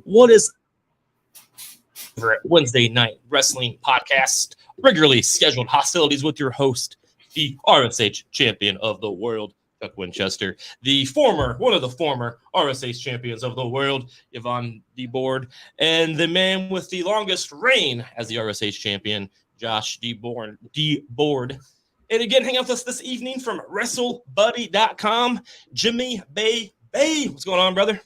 What is Wednesday Night Wrestling Podcast, regularly scheduled hostilities with your host, the RSH champion of the world, Chuck Winchester, one of the former RSH champions of the world, Yvonne DeBoard, and the man with the longest reign as the RSH champion, Josh DeBoard. And again, hang out with us this evening from WrestleBuddy.com, Jimmy Bay. What's going on, brother?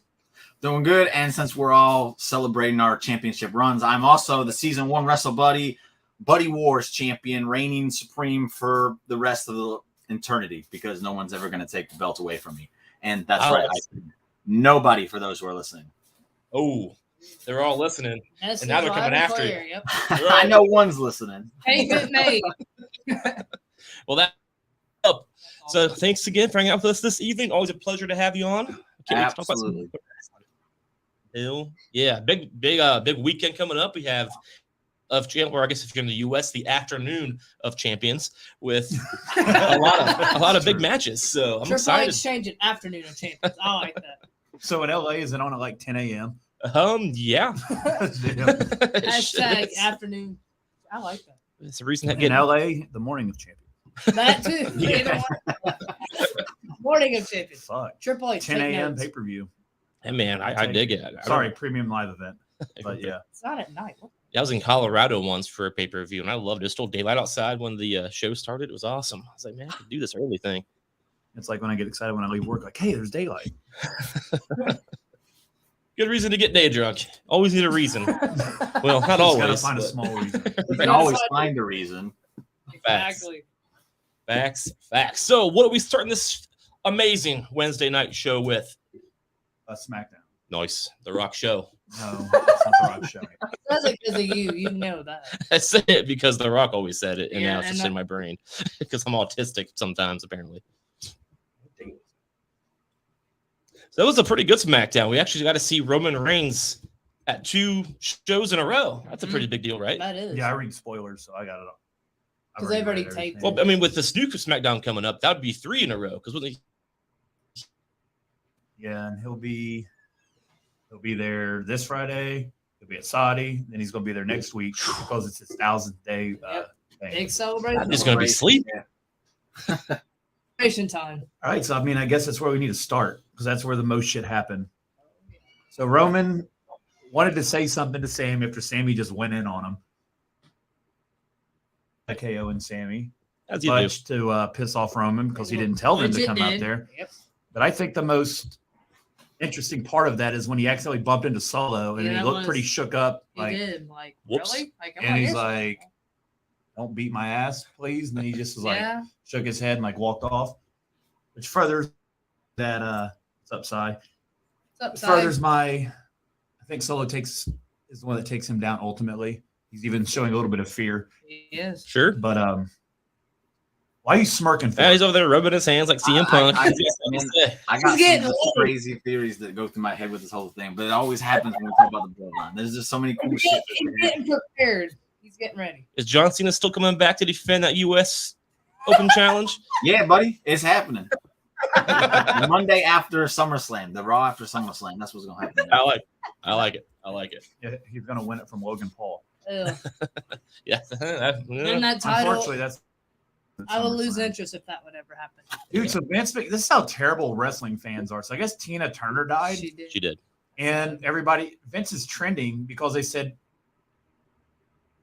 Doing good, and since we're all celebrating our championship runs, I'm also the Season 1 WrestleBuddy Buddy Wars champion, reigning supreme for the rest of the eternity, because no one's ever going to take the belt away from me. And that's right. Nobody, for those who are listening. Oh, they're all listening. And now they're coming after you. Yep. I know one's listening. Hey, good mate. Well, that's up. So thanks again for hanging out with us this evening. Always a pleasure to have you on. Absolutely. Yeah, big weekend coming up. We have or I guess if you're in the U.S., the afternoon of champions with a lot of big matches. So I'm excited. Exchange an afternoon of champions. I like that. So in LA, is it on at like 10 a.m.? Yeah. Hashtag afternoon. I like that. It's the reason in LA, the morning of champions. That too. Yeah. Morning of champions. Fuck. Triple H. 10 a.m. pay-per-view. Hey man, I dig it. Sorry, premium live event. But yeah. It's not at night. I was in Colorado once for a pay-per-view, and I loved it. It was still daylight outside when the show started. It was awesome. I was like, man, I could do this early thing. It's like when I get excited when I leave work, like, hey, there's daylight. Good reason to get day drunk. Always need a reason. Well, not always. Gotta find a small reason. You can always find a reason. Exactly. Facts. So, what are we starting this amazing Wednesday night show with? A SmackDown. Nice. The Rock Show. No, that's not The Rock Show. That's because of you. You know that. I said it because The Rock always said it, and Yeah, now it's just in my brain because I'm autistic sometimes, apparently. So that was a pretty good SmackDown. We actually got to see Roman Reigns at 2 shows in a row. That's a pretty big deal, right? That is. Yeah, I read spoilers, so I got it all. Because they've already taped. Well, I mean, with this new SmackDown coming up, that would be 3 in a row. Because yeah, and he'll be there this Friday. He'll be at Saudi. Then he's going to be there next week because it's his 1,000th day thing. Big celebration. He's going to be asleep. Yeah. Celebration time. All right, so I mean, I guess that's where we need to start because that's where the most shit happened. So Roman wanted to say something to Sami after Sami just went in on him. KO and Sami. Much to piss off Roman because he didn't tell them to come out there. Yep. But I think the most interesting part of that is when he accidentally bumped into Solo and he looked pretty shook up. He did. Like, whoops. Really? Like, and he's like, don't beat my ass, please. And then he just was like, shook his head and like walked off, which furthers that it's upside. Furthers I think Solo is the one that takes him down ultimately. He's even showing a little bit of fear. He is. Sure. But why are you smirking for? Yeah, he's over there rubbing his hands like CM Punk. I got some crazy theories that go through my head with this whole thing, but it always happens when we talk about the Bloodline. There's just so many cool shit. He's getting prepared. He's getting ready. Is John Cena still coming back to defend that U.S. Open Challenge? Yeah, buddy. It's happening. The Monday after SummerSlam, the Raw after SummerSlam. That's what's going to happen. I like it. Yeah, he's going to win it from Logan Paul. Yeah. Win that title. Unfortunately, that's. I will lose interest if that would ever happen. Dude, so Vince, this is how terrible wrestling fans are. So I guess Tina Turner died. She did. And Vince is trending because they said.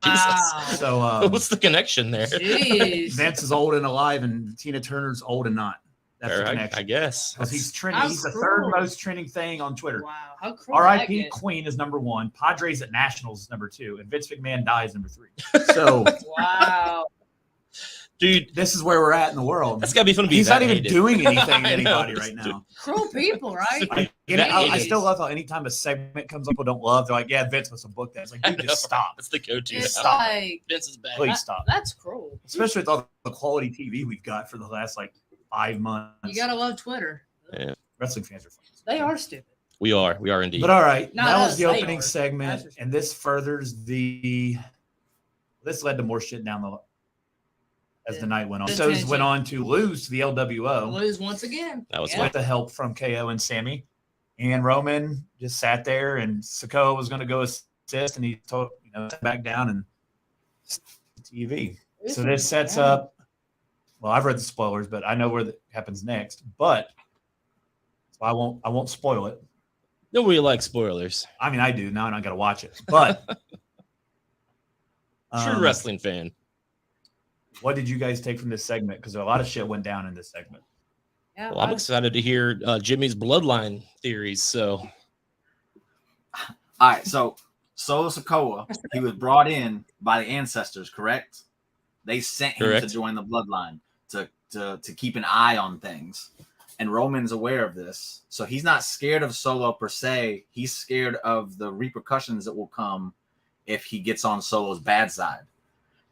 Jesus. So what's the connection there? Jeez. Vince is old and alive, and Tina Turner's old and not. That's the connection. I guess. Because he's trending. He's the third most trending thing on Twitter. Wow. How cruel. R.I.P. Queen is number 1. Padres at Nationals is number 2. And Vince McMahon dies number 3. So. Wow. Dude, this is where we're at in the world. That's got to be fun to be. He's not even doing anything to anybody right now. Cruel people, right? I still love how anytime a segment comes up, people don't love. They're like, "Yeah, Vince must have booked that." It's like, dude, just stop. It's the go-to. Stop. Like, Vince is back. Please stop. That's cruel. Especially with all the quality TV we've got for the last 5 months. You gotta love Twitter. Yeah. Wrestling fans are fun. They are stupid. We are indeed. But all right, Not that was us, the they opening are. segment, and this furthers the. This led to more shit down the. As the night went on, Usos went on to lose to the LWO. Lose once again. That was with the help from KO and Sami, And Roman just sat there, and Sikoa was going to go assist, and he told back down and TV. So this sets up. Well, I've read the spoilers, but I know where that happens next. But so I won't spoil it. Nobody likes spoilers. I mean, I do now, and I got to watch it. But true wrestling fan. What did you guys take from this segment? Because a lot of shit went down in this segment. Yeah, Well, I'm excited to hear Jimmy's bloodline theories. So, All right, so Solo Sikoa, he was brought in by the ancestors, correct? They sent him to join the bloodline to keep an eye on things. And Roman's aware of this. So he's not scared of Solo per se. He's scared of the repercussions that will come if he gets on Solo's bad side.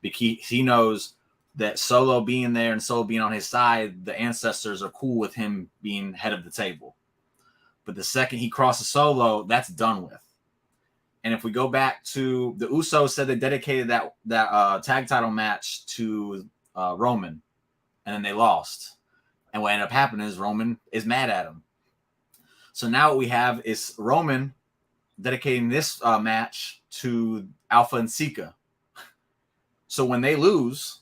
Because he knows that Solo being there and Solo being on his side, the ancestors are cool with him being head of the table. But the second he crosses Solo, that's done with. And if we go back to the Usos, said they dedicated that tag title match to Roman, and then they lost. And what ended up happening is Roman is mad at him. So now what we have is Roman dedicating this match to Alpha and Sika. So when they lose,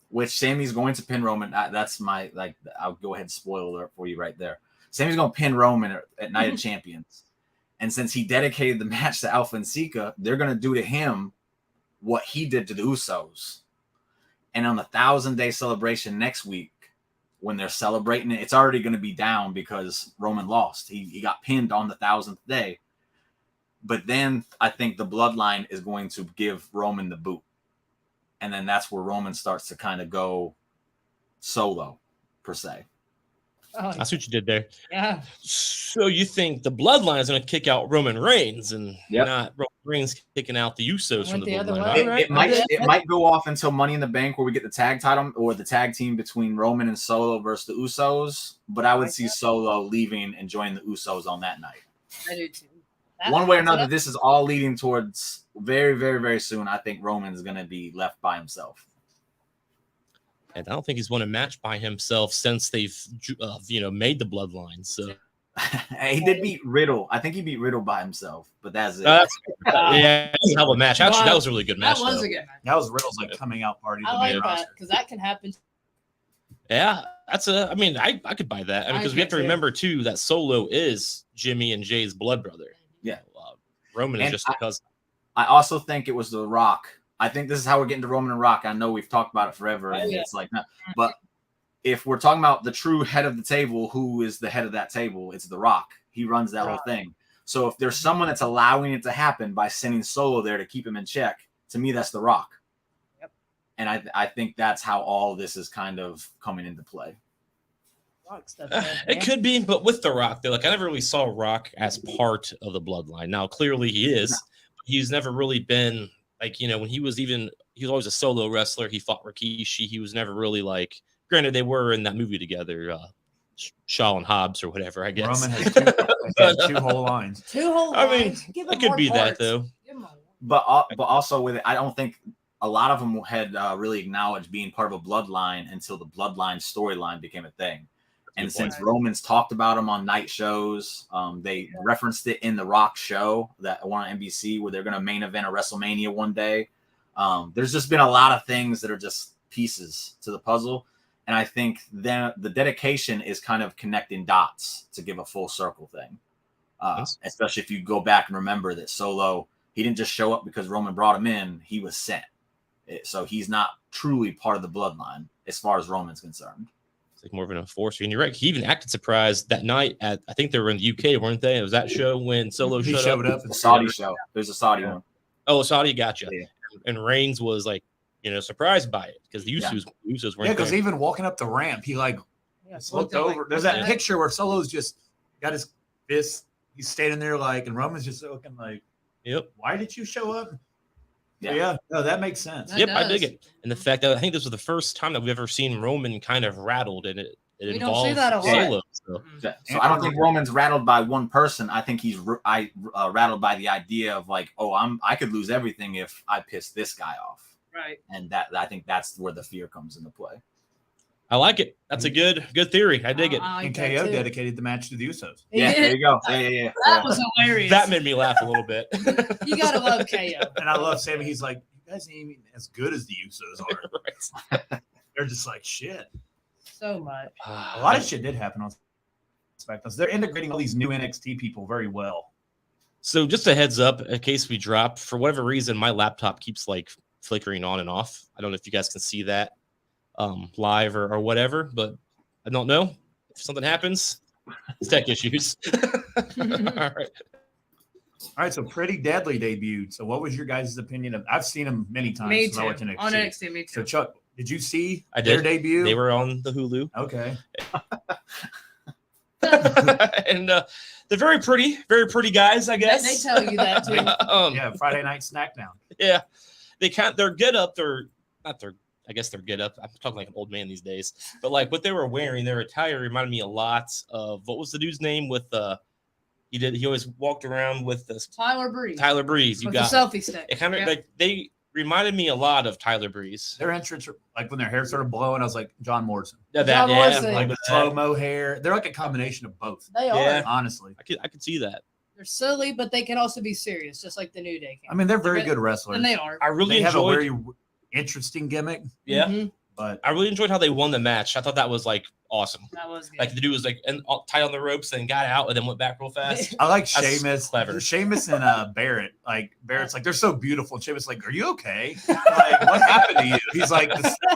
which Sami's going to pin Roman, that's my, I'll go ahead and spoil it for you right there. Sami's going to pin Roman at Night of Champions. And since he dedicated the match to Alpha and Sika, they're going to do to him what he did to the Usos. And on the 1,000-day celebration next week, when they're celebrating it, it's already going to be down because Roman lost. He got pinned on the 1,000th day. But then I think the bloodline is going to give Roman the boot. And then that's where Roman starts to kind of go solo, per se. Oh, I see what you did there. yeah. So you think the bloodline is going to kick out Roman Reigns and not Roman Reigns kicking out the Usos from the bloodline? It might go off until Money in the Bank where we get the tag title or the tag team between Roman and Solo versus the Usos. But I would see Solo leaving and joining the Usos on that night. I do too. One way or another, this is all leading towards very, very, very soon. I think Roman's going to be left by himself. And I don't think he's won a match by himself since they've, made the bloodline. So he did beat Riddle. I think he beat Riddle by himself, but that's it. Yeah, hell of a match. Actually, that was a really good match. That was a good match. That was Riddle's coming out party. I like that because that can happen. Yeah, I could buy that. Because we have to remember too that Solo is Jimmy and Jay's blood brother. Yeah, Roman is just a cousin. I also think it was The Rock. I think this is how we're getting to Roman and Rock. I know we've talked about it forever, and it's like, but if we're talking about the true head of the table, who is the head of that table? It's The Rock. He runs that whole thing. So if there's someone that's allowing it to happen by sending Solo there to keep him in check, to me, that's The Rock. Yep. And I think that's how all this is kind of coming into play. It could be, but with The Rock, I never really saw Rock as part of the bloodline. Now, clearly he is. But he's never really been when he was always a solo wrestler. He fought Rikishi. He was never really granted, they were in that movie together, Shaw and Hobbs or whatever, I guess. Roman has two whole lines. It could be that, though. But also with it, I don't think a lot of them had really acknowledged being part of a bloodline until the bloodline storyline became a thing. And since Roman's talked about him on night shows, they referenced it in the Rock show, that one on NBC, where they're going to main event a WrestleMania one day. There's just been a lot of things that are just pieces to the puzzle. And I think the dedication is kind of connecting dots to give a full circle thing. Especially if you go back and remember that Solo, he didn't just show up because Roman brought him in. He was sent. So he's not truly part of the bloodline as far as Roman's concerned. It's more of an enforcer. And you're right. He even acted surprised that night I think they were in the UK, weren't they? It was that show when Solo showed up. The Saudi show. There's a Saudi one. Oh, Saudi, gotcha. Yeah. And Reigns was surprised by it because the Usos weren't there. Yeah, because even walking up the ramp, he looked over. There's that picture where Solo's just got his fist. He's standing there and Roman's just looking yep. Why did you show up? Yeah. No, that makes sense. Yep, I dig it. And the fact that I think this was the first time that we've ever seen Roman kind of rattled, and it involves Solo. So I don't think Roman's rattled by one person. I think he's rattled by the idea of I could lose everything if I piss this guy off. Right. And that I think that's where the fear comes into play. I like it. That's a good theory. I dig it. I And like KO that too. dedicated the match to the Usos. Yeah, there you go. Yeah. That was hilarious. That made me laugh a little bit. You gotta love KO. And I love Sami. He's like, you guys ain't even as good as the Usos are. Right. They're just like shit. So much. A lot of shit did happen on SmackDown. They're integrating all these new NXT people very well. So just a heads up, in case we drop, for whatever reason, my laptop keeps like flickering on and off. I don't know if you guys can see that live or whatever, but I don't know. If something happens, it's tech issues. All right. All right, so Pretty Deadly debuted. So what was your guys' opinion of? I've seen him many times. Me since I too. watched NXT. On NXT, me So too. Chuck, did you see I their did. debut? They were on the Hulu. Okay. And they're very pretty guys, I guess. They tell you that too. Yeah, Friday Night Snackdown. Yeah. Their get up, I guess they're get up. I'm talking like an old man these days. But like what they were wearing, their attire reminded me a lot of what was the dude's name with he always walked around with this Tyler Breeze. Tyler Breeze. You with got the selfie stick. it kind of Yep. like they reminded me a lot of Tyler Breeze. Their entrance, like when their hair started blowing, I was like John Morrison. Yeah, John Morrison. Like with the slow mo hair. They're like a combination of both. They Yeah. are. Honestly. I could see that. They're silly, but they can also be serious, just like the New Day can. I mean, they're very good wrestlers. And they are. I really They have a enjoyed. very interesting gimmick, Yeah, Mhm. but I really enjoyed how they won the match. I thought that was like awesome. That was good. Like the dude was like tied on the ropes and got out and then went back real fast. I like That's Sheamus. clever. Sheamus and Barrett. Like Barrett's like, they're so beautiful. And Sheamus like, are you okay? Like, what happened to you? He's like,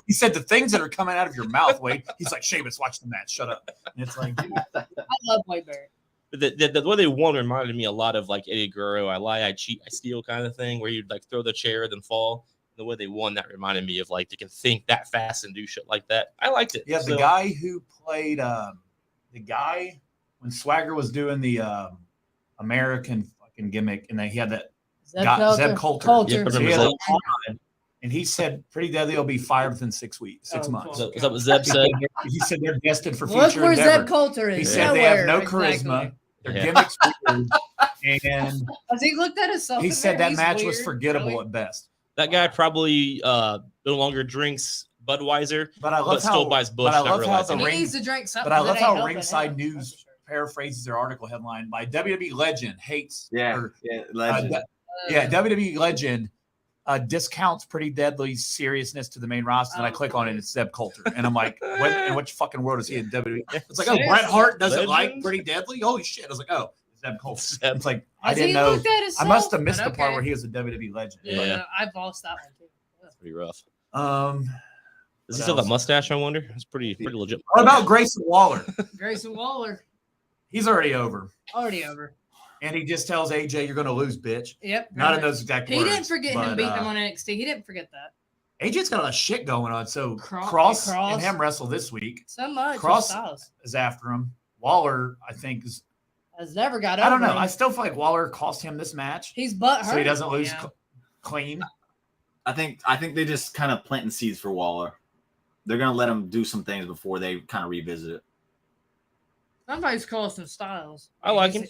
he said the things that are coming out of your mouth, Wade. He's like, Sheamus, watch the match. Shut up. And it's like, dude, I love Wade Barrett. But the way they won reminded me a lot of like Eddie Guerrero. I lie, I cheat, I steal kind of thing, where you'd like throw the chair then fall. The way they won that reminded me of like they can think that fast and do shit like that. I liked it. yeah, the So, guy who played when Swagger was doing the American fucking gimmick, and then he had that Zeb Coulter. Yeah, I So he remember had Zeb. a line, and he said Pretty Deadly will be fired within 6 weeks, 6 Oh, months. is that what Zeb said? He said they're destined for Look future where endeavor. Zeb Coulter is. He said they have no Nowhere, charisma. Their Yeah. gimmicks weird, and Has he looked at himself? he in said there? that He's match was weird. forgettable Really? at best. That guy probably no longer drinks Budweiser, But I but love still how buys Busch. but I not love how realizing the it. He ring- needs to drink something. But I love that ain't how helping Ringside him, News that's for sure. paraphrases their article headline by WWE legend hates Legend. WWE legend discounts Pretty Deadly's seriousness to the main roster. And I click on it, and it's Zeb Coulter, and I'm like, what in which fucking world is he in WWE? It's like, oh, Seriously? Bret Hart doesn't like Legend? Pretty Deadly. Holy shit! I was like, oh, Zeb Coulter. Zeb. It's like I Has didn't he know. looked at I himself? must have missed But the part okay. where he was a WWE legend. Yeah. I've lost that one too. That's pretty rough. Um, Does he What still got else? mustache? I wonder. It's pretty legit. what about Grayson Waller? Grayson Waller He's already over, already over. and he just tells AJ, "You're going to lose, bitch." Yep. Not in those exact He words. didn't forget him but, beating him on NXT. He didn't forget that AJ's got a lot of shit going on. So Cross- Cross Cross. and him wrestle this week. so much. Cross- Styles Is after him. Waller, I think, is. has never got over. I don't know. him. I still feel like Waller cost him this match, He's butt hurt. so he doesn't lose Yeah. clean. I think they just kind of planting seeds for Waller. They're gonna let him do some things before they kind of revisit it. Somebody's crossing Styles. I like him.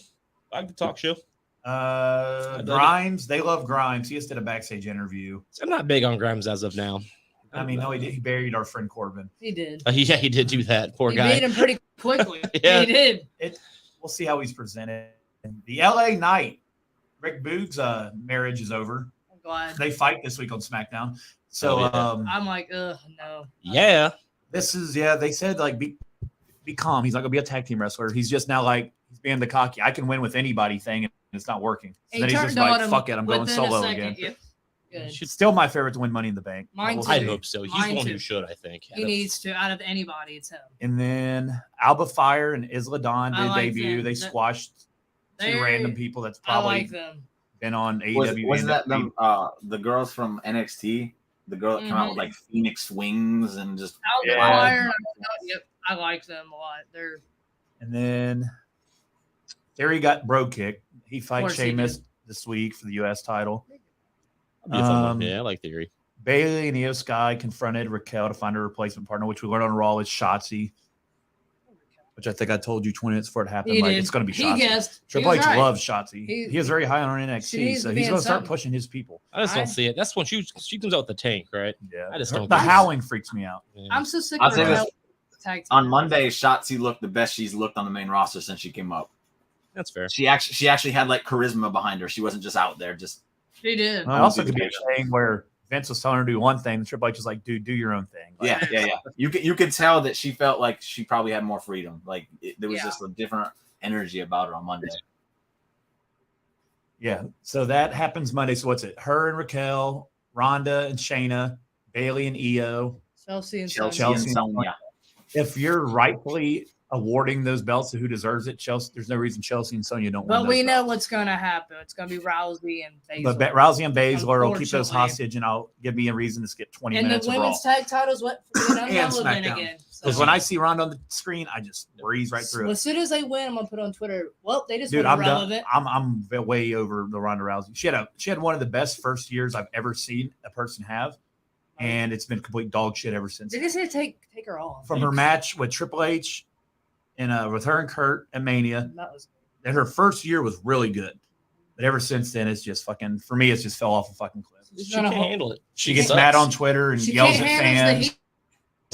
I like the talk show. dig it. Grimes, they love Grimes. He just did a backstage interview. I'm not big on Grimes as of now. I mean, no, he buried our friend Corbin. He did. Yeah, he did do that. Poor He guy. beat him pretty quickly. Yeah. He did. We'll see how he's presented. The LA Knight, Rick Boogs' marriage is over. I'm glad. They fight this week on SmackDown. So Oh, yeah. I'm like, ugh, no. Yeah. this is they said like be calm. He's not gonna be a tag team wrestler. He's just now like he's being the cocky I can win with anybody thing, and it's not working. So He then he's turned just on like him fuck it, I'm going within a solo second. again. Yep. Good. Should- It's still my favorite to win Money in the Bank. Mine We'll too. I see. hope so. He's Mine the one too. who should, I think. He needs to. Out of anybody, it's him. And then Alba Fire and Isla Dawn I did like debut. them. They squashed two They're- random people that's I probably like them. been on AEW. Wasn't that NXT. them? The girls from NXT, the girl that came out with like Phoenix wings and just Out Yeah. the fire. Yep. I like them a lot. They're And then Theory got bro kicked. He fights course he Sheamus this week for the U.S. title. Be a fun one. Um, Yeah, I like Theory. Bailey and Io Sky confronted Raquel to find a replacement partner, which we learned on Raw is Shotzi, which I think I told you 20 minutes before it happened. he Like did. it's going to be He Shotzi. guessed. Triple He H was right. loves Shotzi. He- He is very high on she NXT, needs so to he's be going in to start something. pushing his people. I just don't see it. That's when she comes out with the tank, right? Yeah, I just Her- don't the get it. howling freaks me out. Yeah. I'm so sick I'll of say her. this. tag team. On Monday, Shotzi looked the best she's looked on the main roster since she came up. That's fair. She actually had like charisma behind her. She wasn't just out there. She did. Well, it also could be a thing where Vince was telling her to do one thing, and Triple H was like, "Dude, do your own thing." Like, yeah. You could tell that she felt like she probably had more freedom. Like there was just a different energy about her on Monday. Yeah. So that happens Monday. So what's it? Her and Raquel, Rhonda and Shayna, Bailey and Io, Chelsea and Chelsea and Sonya. If you're rightfully awarding those belts to who deserves it, Chelsea, there's no reason Chelsea and Sonya don't win. But we know what's going to happen. It's going to be Rousey and Baszler. But Rousey and Baszler will keep those hostage, and I'll give me a reason to skip 20 minutes. And the women's tag titles went irrelevant again. Because when I see Ronda on the screen, I just breeze right through it. As soon as they win, I'm gonna put on Twitter. Well, they just went irrelevant. I'm way over the Ronda Rousey. She had one of the best first years I've ever seen a person have, and it's been complete dog shit ever since. They just need to take her off from her match with Triple H, and with her and Kurt at Mania. And her first year was really good, but ever since then, it's just fucking. For me, it's just fell off a fucking cliff. She can't handle it. She gets mad on Twitter and yells at fans.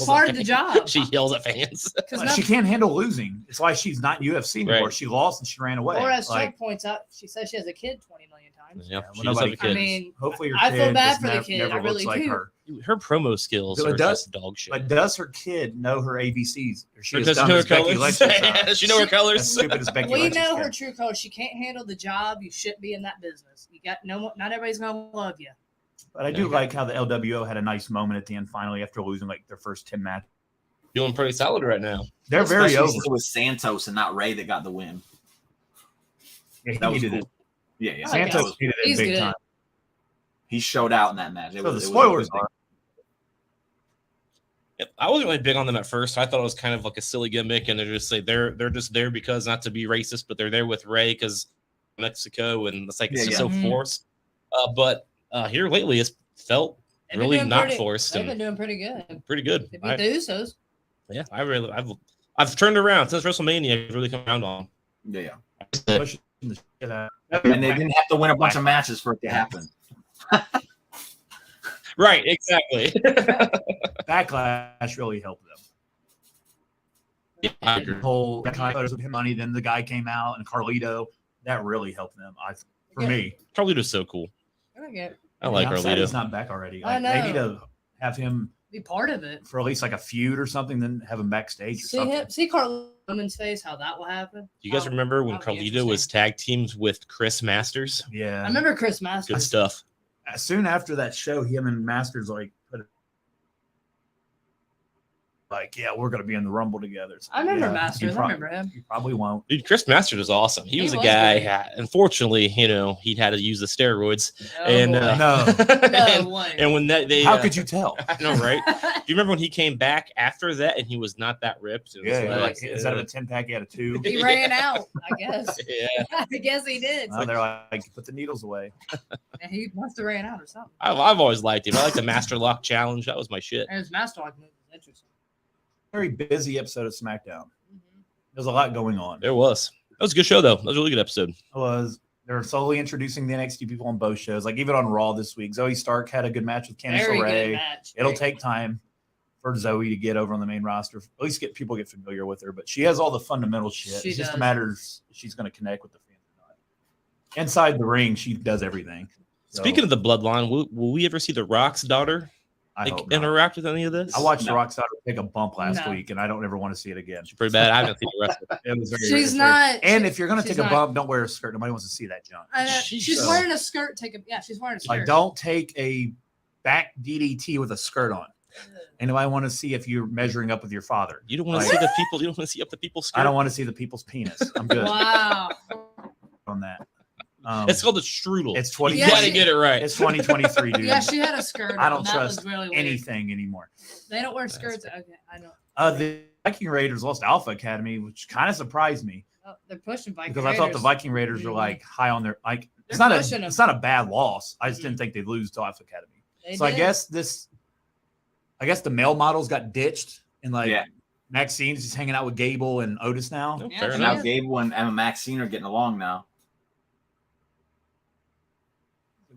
Part of the job. She yells at fans. She can't handle losing. It's why she's not in UFC anymore. Right. She lost and she ran away. Or as Chuck points out, she says she has a kid 20 million times. Yeah, well, nobody cares. I mean, hopefully your I kid feel bad for the never, kid. never I really looks like do. her. Her promo skills are just dog shit. But does her kid know her ABCs? Or she doesn't know her colors? Does she know her colors? That's stupid as Becky We Lynch's know kid. her true colors. She can't handle the job. You shouldn't be in that business. You got not everybody's gonna love you. But I do like how the LWO had a nice moment at the end finally after losing like their first 10 matches. Doing pretty solid right now. They're very over. It was Santos and not Ray that got the win. Yeah, that was cool. it. Yeah. Santos needed it big time. He showed out in that match. The spoilers are. I wasn't really big on them at first. I thought it was kind of like a silly gimmick, and they're just there because not to be racist, but they're there with Ray because Mexico, and it's like it's just so forced. But here lately, it's felt really not forced. They've been doing pretty good. Pretty good. They beat the Usos. Yeah, I've turned around since WrestleMania. I've really come around on. Yeah. And they didn't have to win a bunch of matches for it to happen. Right, exactly. Backlash really helped them. Yeah, the whole photos of him money, then the guy came out and Carlito, that really helped them. For me, Carlito's so cool. I like Carlito. He's not back already. I know. They need to have him be part of it for at least like a feud or something, then have him backstage or something. See Carlito's face, how that will happen. Do you guys remember when Carlito was tag teams with Chris Masters? Yeah, I remember Chris Masters. Good stuff. Soon after that show, him and Masters yeah, we're gonna be in the Rumble together. So, I remember Masters. I remember him. You probably won't. Dude, Chris Masters was awesome. He was a guy. Unfortunately, he had to use the steroids. And when they how could you tell? I know, right? Do you remember when he came back after that and he was not that ripped? Instead of a 10-pack, he had a 2. He ran out, I guess. Yeah, I guess he did. They're like, put the needles away. And he must have ran out or something. I've always liked him. I like the Master Lock Challenge. That was my shit. And his Master Lock move was interesting. Very busy episode of SmackDown. There's a lot going on. There was. That was a good show, though. That was a really good episode. They're slowly introducing the NXT people on both shows. Like even on Raw this week, Zoe Stark had a good match with Candice LeRae. It'll take time for Zoe to get over on the main roster. At least get familiar with her. But she has all the fundamental shit. It's just a matter of she's going to connect with the fans or not. Inside the ring, she does everything. Speaking of the bloodline, will we ever see The Rock's daughter interact with any of this? I watched The Rock's daughter take a bump last week, and I don't ever want to see it again. She's pretty bad. I haven't seen the rest of it. It was very. She's not. And if you're gonna take a bump, don't wear a skirt. Nobody wants to see that junk. She's wearing a skirt. She's wearing a skirt. Like, don't take a back DDT with a skirt on. Anybody want to see if you're measuring up with your father? You don't want to see the people. You don't want to see up the people's skirt. I don't want to see the people's penis. I'm good. Wow. On that. It's called the strudel. It's 20. You gotta get it right. It's 2023, dude. Yeah, she had a skirt. I don't trust anything anymore. They don't wear skirts. Okay, I know. The Viking Raiders lost Alpha Academy, which kind of surprised me. Oh, they're pushing Viking because Raiders. I thought the Viking Raiders were like high on their like. It's not a bad loss. I just didn't think they'd lose to Alpha Academy. I guess the male models got ditched and Maxine's just hanging out with Gable and Otis now. Fair enough. Now Gable and Maxine are getting along now.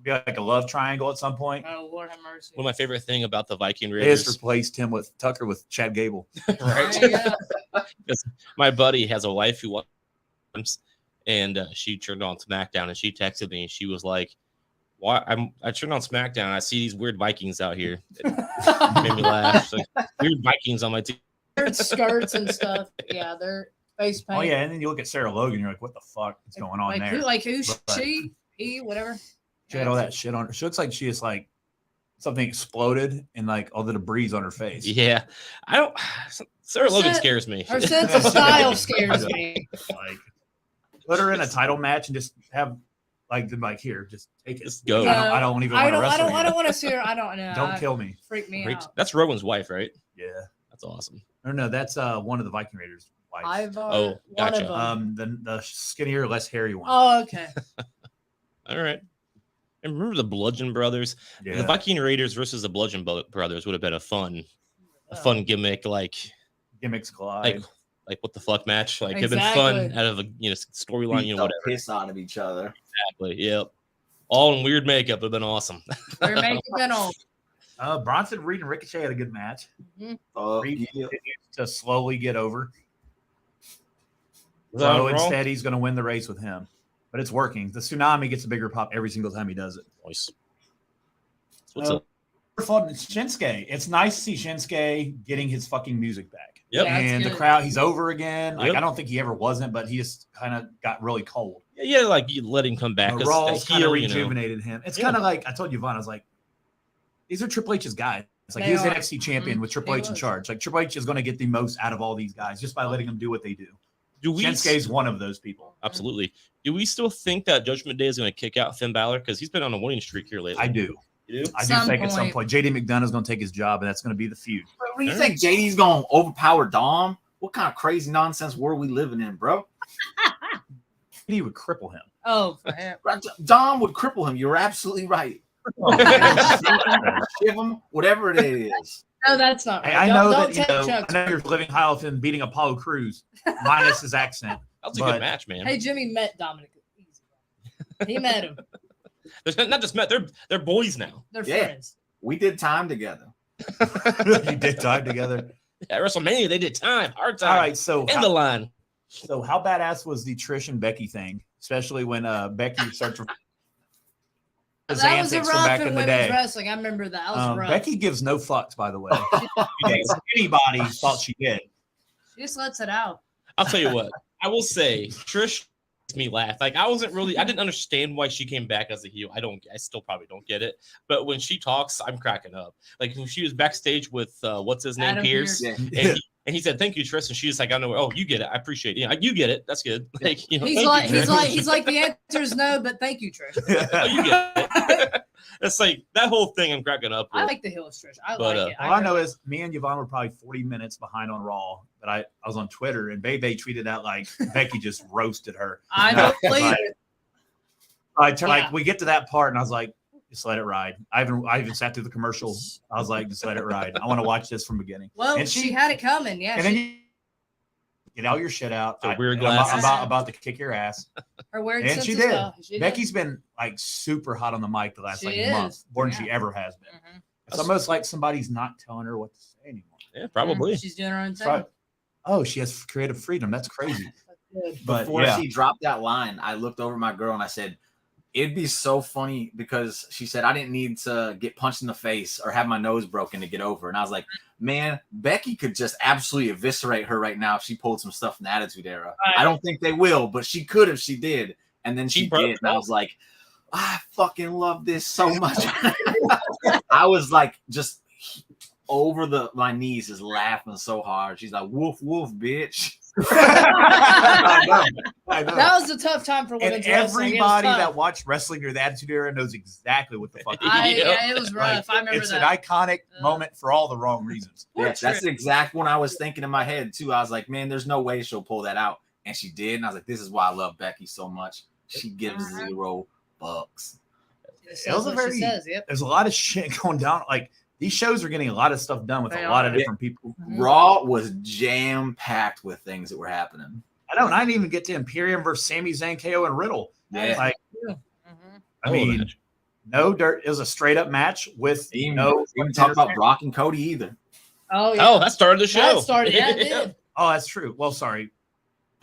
be like a love triangle at some point. Oh, Lord have mercy. One of my favorite thing about the Viking They Raiders. just replaced him with Tucker with Chad Gable. Right. Yeah. My buddy has a wife who watches, and she turned on SmackDown, and she texted me, and she was like, "Why? I turned on SmackDown, and I see these weird Vikings out here." It made me laugh. Like, weird Vikings on my team. Weird skirts and stuff. Yeah, they're face paint. Oh yeah, and then you look at Sarah Logan, you're like, what the fuck is going on there? Who's But she? He? Whatever. she had all that shit on her. She looks like she is like something exploded and like all the debris on her face. Yeah, I don't. Sarah Logan scares me. Her sense of style scares me. Like, put her in a title match and just have like them like here, just take it. Just go. I don't even want to wrestle. I don't want to see her. I don't know. Don't kill me. Freak me out. That's Rowan's wife, right? Yeah, That's awesome. no, that's one of the Viking Raiders' wives. Oh, gotcha. One of them. The skinnier, less hairy one. Oh, okay. All right. And remember the Bludgeon Brothers? Yeah. The Viking Raiders versus the Bludgeon Brothers would have been a fun gimmick, like Gimmicks collide. like what the fuck match? Like it'd been Exactly. fun out of a storyline, Beat the whatever. piss out of each other. Exactly. Yep. All in weird makeup would have been awesome. They're making it all. Bronson Reed and Ricochet had a good match. Reed Yeah. continues to slowly get over. Was that So on Raw? instead, he's going to win the race with him. But it's working. The Tsunami gets a bigger pop every single time he does it. Nice. What's up? Shinsuke. It's nice to see Shinsuke getting his fucking music back. Yep. Yeah, And it's the good. crowd, he's over again. Like Yep. I don't think he ever wasn't, but he just kind of got really cold. Yeah, like you let him come back. The as Raw's a kind of heel, rejuvenated him. It's Yeah. kind of like I told Yvonne, I was like, these are Triple H's guys. It's like They he was are. NXT champion with Triple He H in was. charge. Like Triple H is going to get the most out of all these guys just by letting them do what they do. Do we? Shinsuke's one of those people. Absolutely. Do we still think that Judgment Day is going to kick out Finn Balor because he's been on a winning streak here lately? I do. You do? I do Some think at some point. point JD McDonough's going to take his job, and that's going to be the feud. What do you think? JD's going to overpower Dom? What kind of crazy nonsense world we living in, bro? He would cripple him. Oh, for him. Dom would cripple him. You're absolutely right. Give him whatever it is. No, that's not right. Hey, I know Don't that take Chuck's. I know you're living high off and beating Apollo Crews minus his accent. That's a But- good match, man. Hey, Jimmy met Dominic. He met him. They're not just met; they're boys now. They're Yeah. friends. We did time together. You did time together. At WrestleMania, they did time, hard time. All right, so in the line. how badass was the Trish and Becky thing, especially when Becky starts his That was a antics from rough back in in the women's day. wrestling. I remember that. That was rough. Becky gives no fucks, by the way. Anybody thought she did. She just lets it out. I'll tell you what. I will say, Trish makes me laugh. Like I didn't understand why she came back as a heel. I still probably don't get it. But when she talks, I'm cracking up. Like when she was backstage with what's his name, Adam Pierce, Yeah. and he said, "Thank you, Trish," and she's like, "I know. Oh, you get it. I appreciate it. Yeah, you get it. That's good." Like you know, He's thank like, you, Trish. he's like, the answer is no, but thank you, Trish. Oh, you get it. It's like that whole thing. I'm cracking up. I With. like the heel of Trish. I But, like it. All I know is me and Yvonne were probably 40 minutes behind on Raw, but I was on Twitter and Bebe tweeted out like Becky just roasted her. I And don't was believe like, it. like we get to that part and I was like, just let it ride. I even sat through the commercial. I was like, just let it ride. I want to watch this from the beginning. Well, and she had it coming. Yeah, And then you get all your shit out. The weird I'm glasses. about to kick your ass. her weird And sense she of did. style. She did. Becky's been like super hot on the mic the last She like is. month, more than Yeah. she ever has been. Mhm. It's almost like somebody's not telling her what to say anymore. Yeah, probably. She's doing her own thing. Right. Oh, she has creative freedom. That's crazy. That's good. But Before yeah, she dropped that line, I looked over at my girl and I said, it'd be so funny because she said I didn't need to get punched in the face or have my nose broken to get over. And I was like, man, Becky could just absolutely eviscerate her right now if she pulled some stuff from the Attitude Era. Right. I don't think they will, but she could if she did. And then She she probably did. And I was like, I fucking love this so much. I was like, just over my knees, just laughing so hard. She's like, woof, woof, bitch. I know. That was a tough time for And women's wrestling. It was everybody tough. that watched wrestling during the Attitude Era knows exactly what the fuck. Yeah, it was rough. I remember it's that. an iconic moment for all the wrong reasons. Yeah, that's the exact one I was thinking in my head too. I was like, man, there's no way she'll pull that out. And she did. And I was like, this is why I love Becky so much. She gives $0. It It was says a what she very- says. Yep. There's a lot of shit going down. Like these shows are getting a lot of stuff done with They a lot of are. different people. Raw was jam packed with things that were happening. I don't. I didn't even get to Imperium versus Sami Zayn, KO, and Riddle. Yeah. Like, Mhm. I mean, no dirt. It was a straight up match with no. We didn't talk about Brock and Cody either. Oh, yeah. Oh, that started the show. That started. Yeah, it did. Oh, that's true. Well, sorry.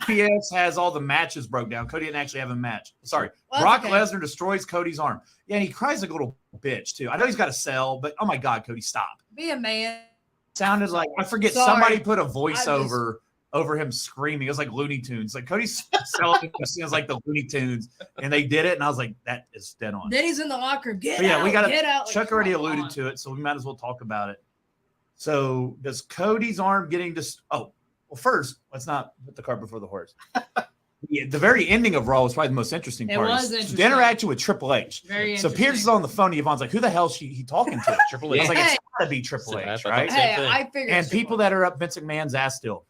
PS has all the matches broke down. Cody didn't actually have a match. Sorry. Well, Brock okay. Lesnar destroys Cody's arm. Yeah, and he cries like a little bitch, too. I know he's got to sell, but oh my God, Cody, stop. Be a man. Sounded like, I forget, Sorry. somebody put a voiceover over him screaming. It was like Looney Tunes. Like Cody's selling it was like the Looney Tunes, and they did it, and I was like, that is dead on. Then he's in the locker room. Get But yeah, out, we got get out. Chuck Like, already come alluded on. to it, so we might as well talk about it. So does Cody's arm getting just? Oh, well, first let's not put the cart before the horse. Yeah, the very ending of Raw was probably the most interesting It part. was The interesting. interaction with Triple H. Very So interesting. Pierce is on the phone. Yvonne's like, "Who the hell is he talking to?" Triple I H. was like, Hey. "It's gotta be Triple I H, thought right?" the same Hey, thing. I figured. And people that are up Vince McMahon's ass still.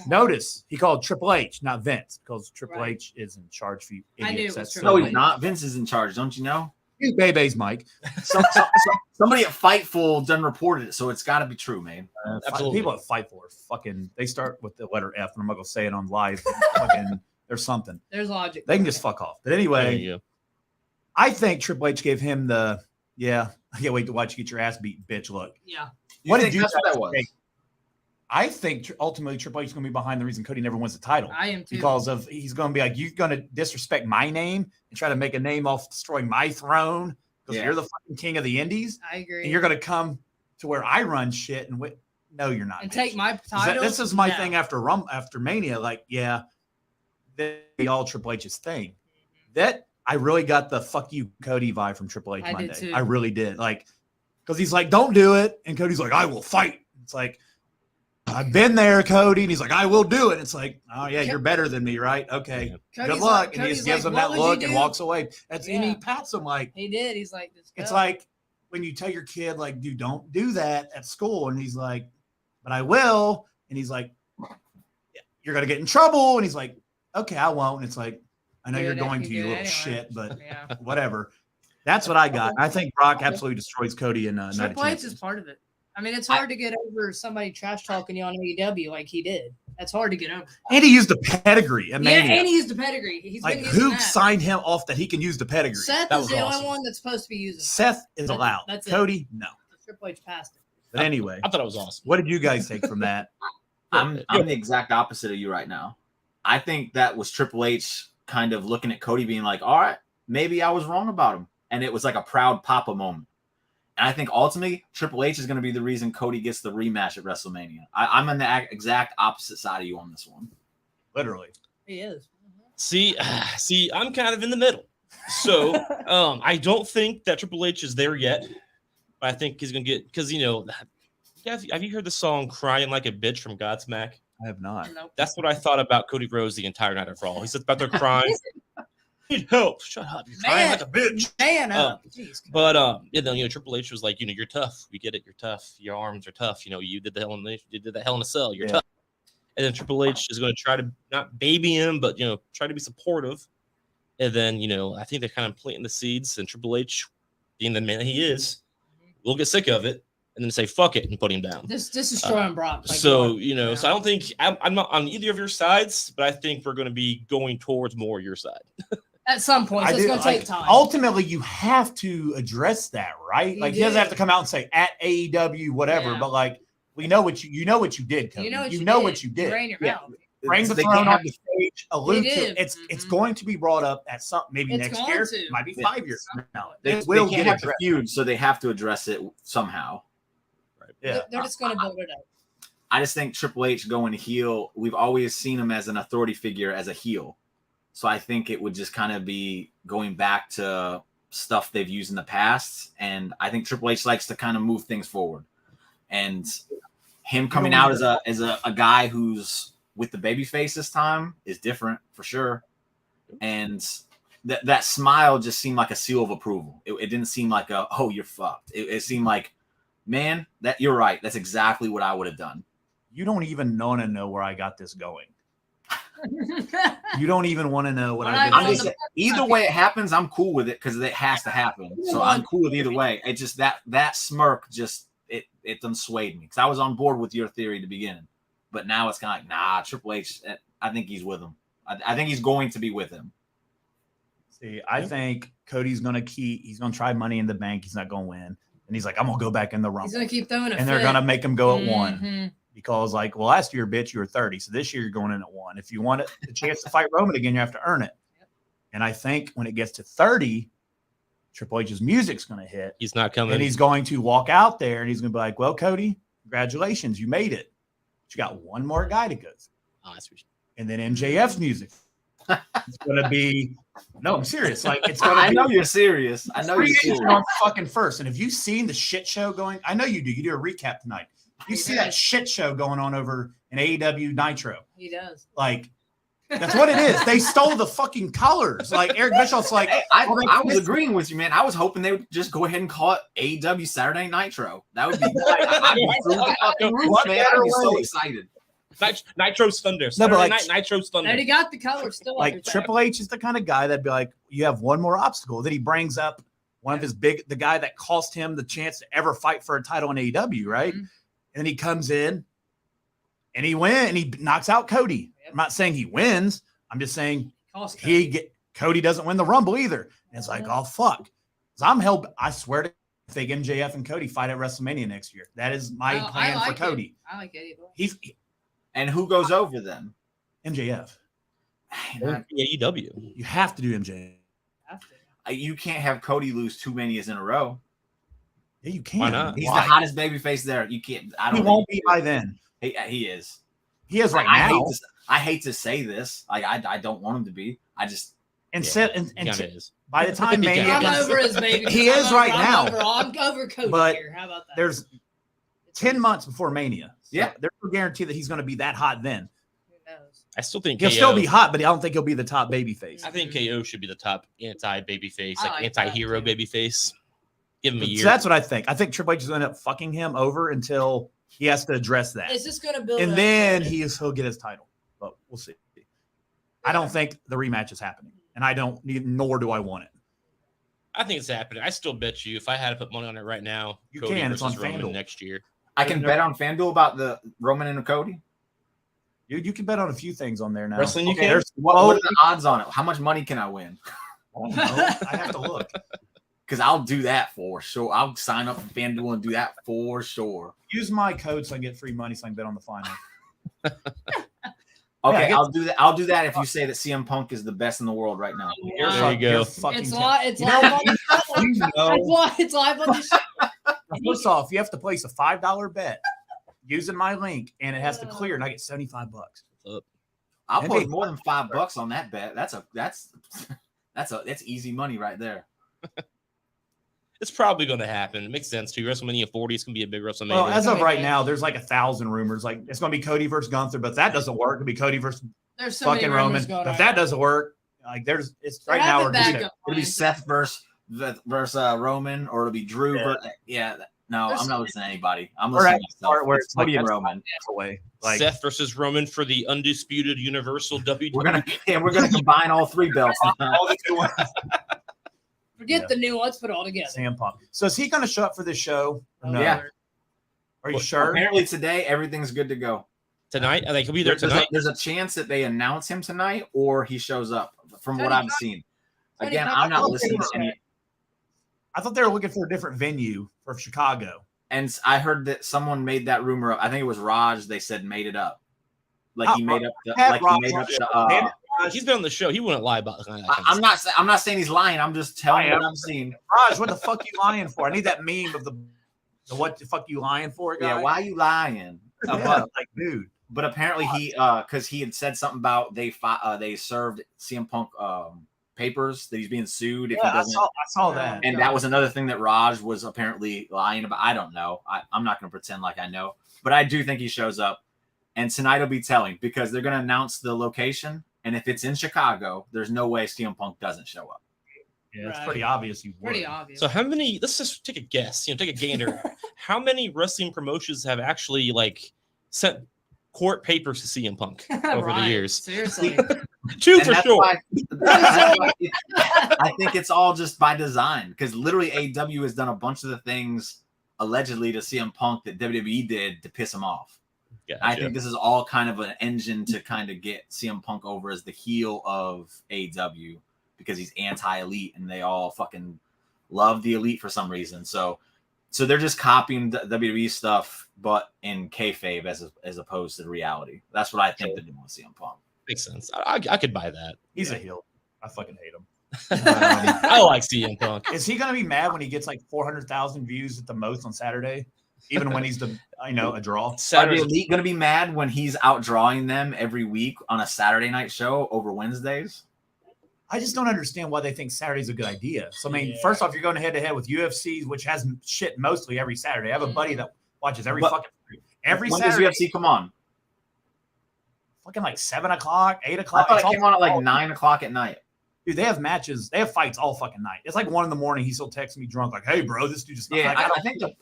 Notice he called Triple H, not Vince, because Triple Right. H is in charge for you I knew idiots. it was That's Triple No, H. he's not. Vince is in charge. Don't you know? You babies, Mike. Somebody at Fightful done reported it, so it's got to be true, man. Absolutely. People at Fightful are fucking. They start with the letter F, and I'm not gonna say it on live. Fucking, there's something. There's logic. They can just fuck off. But There anyway, you go. I think Triple H gave him the I can't wait to watch you get your ass beat, bitch. Look, Yeah. what think did you that's what guys that was? think? I think ultimately Triple H is going to be behind the reason Cody never wins the title I am too. because of he's going to be like, you're going to disrespect my name and try to make a name off destroying my throne because Yeah. you're the fucking king of the Indies, I agree. and you're going to come to where I run shit and no, you're not. and bitch. take my 'Cause title. this is my No. thing after Mania. Like, yeah, they all Triple H's thing. That I really got the fuck you Cody vibe from Triple H I did Monday. too. I really did. Like, because he's like, don't do it, and Cody's like, I will fight. It's like, I've been there, Cody, and he's like, I will do it. It's like, oh yeah, you're better than me, right? Okay, Cody's good luck. like- And he Cody's just gives like, him "What that would you look and do?" walks away. And he Yeah. pats him like, He did. He's like, "Let's it's go." like when you tell your kid, like, dude, don't do that at school. And he's like, but I will. And he's like, you're going to get in trouble. And he's like, okay, I won't. And it's like, I know Do you're it going if to, you you do it little anyway. shit, but Yeah. whatever. That's what I got. I think Brock absolutely destroys Cody in Night of Triple H Champions. is part of it. I mean, it's hard to get over somebody trash talking you on AEW like he did. That's hard to get over. And he used the pedigree. Yeah, Mania. and he used the pedigree. He's Like, been using who that. signed him off that he can use the pedigree? Seth That is was the awesome. only one that's supposed to be using it. Seth is That's- allowed. that's it. Cody, no. Triple H passed it. But anyway, I thought it was awesome. what did you guys take from that? I'm the exact opposite of you right now. I think that was Triple H kind of looking at Cody being like, all right, maybe I was wrong about him. And it was like a proud papa moment. And I think ultimately Triple H is going to be the reason Cody gets the rematch at WrestleMania. I'm on the exact opposite side of you on this one. Literally. He is. See, I'm kind of in the middle. So I don't think that Triple H is there yet. But I think he's gonna get because have you heard the song "Crying Like a Bitch" from Godsmack? I have not. Nope. That's what I thought about Cody Rhodes the entire night of Raw. He said about their crying. Need help. Shut up. You're crying like a bitch. Man up. Jeez. But Triple H was like, you're tough. We get it. You're tough. Your arms are tough. You did the hell in a cell. You're Yeah. tough. And then Triple H is going to try to not baby him, but try to be supportive. And then I think they're kind of planting the seeds. And Triple H, being the man he is, will get sick of it and then say fuck it and put him down. This is destroying Brock. Like So Brock. so I don't think I'm not on either of your sides, but I think we're going to be going towards more your side. At some point, so it's going to take time. Ultimately, you have to address that, right? You Like he doesn't do. have to come out and say at AEW, whatever. Yeah. But like we know what you did, Cody. You know what you did. Drain your Yeah. mouth. Bring the They throne can't on have the stage. Allude They to did. it. It's Mhm. going to be brought up at some maybe It's next going year. to. Might be Yeah. 5 years from now. They It will can't get have the addressed. feud, so they have to address it somehow. Yeah. They're just going to build it up. I just think Triple H going heel, we've always seen him as an authority figure as a heel. So I think it would just kind of be going back to stuff they've used in the past. And I think Triple H likes to kind of move things forward. And him coming out as a guy who's with the baby face this time is different for sure. And that smile just seemed like a seal of approval. It didn't seem like oh, you're fucked. It seemed like, man, that you're right. That's exactly what I would have done. You don't even want to know where I got this going. You don't even want to know what When I I did. was I'm on just the- either way it happens, I'm cool with it because it has to happen. So I'm cool with either way. It just that smirk just it done swayed me because I was on board with your theory to begin, but now it's kind of like Triple H. I think he's with him. I think he's going to be with him. See, I think Cody's going to he's going to try Money in the Bank. He's not going to win. And he's like, I'm going to go back in the Rumble. He's going to keep throwing it. And they're going to make him go at 1 because, like, well, last year, bitch, you were 30. So this year you're going in at 1. If you want the chance to fight Roman again, you have to earn it. Yep. And I think when it gets to 30, Triple H's music's going to hit. He's not coming. And he's going to walk out there and he's going to be like, well, Cody, congratulations. You made it. But you got one more guy to go through. Oh, that's for sure. And then MJF's music. It's going to be – no, I'm serious. Like, it's going to I know you're serious. I know you're serious. On fucking first. And have you seen the shit show going – I know you do. You do a recap tonight. You see that shit show going on over in AEW Nitro. He does. Like, that's what it is. They stole the fucking colors. Like, Eric Bischoff's like – I was agreeing with you, man. I was hoping they would just go ahead and call it AEW Saturday Nitro. That would be I'd be through the fucking roof, man. I'd be so excited. Nitro's Thunder. No, but like, Nitro's Thunder. And he got the color still. Like Triple H is the kind of guy that'd be like, you have one more obstacle. That he brings up one of his the guy that cost him the chance to ever fight for a title in AEW, right? Mm-hmm. And then he comes in and he knocks out Cody. Yep. I'm not saying he wins. I'm just saying Cody doesn't win the Rumble either. And it's like, oh fuck. I swear to I think MJF and Cody fight at WrestleMania next year. That is my plan for Cody. I like it. And who goes over then? MJF. AEW. You have to do MJF. You can't have Cody lose 2 Manias in a row. Yeah, you can. Why not? He's the hottest babyface there. You can't. He won't be by then. He is. He is right now. I hate to say this. Like I don't want him to be. I just by the time Mania, I'm over his baby. He is right now. I'm over Cody but here. How about that? There's 10 months before Mania. So yeah, there's no guarantee that he's going to be that hot then. Who knows? I still think he'll still be hot, but I don't think he'll be the top babyface. I think KO should be the top anti-babyface, like anti-hero babyface. Give him a year. So that's what I think. I think Triple H is going to end up fucking him over until he has to address that. Is this going to build? And then he'll get his title, but we'll see. I don't think the rematch is happening, and nor do I want it. I think it's happening. I still bet you if I had to put money on it right now, you Cody can. It's on Roman FanDuel next year. I can bet on FanDuel about the Roman and Cody. You can bet on a few things on there now. Wrestling, you can. What are the odds on it? How much money can I win? I have to look. Because I'll do that for sure. I'll sign up for FanDuel and do that for sure. Use my code so I can get free money so I can bet on the final. Okay, I'll do that. I'll do that if you say that CM Punk is the best in the world right now. There you go. It's live on the show. First off, you have to place a $5 bet using my link, and it has to clear, and I get $75. I'll put more than $5 on that bet. That's easy money right there. It's probably going to happen. It makes sense too. WrestleMania 40 is going to be a big WrestleMania. Well, as of right now, there's like 1,000 rumors. Like it's going to be Cody versus Gunther, but if that doesn't work, it'll be Cody versus fucking Roman. But if that doesn't work, like it's right now. It'll be Seth versus Roman, or it'll be Drew. I'm not listening to anybody. I'm listening to myself. Where it's Cody and Roman. Like Seth versus Roman for the undisputed Universal WWE. We're gonna combine all 3 belts. All the 2 ones. Forget the new. Let's put it all together. CM Punk. So is he going to show up for this show? No? Yeah. Are you sure? Apparently today everything's good to go. Tonight, I think he'll be there tonight. There's a chance that they announce him tonight, or he shows up. From what I've seen. Again, I'm not listening to any. I thought they were looking for a different venue for Chicago. And I heard that someone made that rumor up. I think it was Raj. They said made it up. He made up. He's been on the show. He wouldn't lie about that. I'm not saying he's lying. I'm just telling you what I'm seeing. Raj, what the fuck you lying for? I need that meme of the what the fuck you lying for, guy. Yeah, why are you lying? Like, dude. But apparently because he had said something about they served CM Punk papers that he's being sued if he doesn't. I saw that. And that was another thing that Raj was apparently lying about. I don't know. I'm not going to pretend like I know. But I do think he shows up. And tonight will be telling because they're going to announce the location. And if it's in Chicago, there's no way CM Punk doesn't show up. Yeah, it's pretty obvious. Pretty obvious. So how many? Let's just take a guess. Take a gander. How many wrestling promotions have actually sent court papers to CM Punk over the years? Seriously, 2 for sure. I think it's all just by design because literally AEW has done a bunch of the things allegedly to CM Punk that WWE did to piss him off. Gotcha. I think this is all kind of an engine to kind of get CM Punk over as the heel of AEW. because he's anti-elite, and they all fucking love the elite for some reason. So they're just copying WWE stuff, but in kayfabe as opposed to the reality. That's what I think they're doing with CM Punk. Makes sense. I could buy that. He's a heel. I fucking hate him. I like CM Punk. Is he gonna be mad when he gets like 400,000 views at the most on Saturday, even when he's a draw? Are the elite gonna be mad when he's outdrawing them every week on a Saturday night show over Wednesdays? I just don't understand why they think Saturday's a good idea. So I mean, first off, you're going head to head with UFC, which has shit mostly every Saturday. I have a buddy that watches every Saturday. When does UFC come on? Fucking like 7 o'clock, 8 o'clock. I thought it came on at like 9 o'clock at night. Dude, they have matches. They have fights all fucking night. It's like 1 in the morning. He's still texting me drunk, like, "Hey, bro, this dude just." Yeah, like,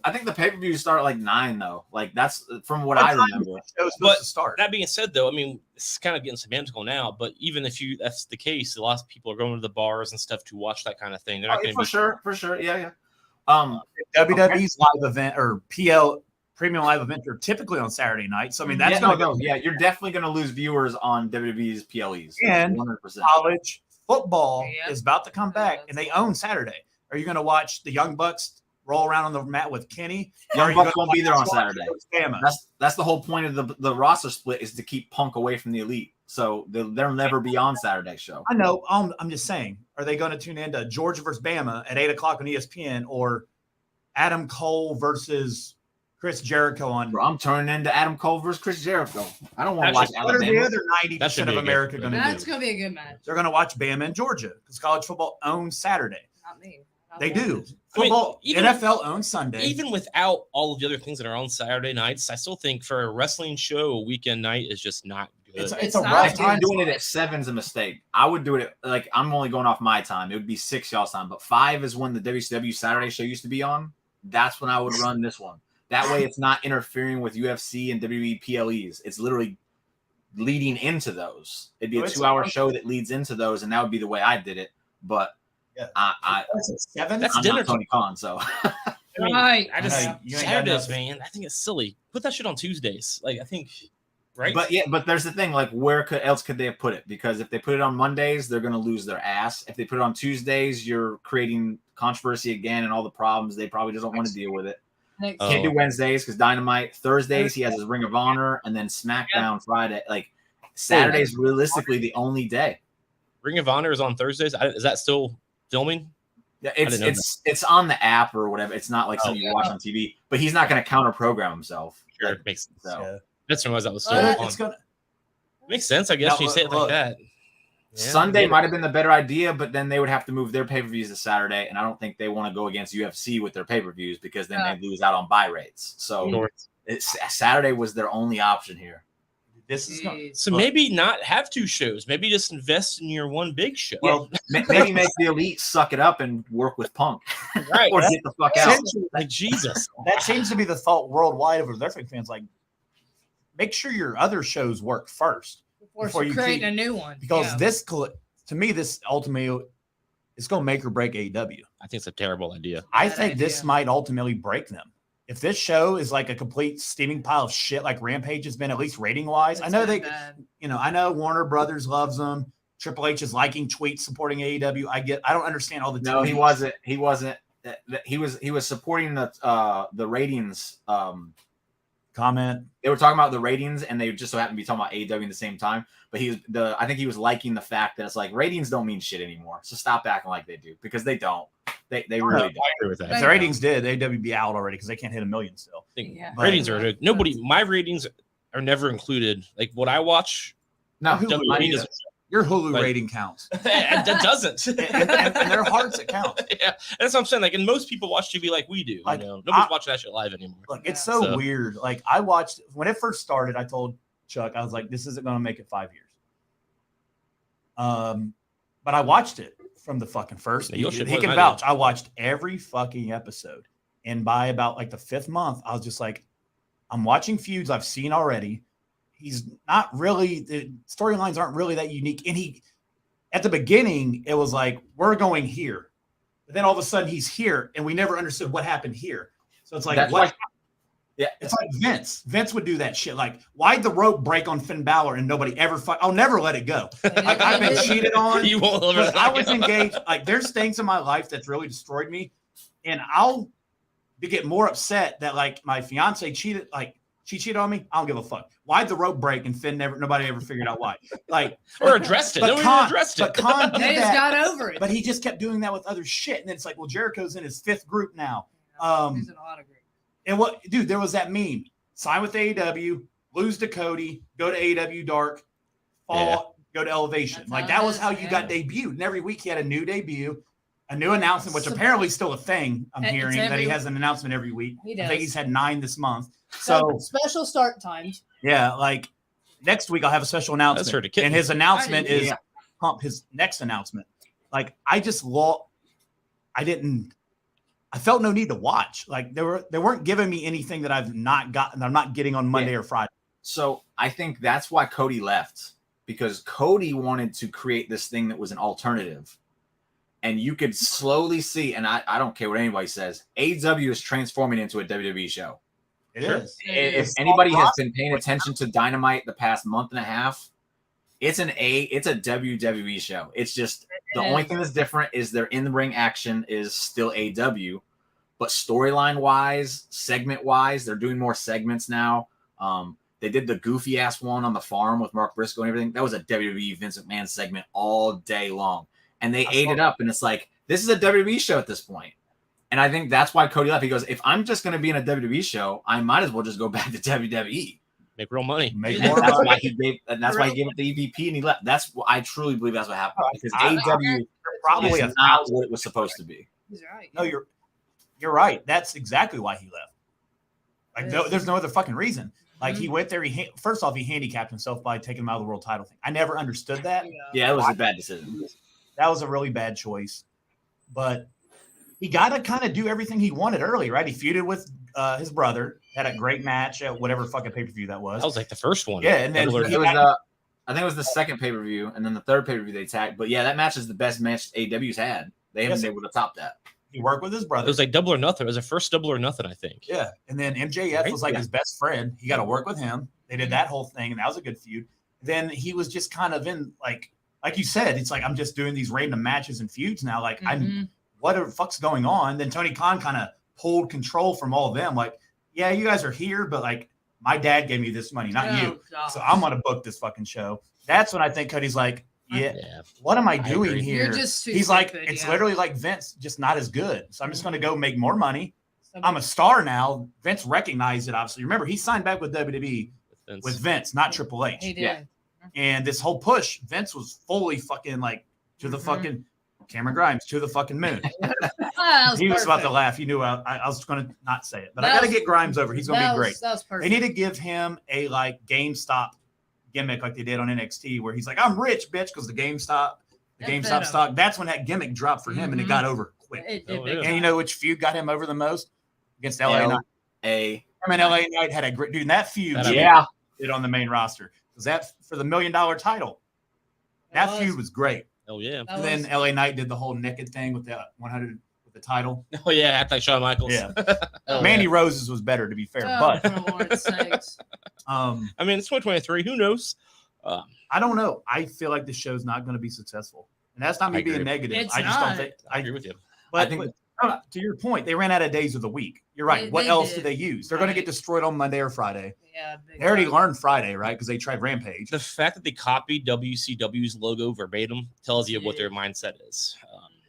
I think the pay-per-views start at like 9 though. Like that's from what I remember. But that being said, though, I mean, it's kind of getting semantical now. But even if that's the case, a lot of people are going to the bars and stuff to watch that kind of thing. They're not going to for sure, yeah. WWE's live event or PL premium live event are typically on Saturday night. So I mean, that's gonna go. Yeah, you're definitely going to lose viewers on WWE's PLEs. And 100%. College football is about to come back, and they own Saturday. Are you going to watch the Young Bucks roll around on the mat with Kenny? Young Bucks won't be there on Saturday. That's the whole point of the roster split, is to keep Punk away from the elite. So they'll never be on Saturday show. I know. I'm just saying. Are they going to tune into Georgia versus Bama at 8 o'clock on ESPN, or Adam Cole versus Chris Jericho on? Bro, I'm turning into Adam Cole versus Chris Jericho. I don't want to watch What are the other 90% of America going to do? That's going to be a good match. They're going to watch Bama and Georgia because college football owns Saturday. Not me. They do. Football, NFL owns Sunday. Even without all of the other things that are on Saturday nights, I still think for a wrestling show, a weekend night is just not good. It's a rough time. Doing it at 7's a mistake. I would do it like, I'm only going off my time. It would be 6 y'all's time, but 5 is when the WCW Saturday show used to be on. That's when I would run this one. That way it's not interfering with UFC and WWE PLEs. It's literally leading into those. It'd be a 2-hour show that leads into those, and that would be the way I did it. But that's I'm dinner not Tony Khan, so I mean, Right. I just Saturdays, man. I think it's silly. Put that shit on Tuesdays. Like, I think, right? But there's the thing. Like, where else could they have put it? Because if they put it on Mondays, they're gonna lose their ass. If they put it on Tuesdays, you're creating controversy again and all the problems. They probably just don't want to deal with it. Can't do Wednesdays because Dynamite. Thursdays he has his Ring of Honor, and then SmackDown Friday. Like, Saturday's realistically the only day. Ring of Honor is on Thursdays. Is that still filming? Yeah, it's on the app or whatever. It's not like something you watch on TV. But he's not going to counter program himself. Sure, like, it makes sense. So. Yeah. That's when that was still on. Makes sense, I guess. You say it like that. Yeah. Sunday might have been the better idea, but then they would have to move their pay-per-views to Saturday, and I don't think they want to go against UFC with their pay-per-views because then they lose out on buy rates. So Saturday was their only option here. So maybe not have 2 shows. Maybe just invest in your one big show. Well, maybe make the elite suck it up and work with Punk, right? Or get the fuck out. Like, Jesus, that seems to be the thought worldwide of wrestling fans. Like, make sure your other shows work first before you create a new one. Because this, to me, this ultimately is going to make or break AEW. I think it's a terrible idea. I think this might ultimately break them. If this show is like a complete steaming pile of shit, like Rampage has been, at least rating wise, I know I know Warner Brothers loves them. Triple H is liking tweets supporting AEW. I don't understand all the. No, he wasn't. He wasn't. He was supporting the ratings. Comment. They were talking about the ratings, and they just so happened to be talking about AEW at the same time. But I think he was liking the fact that it's like ratings don't mean shit anymore. So stop acting like they do, because they don't. They really don't. I agree with that. If the ratings did, AEW would be out already because they can't hit 1 million still. Ratings are nobody. My ratings are never included. Like what I watch. No, your Hulu rating counts. That doesn't. and their hearts it counts. Yeah, that's what I'm saying. Like, and most people watch TV like we do. Like, nobody's watching that shit live anymore. Look, it's so weird. Like, I watched when it first started. I told Chuck, I was like, "This isn't going to make it 5 years." But I watched it from the fucking first. He can vouch. I watched every fucking episode, and by about like the 5th month, I was just like, "I'm watching feuds I've seen already." He's not really, the storylines aren't really that unique. And at the beginning, it was like, we're going here. But then all of a sudden he's here and we never understood what happened here. So it's like, Yeah, it's like Vince. Vince would do that shit. Like, why'd the rope break on Finn Balor and nobody ever I'll never let it go. Like, I've been cheated on. You won't let it I was engaged. Like, there's things in my life that's really destroyed me. And I'll get more upset that, like, my fiance cheated. Like, she cheated on me. I don't give a fuck. Why'd the rope break and Finn nobody ever figured out why? Like, or addressed it. But Nobody addressed it. But Khan did They just got over it. But he just kept doing that with other shit. And then it's like, well, Jericho's in his 5th group now. He's in a lot of groups. And dude, there was that meme. Sign with AEW, lose to Cody, go to AEW Dark, fall, go to Elevation. That's like, how that it was is, how you got debuted. And every week he had a new debut, a new announcement, which apparently is still a thing. I'm hearing that he has an announcement every week. He does. I think he's had 9 this month. So special start times. Yeah, like next week I'll have a special announcement. And his announcement is pump his next announcement. Like, I felt no need to watch. Like, they weren't giving me anything that I've not gotten. I'm not getting on Monday or Friday. So I think that's why Cody left, because Cody wanted to create this thing that was an alternative. And you could slowly see, and I don't care what anybody says, AEW is transforming into a WWE show. It is. If anybody has been paying attention to Dynamite the past month and a half, it's a WWE show. It's just the only thing that's different is their in-the-ring action is still AEW, but storyline-wise, segment-wise, they're doing more segments now. They did the goofy-ass one on the farm with Mark Briscoe and everything. That was a WWE Vince McMahon segment all day long. And they ate it up, and it's like, this is a WWE show at this point. And I think that's why Cody left. He goes, if I'm just going to be in a WWE show, I might as well just go back to WWE. Make real money. Make more that's money. why he gave it the EVP and he left. I truly believe that's what happened. Because AEW probably is not what it was supposed to be. He's right. No, you're right. That's exactly why he left. Like, there's no other fucking reason. Like, he went there. First off, he handicapped himself by taking him out of the world title thing. I never understood that. Yeah, it was a bad decision. That was a really bad choice. But he got to kind of do everything he wanted early, right? He feuded with his brother, had a great match at whatever fucking pay-per-view that was. That was like the first one. Yeah, and then I think it was the second pay-per-view, and then the third pay-per-view they tagged. But yeah, that match is the best match AEW's had. They haven't been able to top that. He worked with his brother. It was like Double or Nothing. It was the first Double or Nothing, I think. Yeah, and then MJF was like his best friend. He got to work with him. They did that whole thing, and that was a good feud. Then he was just kind of in, like you said, it's like, I'm just doing these random matches and feuds now. Like, what the fuck's going on? Then Tony Khan kind of pulled control from all of them. Like, yeah, you guys are here, but like, my dad gave me this money, not you. So I'm going to book this fucking show. That's when I think Cody's like, what am I doing here? He's like, it's literally like Vince, just not as good. So I'm just going to go make more money. I'm a star now. Vince recognized it, obviously. Remember, he signed back with WWE with Vince, not Triple H. He did. Yeah. And this whole push, Vince was fully fucking like to the fucking Cameron Grimes, to the fucking moon. He was about to laugh. He knew I was going to not say it, but I got to get Grimes over. He's going to be great. That was perfect. They need to give him a like GameStop gimmick like they did on NXT, where he's like, I'm rich, bitch, because the GameStop stock. That's when that gimmick dropped for him, and it got over quick. And you know which feud got him over the most? Against LA Knight. Him and LA Knight had a great dude. And that feud, did on the main roster. Was that for the $1 million title? That feud was great. Oh yeah. And then LA Knight did the whole naked thing with the 100 with the title. Oh yeah, act like Shawn Michaels. Yeah. Mandy Rose's was better, to be fair. But I mean, it's 2023. Who knows? I don't know. I feel like the show's not going to be successful, and that's not me being negative. I just don't think. I agree with you. But to your point, they ran out of days of the week. You're right. What else do they use? They're going to get destroyed on Monday or Friday. Yeah, they already learned Friday, right? Because they tried Rampage. The fact that they copied WCW's logo verbatim tells you what their mindset is.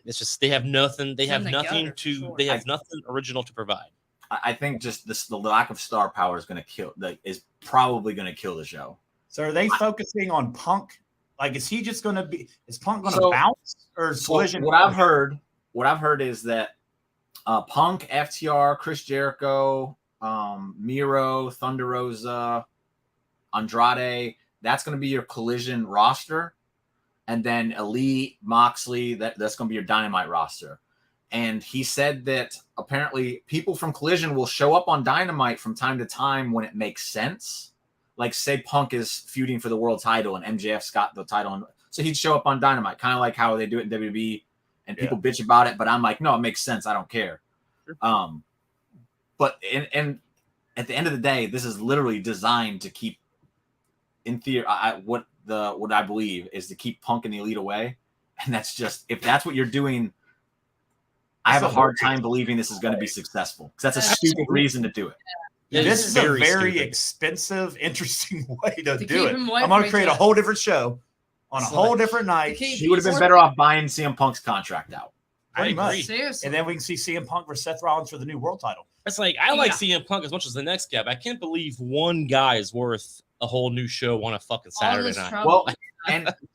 It's just they have nothing. They have nothing to. They have nothing original to provide. I think just the lack of star power is going to kill. Is probably going to kill the show. So are they focusing on Punk? Like, is he just going to be? Is Punk going to bounce or is Collision? What I've heard is that Punk, FTR, Chris Jericho, Miro, Thunder Rosa, Andrade. That's going to be your Collision roster, and then Elite, Moxley. That's going to be your Dynamite roster. And he said that apparently people from Collision will show up on Dynamite from time to time when it makes sense. Like, say Punk is feuding for the world title and MJF's got the title. So he'd show up on Dynamite, kind of like how they do it in WWE. And people bitch about it, but I'm like, no, it makes sense. I don't care. But and at the end of the day, this is literally designed to keep, in theory, what I believe is to keep Punk and the Elite away. And that's just, if that's what you're doing, I have a hard time believing this is going to be successful, because that's a stupid reason to do it. This is a very stupid. expensive, interesting way to do it. him away I'm going to from create each a other. whole different show on a It's whole like- different night. He would have been better off buying CM Punk's contract out. I Pretty much. agree. Seriously. And then we can see CM Punk versus Seth Rollins for the new world title. It's like I like Yeah. CM Punk as much as the next guy, but I can't believe one guy is worth a whole new show on a fucking All Saturday this night. trouble. Well,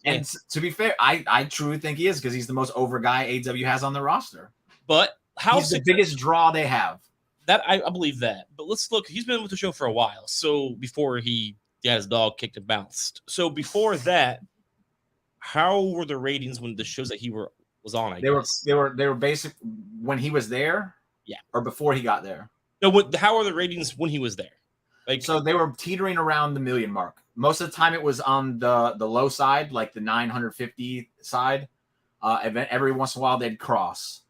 and to be fair, I truly think he is, because he's the most over guy AEW has on the roster. But how He's the biggest draw they have. that I believe that. But let's look. He's been with the show for a while. So before he got his dog kicked and bounced. So before that, how were the ratings when the shows that he was on? I guess They were basic when he was there. Yeah. Or before he got there. No. How are the ratings when he was there? Like So they were teetering around the million mark. Most of the time it was on the low side, like the 950 side. Every once in a while they'd cross.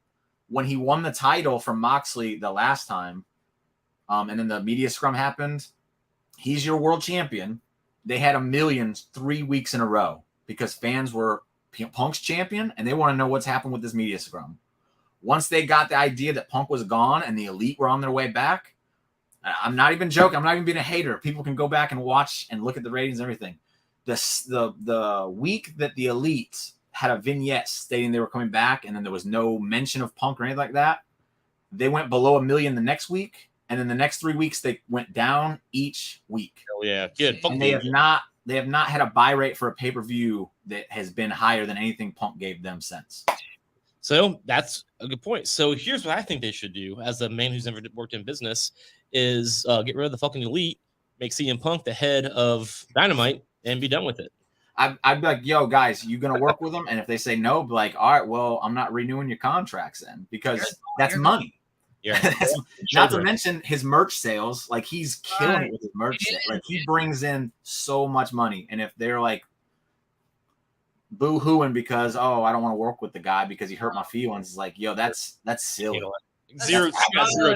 When he won the title from Moxley the last time, and then the media scrum happened, he's your world champion. They had 1 million 3 weeks in a row because fans were Punk's champion and they want to know what's happened with this media scrum. Once they got the idea that Punk was gone and the Elite were on their way back, I'm not even joking. I'm not even being a hater. People can go back and watch and look at the ratings and everything. The week that the Elite had a vignette stating they were coming back and then there was no mention of Punk or anything like that, they went below 1 million the next week. And then the next 3 weeks, they went down each week. oh yeah, good. And they have not had a buy rate for a pay-per-view that has been higher than anything Punk gave them since. So that's a good point. So here's what I think they should do, as a man who's never worked in business, is get rid of the fucking Elite, make CM Punk the head of Dynamite, and be done with it. I'd be like, yo, guys, you going to work with them? And if they say no, be like, all right, well, I'm not renewing your contracts then, because that's money. Yeah. That's, not to mention his merch sales. Like, he's killing it with his merch sales. Like, he brings in so much money. And if they're like boo-hooing because, oh, I don't want to work with the guy because he hurt my feelings, it's like, yo, that's silly. You know what? Zero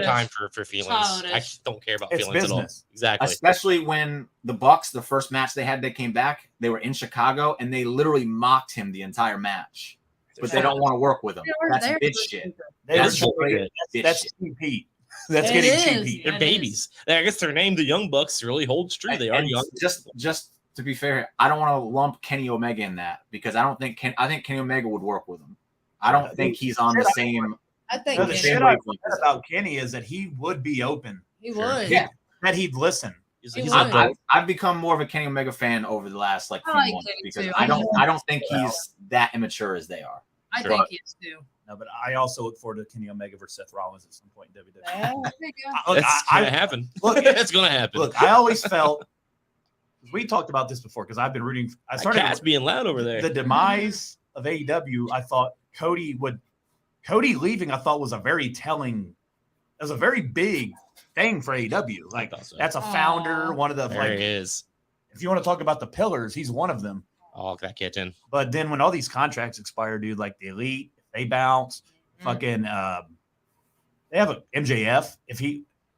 time for feelings. I Childish. don't care about It's feelings business. at all. Exactly. Especially when the Bucks, the first match they had, they came back, they were in Chicago and they literally mocked him the entire match. But they don't want to work with him. They were That's there bitch for shit. That's straight bitch That's shit. cheap heat. That's It getting is. cheap heat. They're It babies. I guess their name, the Young Bucks, really holds true. They are And young. just to be fair, I don't want to lump Kenny Omega in that because I think Kenny Omega would work with him. I don't think he's on the same. I think No, the Kenny- shit way I Punk heard is. about Kenny is that he would be open. he Sure. would. Yeah. That he'd listen. He's He a would. dope. I've become more of a Kenny Omega fan over the last few I like months Kenny because too. I don't think he's that immature as they are. I Sure. think he is too. No, but I also look forward to Kenny Omega versus Seth Rollins at some point in WWE. Yeah, there you go. Look, It's I- gonna happen. look, It's gonna happen. Look, I always felt we talked about this before because I've been rooting. I My started cat's being loud over there. the demise of AEW. I thought Cody leaving. I thought was a very telling. It was a very big thing for AEW. Like thought so. that's a founder, Aw. one of the There like. he is. If you want to talk about the pillars, he's one of them. Oh, that kitten. But then when all these contracts expire, dude, like the Elite, if they bounce, fucking, they have a MJF.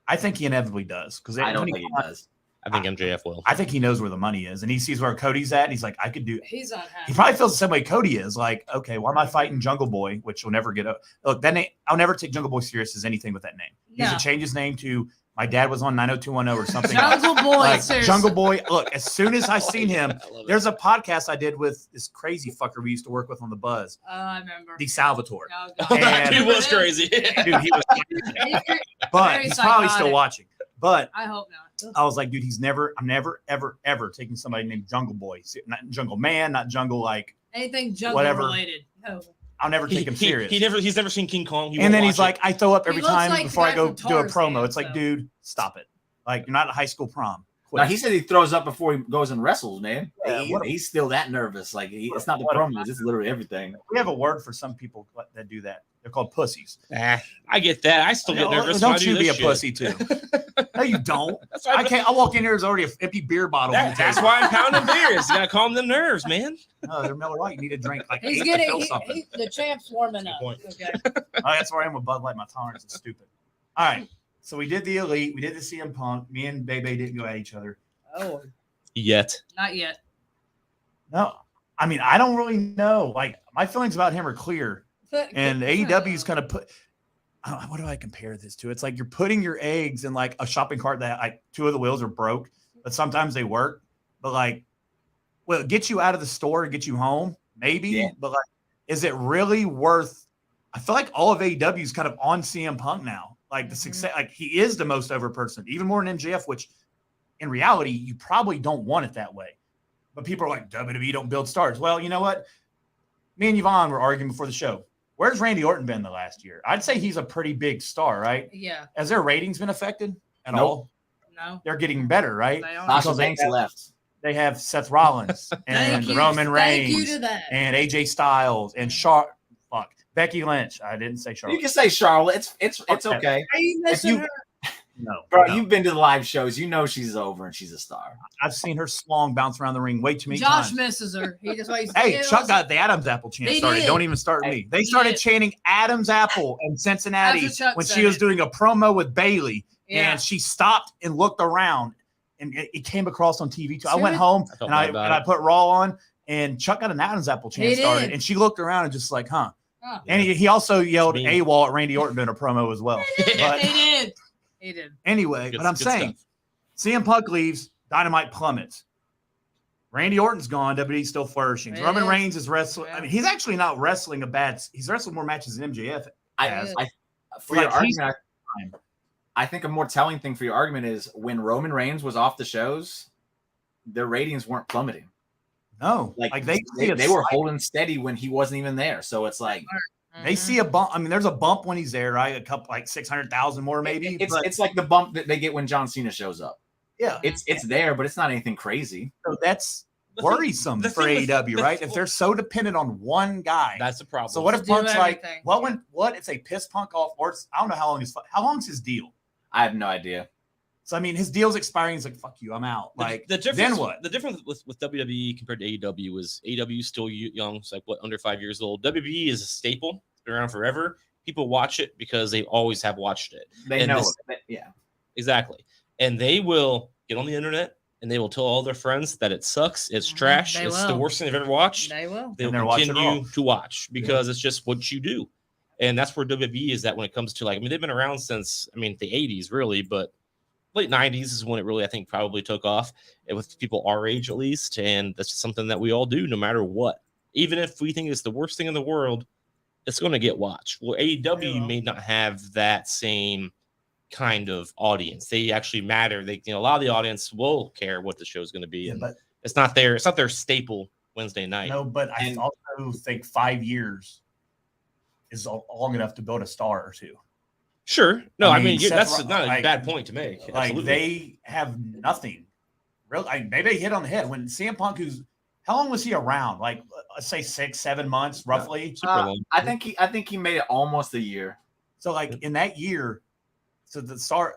I think he inevitably does because I don't think he does. I think MJF will. I think he knows where the money is, and he sees where Cody's at, and he's like, I could do. He's unhappy. He probably feels the same way Cody is. Like, okay, why am I fighting Jungle Boy, which will never get up? Look, that name, I'll never take Jungle Boy serious as anything with that name. He No. should change his name to My Dad Was on 90210 or something. Jungle Boy. Like seriously. Jungle Boy. Look, as soon as I seen him, I love it. there's a podcast I did with this crazy fucker we used to work with on the Buzz, I remember. the Salvatore. Oh, Oh, God. that dude And- was crazy. Dude, he was, but Very he's probably still psychotic. watching. But I hope not. I was like, dude, I'm never, ever, ever taking somebody named Jungle Boy, not Jungle Man, not Jungle like. Anything jungle Whatever. related. No. I'll never take him serious. He's never seen King Kong. He And won't then he's watch like, I throw up every looks time like before the I guy go from do a Tarzan, promo. It's like, so. dude, stop it. Like, you're not at high school prom. Quit. Now, he said he throws up before he goes and wrestles, man. Yeah, He's still that nervous. Like, it's not the What a- promos; it's literally everything. We have a word for some people that do that. They're called pussies. it. I get that. I still get nervous. when I Don't do you be this a shit. pussy too? No, you don't. That's why I can't. I walk in here. There's already an empty beer bottle. on the That's table. why I'm pounding beers. You gotta calm them nerves, man. No, they're Miller Lite. You need to drink like He's 8 to getting feel something. the champ's warming That's up. a good Okay. Oh, that's where I am with Bud Light. My tolerance is stupid. All right. So we did the Elite. We did the CM Punk. Me and Bebe didn't go at each other. Oh, Yet. not yet. No, I mean, I don't really know. Like, my feelings about him are clear. And AEW's kind of put, what do I compare this to? It's like you're putting your eggs in like a shopping cart that like 2 of the wheels are broke, but sometimes they work. But like, well, get you out of the store and get you home, maybe. Yeah. But like, is it really worth? I feel like all of AEW is kind of on CM Punk now. Like the success, like he is the most over person, even more than MJF, which in reality, you probably don't want it that way. But people are like, WWE don't build stars. Well, you know what? Me and Yvonne were arguing before the show. Where's Randy Orton been the last year? I'd say he's a pretty big star, right? Yeah. Has their ratings been affected at all? No. They're getting better, right? Sasha Banks left. They have Seth Rollins and Roman Reigns and AJ Styles and Becky Lynch. I didn't say Charlotte. You can say Charlotte. It's okay. Are you missing her? No, bro, you've been to the live shows. You know she's over and she's a star. I've seen her slong bounce around the ring way too many times. Josh misses her. He just like, hey, Chuck got the Adam's Apple chant started. Don't even start me. They started chanting Adam's Apple in Cincinnati when she was doing a promo with Bailey, and she stopped and looked around, and it came across on TV too. I went home and I put Raw on, and Chuck got an Adam's Apple chant started, and she looked around and just like, huh. Oh, and he also yelled AWOL at Randy Orton in a promo as well. But, he did. Anyway, but I'm saying CM Punk leaves, Dynamite plummets. Randy Orton's gone, WWE's still flourishing. Roman Reigns is wrestling. I mean, he's actually not wrestling he's wrestling more matches than MJF has. For your argument, I think a more telling thing for your argument is when Roman Reigns was off the shows, their ratings weren't plummeting. No, like they were holding steady when he wasn't even there. So it's like they see a bump. I mean, there's a bump when he's there, right? A couple like 600,000 more, maybe. It's like the bump that they get when John Cena shows up. Yeah, it's there, but it's not anything crazy. So that's worrisome for AEW, right? If they're so dependent on one guy, that's the problem. So what if Punk's like, what if they piss Punk off, or I don't know how long's his deal? I have no idea. So I mean, his deal's expiring. He's like, "Fuck you, I'm out." Like, then what? The difference with WWE compared to AEW is AEW is still young. It's like under 5 years old. WWE is a staple. It's been around forever. People watch it because they always have watched it. They know it. Yeah, exactly. And they will get on the internet and they will tell all their friends that it sucks. It's trash. The worst thing they've ever watched. They will. They'll continue to watch because it's just what you do. And that's where WWE is at when it comes to like. I mean, they've been around since the 80s, really, but late 90s is when it really, I think, probably took off with people our age at least. And that's something that we all do no matter what. Even if we think it's the worst thing in the world, it's going to get watched. Well, AEW may not have that same kind of audience. They actually matter. A lot of the audience will care what the show is going to be. And but it's not their staple Wednesday night. No, but I also think 5 years is long enough to build a star or two. Sure. No, I mean that's not a bad point to make. Like absolutely. They have nothing. Really, maybe they hit on the head. When CM Punk, how long was he around? Like, let's say 6-7 months, roughly. I think he made it almost a year. So, like in that year, so the star,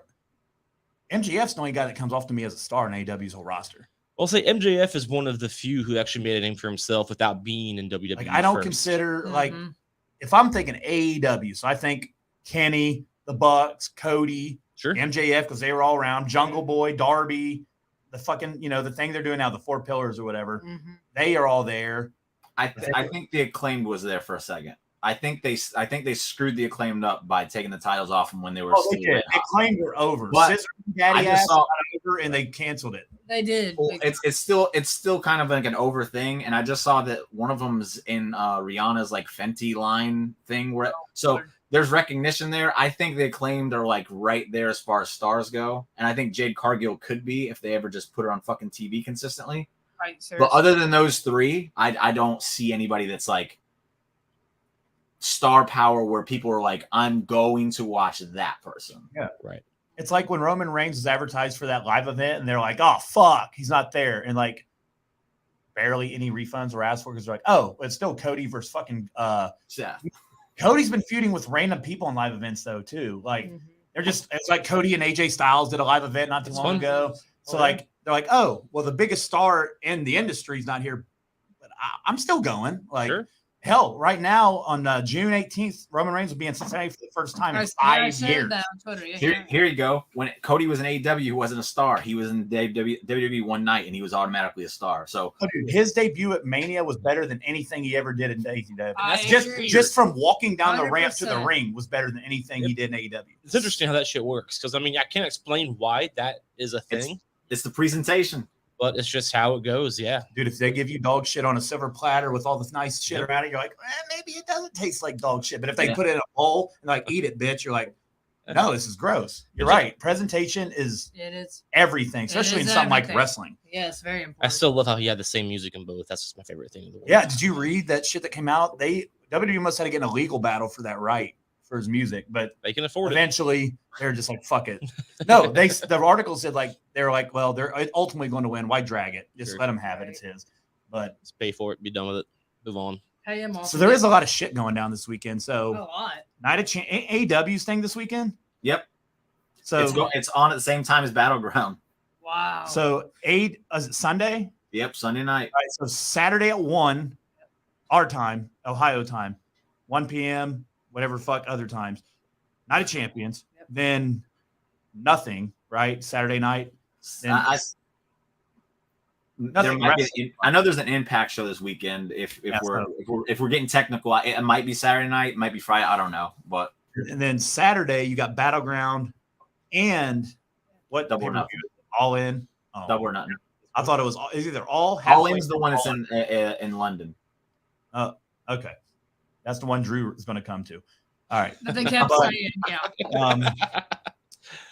MJF's the only guy that comes off to me as a star in AEW's whole roster. I'll say MJF is one of the few who actually made a name for himself without being in WWE. Like, I don't consider like if I'm thinking AEW, so I think Kenny, the Bucks, Cody, MJF, because they were all around, Jungle Boy, Darby, the fucking, the thing they're doing now, the 4 pillars or whatever. They are all there. I think the Acclaimed was there for a second. I think they screwed the Acclaimed up by taking the titles off them when they were still the Acclaimed were over. Scissor Daddy ass over and they canceled it. They did. Well, it's still kind of like an over thing, and I just saw that one of them's in Rihanna's like Fenty line thing there's recognition there. I think the Acclaimed are like right there as far as stars go. And I think Jade Cargill could be if they ever just put her on fucking TV consistently. Right, sir. But other than those three, I don't see anybody that's like star power where people are like, I'm going to watch that person. Yeah, right. It's like when Roman Reigns is advertised for that live event and they're like, oh, fuck, he's not there. And like barely any refunds were asked for because they're like, oh, it's still Cody versus fucking Cody's been feuding with random people in live events, though, too. Like, it's like Cody and AJ Styles did a live event not too long ago. So, like, they're like, oh, well, the biggest star in the industry is not here, but I'm still going. Like, Hell, right now on June 18th, Roman Reigns will be in Cincinnati for the first time in 5 years. Here you go. When Cody was in AEW, he wasn't a star. He was in WWE one night, and he was automatically a star. So, dude, his debut at Mania was better than anything he ever did in AEW. That's just from walking down the 100%. ramp to the ring was better than anything he did in AEW. It's interesting how that shit works because I mean I can't explain why that is a thing. It's the presentation. But it's just how it goes, yeah. Dude, if they give you dog shit on a silver platter with all this nice shit around it, you're like, maybe it doesn't taste like dog shit. But if they put it in a bowl and like, eat it, bitch, you're like, no, this is gross. You're right. Presentation is everything, especially in something like wrestling. Yes, very important. I still love how he had the same music in both. That's just my favorite thing in the world. Yeah, did you read that shit that came out? WWE must have to get in a legal battle for that right for his music, but they can afford eventually they're just like, fuck it. No, the article said like they're like, well, they're ultimately going to win. Why drag it? Just let him have it. It's his. But just pay for it, be done with it, move on. Pay him off. So there is a lot of shit going down this weekend. So a lot. Night of AEW's thing this weekend. Yep. So it's on at the same time as Battleground. Wow. So is it Sunday? Yep, Sunday night. All right, so Saturday at 1 our time, Ohio time, 1 p.m. whatever fuck other times. Night of Champions. Yep. Then nothing, right? Saturday night. Then I know there's an Impact show this weekend. If we're getting technical, it might be Saturday night, it might be Friday. I don't know, but and then Saturday you got Battleground and what Double or Nothing. All in. Oh. Double or Nothing. I thought it was either all in's the one that's in London. Oh, okay. That's the one Drew is going to come to. All right. But they kept saying, yeah.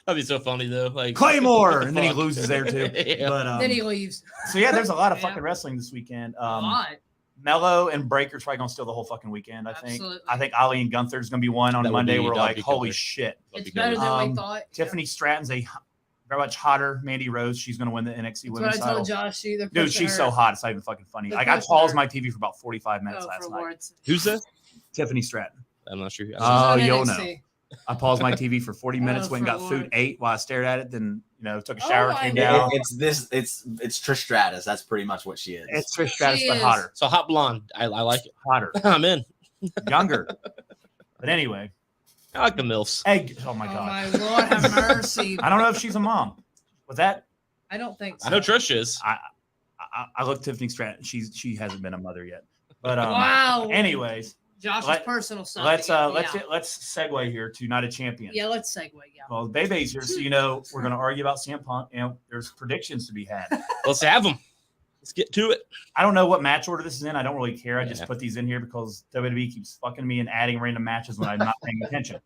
That'd be so funny though. Like Claymore, and then he loses there too. Yeah. But then he leaves. So yeah, there's a lot of fucking wrestling this weekend. A lot. Mello and Breaker's probably gonna steal the whole fucking weekend. I think. Absolutely. I think Ali and Gunther's gonna be one on Monday. We're like, holy shit! It's better than we thought. Tiffany Stratton's a very much hotter Mandy Rose. She's gonna win the NXT Women's title. I told Josh. Dude, she's so hot. It's not even fucking funny. Like I paused my TV for about 45 minutes last night. Who's that? Tiffany Stratton. I'm not sure. Oh, you'll know. I paused my TV for 40 minutes, went and got food, ate while I stared at it, then took a shower, came down. It's Trish Stratus. That's pretty much what she is. It's Trish Stratus, but hotter. So hot blonde. I like it. Hotter. I'm in. Younger. But anyway. I like the MILFs. Oh my God. Oh my Lord, have mercy. I don't know if she's a mom. Was that? I don't think so. I know Trish is. I looked Tiffany Stratton. She hasn't been a mother yet. But wow. Anyways. Josh's personal stuff. Let's segue here to Night of Champions. Yeah, let's segue. Yeah. Well, Bebe's here, so we're going to argue about CM Punk. There's predictions to be had. Let's have them. Let's get to it. I don't know what match order this is in. I don't really care. I just put these in here because WWE keeps fucking me and adding random matches when I'm not paying attention.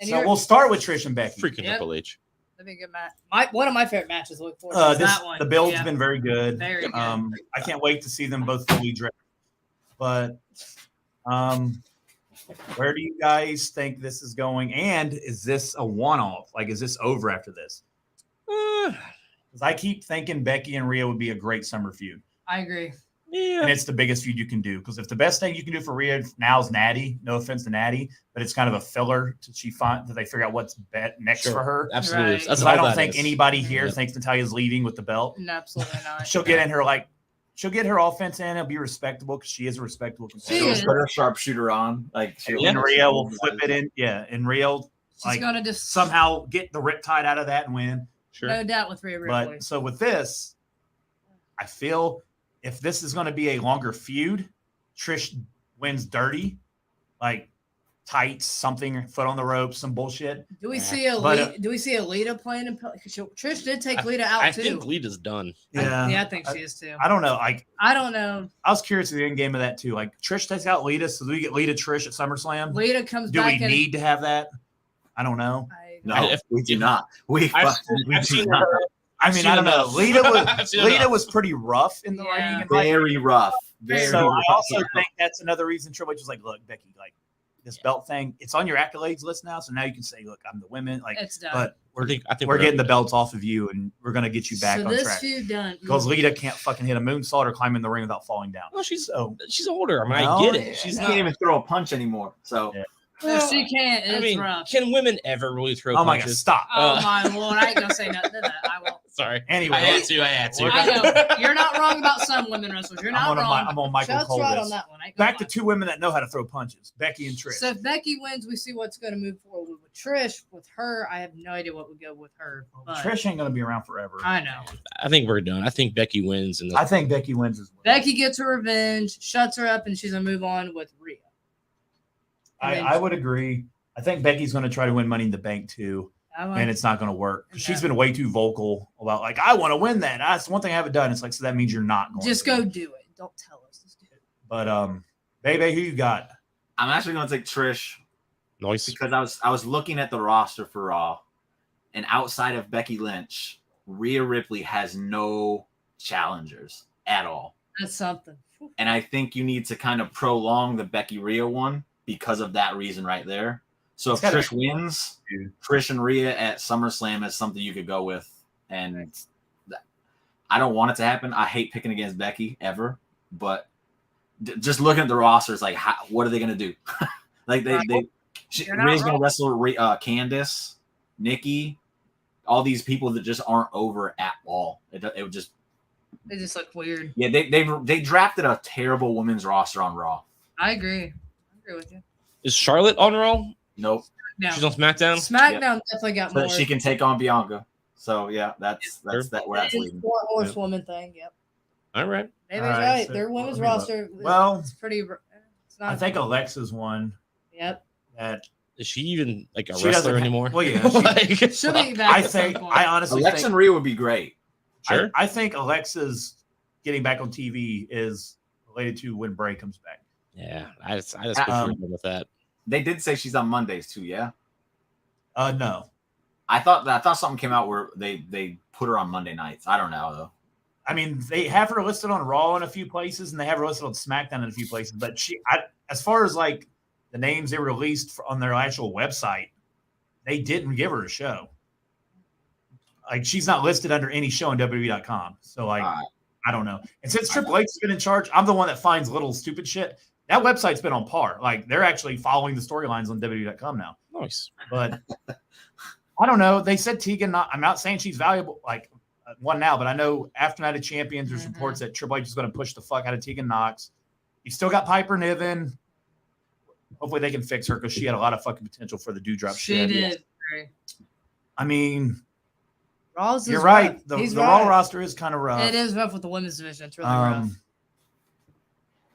So we'll start with Trish and Becky. Freaking Triple H. That'd be a good match. One of my favorite matches to look forward to is that one. The build's been very good. Very good. I can't wait to see them both fully dressed. But where do you guys think this is going? And is this a one-off? Like, is this over after this? Because I keep thinking Becky and Rhea would be a great summer feud. I agree. Yeah. And it's the biggest feud you can do. Because if the best thing you can do for Rhea now is Natty, no offense to Natty, but it's kind of a filler till they figure out what's next for her. Absolutely. Right. Because I don't think anybody here thinks Natalia's leaving with the belt. No, absolutely not. She'll get in her she'll get her offense in. It'll be respectable because she is a respectable competitor. She'll put her sharpshooter on. And Rhea will flip it in. Yeah. And Rhea she's gonna just somehow get the riptide out of that and win. Sure. No doubt with Rhea Ripley. But so with this, I feel if this is going to be a longer feud, Trish wins dirty, like tights, something, foot on the ropes, some bullshit. Do we see Lita playing in? Trish did take Lita out too. I think Lita's done. Yeah, I think she is too. I don't know. I don't know. I was curious of the end game of that too. Like Trish takes out Lita, so do we get Lita Trish at SummerSlam? Lita comes do back. Do we need to have that? I don't know. No, we do not. We do not. I mean, I don't know. Lita was pretty rough in the ring. Very rough. So I also think that's another reason Triple H was like, look, Becky, like this belt thing, it's on your accolades list now. So now you can say, look, I'm the women. Like, it's done. But I think we're getting the belts off of you, and we're gonna get you back on track. So this feud done because Lita can't fucking hit a moonsault or climb in the ring without falling down. Well, she's older. I mean, I get it. She can't even throw a punch anymore. So. Yeah. Well, she can't. It's rough. Can women ever really throw punches? My God, stop. Oh, my Lord. I ain't going to say nothing to that. I won't. Sorry. Anyway, I had to. I know. You're not wrong about some women wrestlers. You're not wrong. I'm on Michael Shots Cole. right on that one. Back to two women that know how to throw punches, Becky and Trish. So if Becky wins, we see what's going to move forward with Trish. With her, I have no idea what would go with her. But Trish ain't going to be around forever. I know. I think we're done. I think Becky wins. I think Becky wins as well. Becky gets her revenge, shuts her up, and she's going to move on with Rhea. I would agree. I think Becky's going to try to win Money in the Bank too. And it's not going to work. She's been way too vocal about like, I want to win that. That's one thing I haven't done. It's like, so that means you're not going just go do it. Don't tell us. Just do it. But Bebe, who you got? I'm actually going to take Trish. Nice. Because I was looking at the roster for Raw, and outside of Becky Lynch, Rhea Ripley has no challengers at all. That's something. And I think you need to kind of prolong the Becky Rhea one because of that reason right there. So if Trish wins, Trish and Rhea at SummerSlam is something you could go with. And I don't want it to happen. I hate picking against Becky ever. But just looking at the roster, it's like, what are they going to do? Like Rhea's going to wrestle Candice, Nikki, all these people that just aren't over at all. It would just. They just look weird. Yeah, they drafted a terrible women's roster on Raw. I agree with you. Is Charlotte on Raw? Nope. No. She's on SmackDown? SmackDown definitely got more. She can take on Bianca. So, yeah, that's where that's leading. Four horsewoman thing, yep. All right. Maybe right. So their women's roster it's pretty it's not I think Alexa's one. Yep. Is she even like a wrestler anymore? Well, yeah. She'll be back I honestly Alexa and Rhea would be great. Sure. I think Alexa's getting back on TV is related to when Bray comes back. Yeah, I just wish we were done with that. They did say she's on Mondays too, yeah? No. I thought something came out where they put her on Monday nights. I don't know though. I mean, they have her listed on Raw in a few places, and they have her listed on SmackDown in a few places. But as far as like the names they released on their actual website, they didn't give her a show. Like she's not listed under any show on WWE.com. So like, I don't know. And since Triple H has been in charge, I'm the one that finds little stupid shit. That website's been on par. Like they're actually following the storylines on WWE.com now. Nice. But I don't know. They said Tegan. I'm not saying she's valuable. Like one now, but I know after Night of Champions, there's reports that Triple H is going to push the fuck out of Tegan Nox. You still got Piper Niven. Hopefully they can fix her because she had a lot of fucking potential for the Dewdrop shit. She did. I mean, Raw's you're right. Rough. The Raw roster is kind of rough. It is rough with the women's division. It's really rough.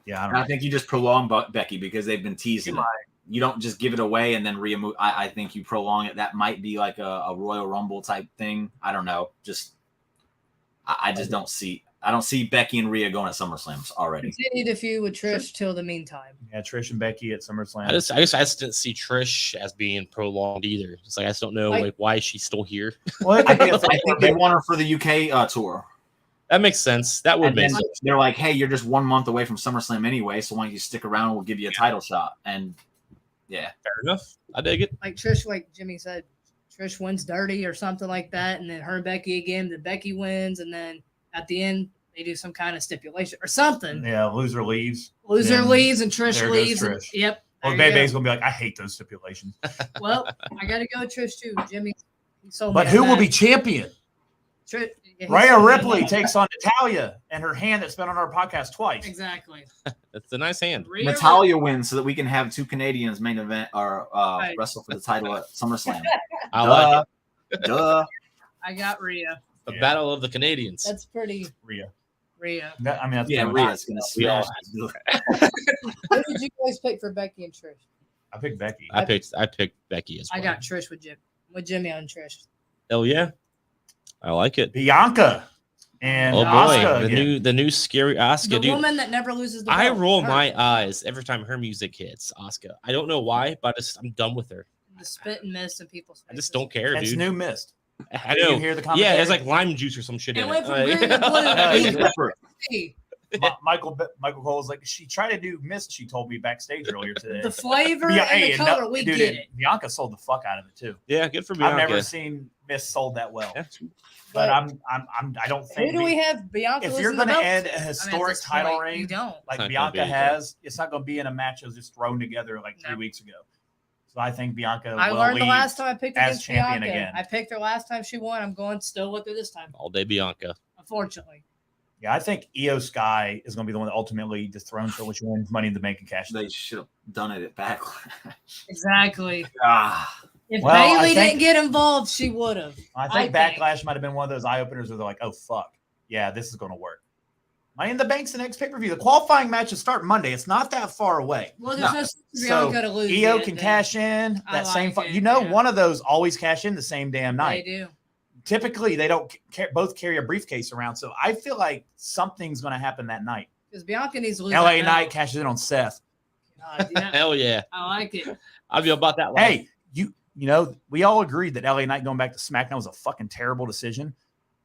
Yeah, I think you just prolong Becky because they've been teasing it. You don't just give it away and then remove. I think you prolong it. That might be like a Royal Rumble type thing. I don't know. I just don't see. I don't see Becky and Rhea going at SummerSlam already. Continue to feud with Trish till the meantime. Yeah, Trish and Becky at SummerSlam. I just didn't see Trish as being prolonged either. It's like I just don't know why she's still here. Well, I think they want her for the UK tour. That makes sense. That would make sense. They're like, hey, you're just 1 month away from SummerSlam anyway, so why don't you stick around and we'll give you a title shot. And yeah. Fair enough. I dig it. Like Trish, like Jimmy said, Trish wins dirty or something like that, and then her and Becky again, then Becky wins, and then at the end they do some kind of stipulation or something. Yeah, loser leaves. Loser leaves and Trish leaves. Trish. Yep. Well, Bebe's going to be like, I hate those stipulations. Well, I got to go with Trish too. Jimmy. But who will be champion? Rhea Ripley takes on Natalya and her hand that's been on our podcast twice. Exactly. That's a nice hand. Natalya wins so that we can have two Canadians main event or wrestle for the title at SummerSlam. I like it. Duh. I got Rhea. The Battle of the Canadians. That's pretty. Rhea. Rhea. That's Rhea's going to smash. What did you guys pick for Becky and Trish? I picked Becky. I picked Becky as well. I got Trish with Jimmy on Trish. Hell yeah. I like it. Bianca and Asuka the new scary Asuka. The woman that never loses the belt. I roll my eyes every time her music hits. Asuka. I don't know why, but I'm done with her. The spit and mist in people's faces. I just don't care, dude. It's new mist. I know. You hear the commentary? Yeah, it's like lime juice or some shit. It in went it. from green to blue. Michael Cole's like, she tried to do mist. She told me backstage earlier today. The flavor and the color, we get it. Bianca sold the fuck out of it too. Yeah, good for Bianca. I've never seen mist sold that well. Yeah. But I don't think. Who do we have? Bianca. If you're going to end a historic title reign, you don't. like Bianca has, it's not going to be in a match that was just thrown together like 3 weeks ago. So I think Bianca I will learned the leave last time I picked as against champion Bianca. again. I picked her last time she won. I'm going still with her this time. All day Bianca. Unfortunately. Yeah, I think Io Sky is going to be the one that ultimately dethrones her, which wins Money in the Bank and cash. They should have done it at Backlash. Exactly. If Well, I Bailey think- didn't get involved, she would have. I think Backlash might have been one of those eye openers where they're like, "Oh fuck, yeah, this is going to work." Money in the Bank's the next pay per view. The qualifying matches start Monday. It's not that far away. Well, there's no So Bianca to lose. Io yet, can then. cash in I that same. like it, You know, yeah. one of those always cash in the same damn night. They do. Typically, they don't both carry a briefcase around, so I feel like something's going to happen that night. Because Bianca needs to lose. LA that Knight belt. cashes in on Seth. God, yeah, Hell yeah. I like it. I'll be about that life. Hey, you know, we all agreed that LA Knight going back to SmackDown was a fucking terrible decision.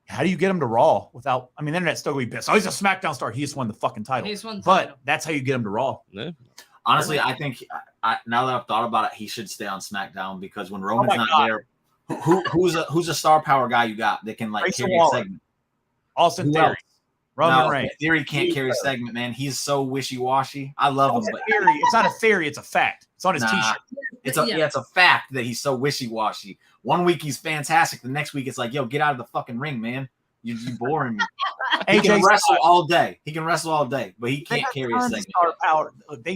How do you get him to Raw without? I mean, the internet's still gonna be pissed. Oh, he's a SmackDown star. He just won the fucking title. He's won the But title. that's how you get him to Raw. Yeah. Honestly, I think now that I've thought about it, he should stay on SmackDown because when Roman's my not God. there, who's a star power guy you got that can like Grayson carry a Waller. segment? Austin Who Theory, else? Roman No, Reigns. Theory can't carry a segment, man. He's so wishy-washy. I love him, Austin but Theory. It's not a theory. It's a fact. It's on his Nah. T-shirt. it's a fact that he's so wishy-washy. One week he's fantastic. The next week it's like, yo, get out of the fucking ring, man. You're boring me. He can wrestle all day. He can wrestle all day, but he They can't got carry a tons of segment. star power. Look,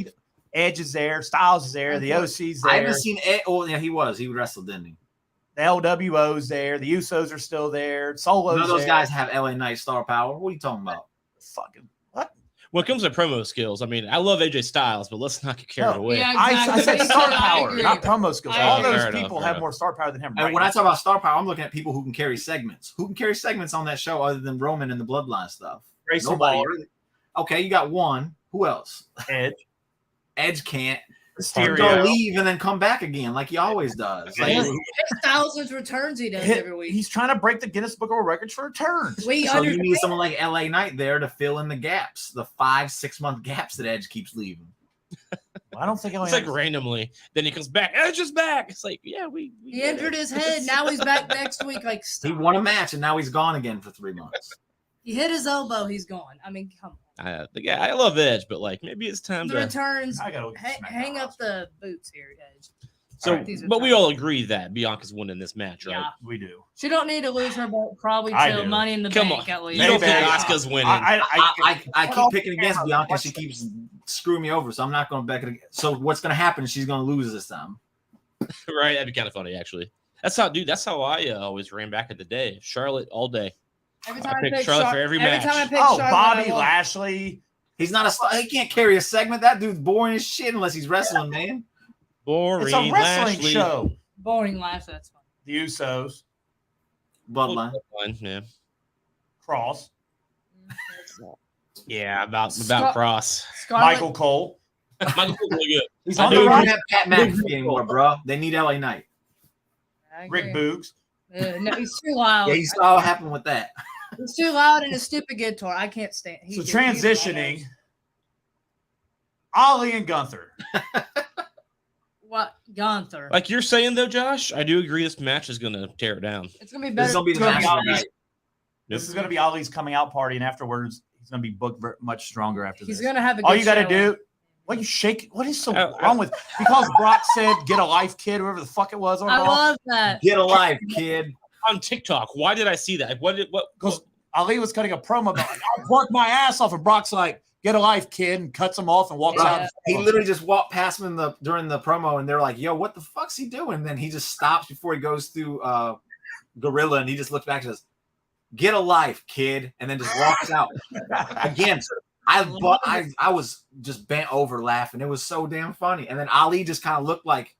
Edge is there. Styles is there. The OC's there. I haven't seen it. Oh, yeah, he was. He wrestled, didn't he? The LWO's there. The Usos are still there. Solo's None of those there. guys have LA Knight star power. What are you talking about? Fucking what? When it comes to promo skills, I mean, I love AJ Styles, but let's not get carried No. away. Yeah, I said exactly. star I power, agree. not promo skills. I All agree. those Fair enough, people fair have enough. more star power than him. And Right when now. I talk about star power, I'm looking at people who can carry segments. Who can carry segments on that show other than Roman and the Bloodline stuff? Grayson Nobody Waller, really. Okay, you got one. Who else? Edge, Edge can't. Mysterio. Go leave and then come back again like he always does. Like, Yeah. Thousands returns he does every week. He's trying to break the Guinness Book of World Records for returns. We so you understand. need someone like LA Knight there to fill in the gaps, the 5-6 month gaps that Edge keeps leaving. I don't think It's like randomly. Then he comes back. Edge is back. It's like, yeah, we He get injured it. his head. Now he's back next week. Like, He stop. won a match and now he's gone again for 3 months. He hit his elbow. He's gone. I mean, come on. I love Edge, but like maybe it's time The to. returns. I gotta look at SmackDown Hang up roster. the boots here, Edge. So, These are but we tough. all agree that Bianca's winning this match, right? Yeah. We do. She don't need to lose her belt probably I till do. Money in the Come Bank on. at least. You don't think Maybe. Asuka's winning? I keep picking against Bianca. She keeps screwing me over, so I'm not going to back it. So what's going to happen? She's going to lose this time. Right? That'd be kind of funny, actually. That's how I always ran back in the day. Charlotte all day. Every I time I pick pick Charlotte for every match. time I pick Oh, Charlotte, Bobby I won. Lashley. He's not a star. He can't carry a segment. That dude's boring as shit unless he's wrestling, man. Boring. It's a wrestling Lashley. show. Boring last. That's fine. The Usos, Bloodline. Yeah. Cross, Yeah, about Scar- Cross. Scarlett, Michael Cole. Michael's really good. He's I on do the They agree. don't run. have Pat McAfee anymore, bro. They need LA Knight. I agree. Rick Boogs. No, he's too loud. Yeah, you saw what happened with that. He's too loud and his stupid guitar. I can't stand. So transitioning, Ali and Gunther. What Gunther? Like you're saying though, Josh, I do agree this match is gonna tear it down. It's gonna be This is better. gonna be the It's gonna match be of the obvious. night. This is going to be Ali's coming out party, and afterwards he's going to be booked much stronger after He's this. gonna have a. All good you got to showing. do, what you shake? What is so I- wrong with? Because Brock said, "Get a life, kid," whoever the fuck it was on I Raw. love that. Get a life, kid. On TikTok, why did I see that? What? Because Ali was cutting a promo about, like, "I'll work my ass off," and Brock's like, "Get a life, kid," and cuts him off and walks Yeah. out. He literally just walked past him during the promo, and they're like, "Yo, what the fuck's he doing?" And then he just stops before he goes through Gorilla, and he just looks back and says, "Get a life, kid," and then just walks out. Again, I was just bent over laughing. It was so damn funny. And then Ali just kind of looked like,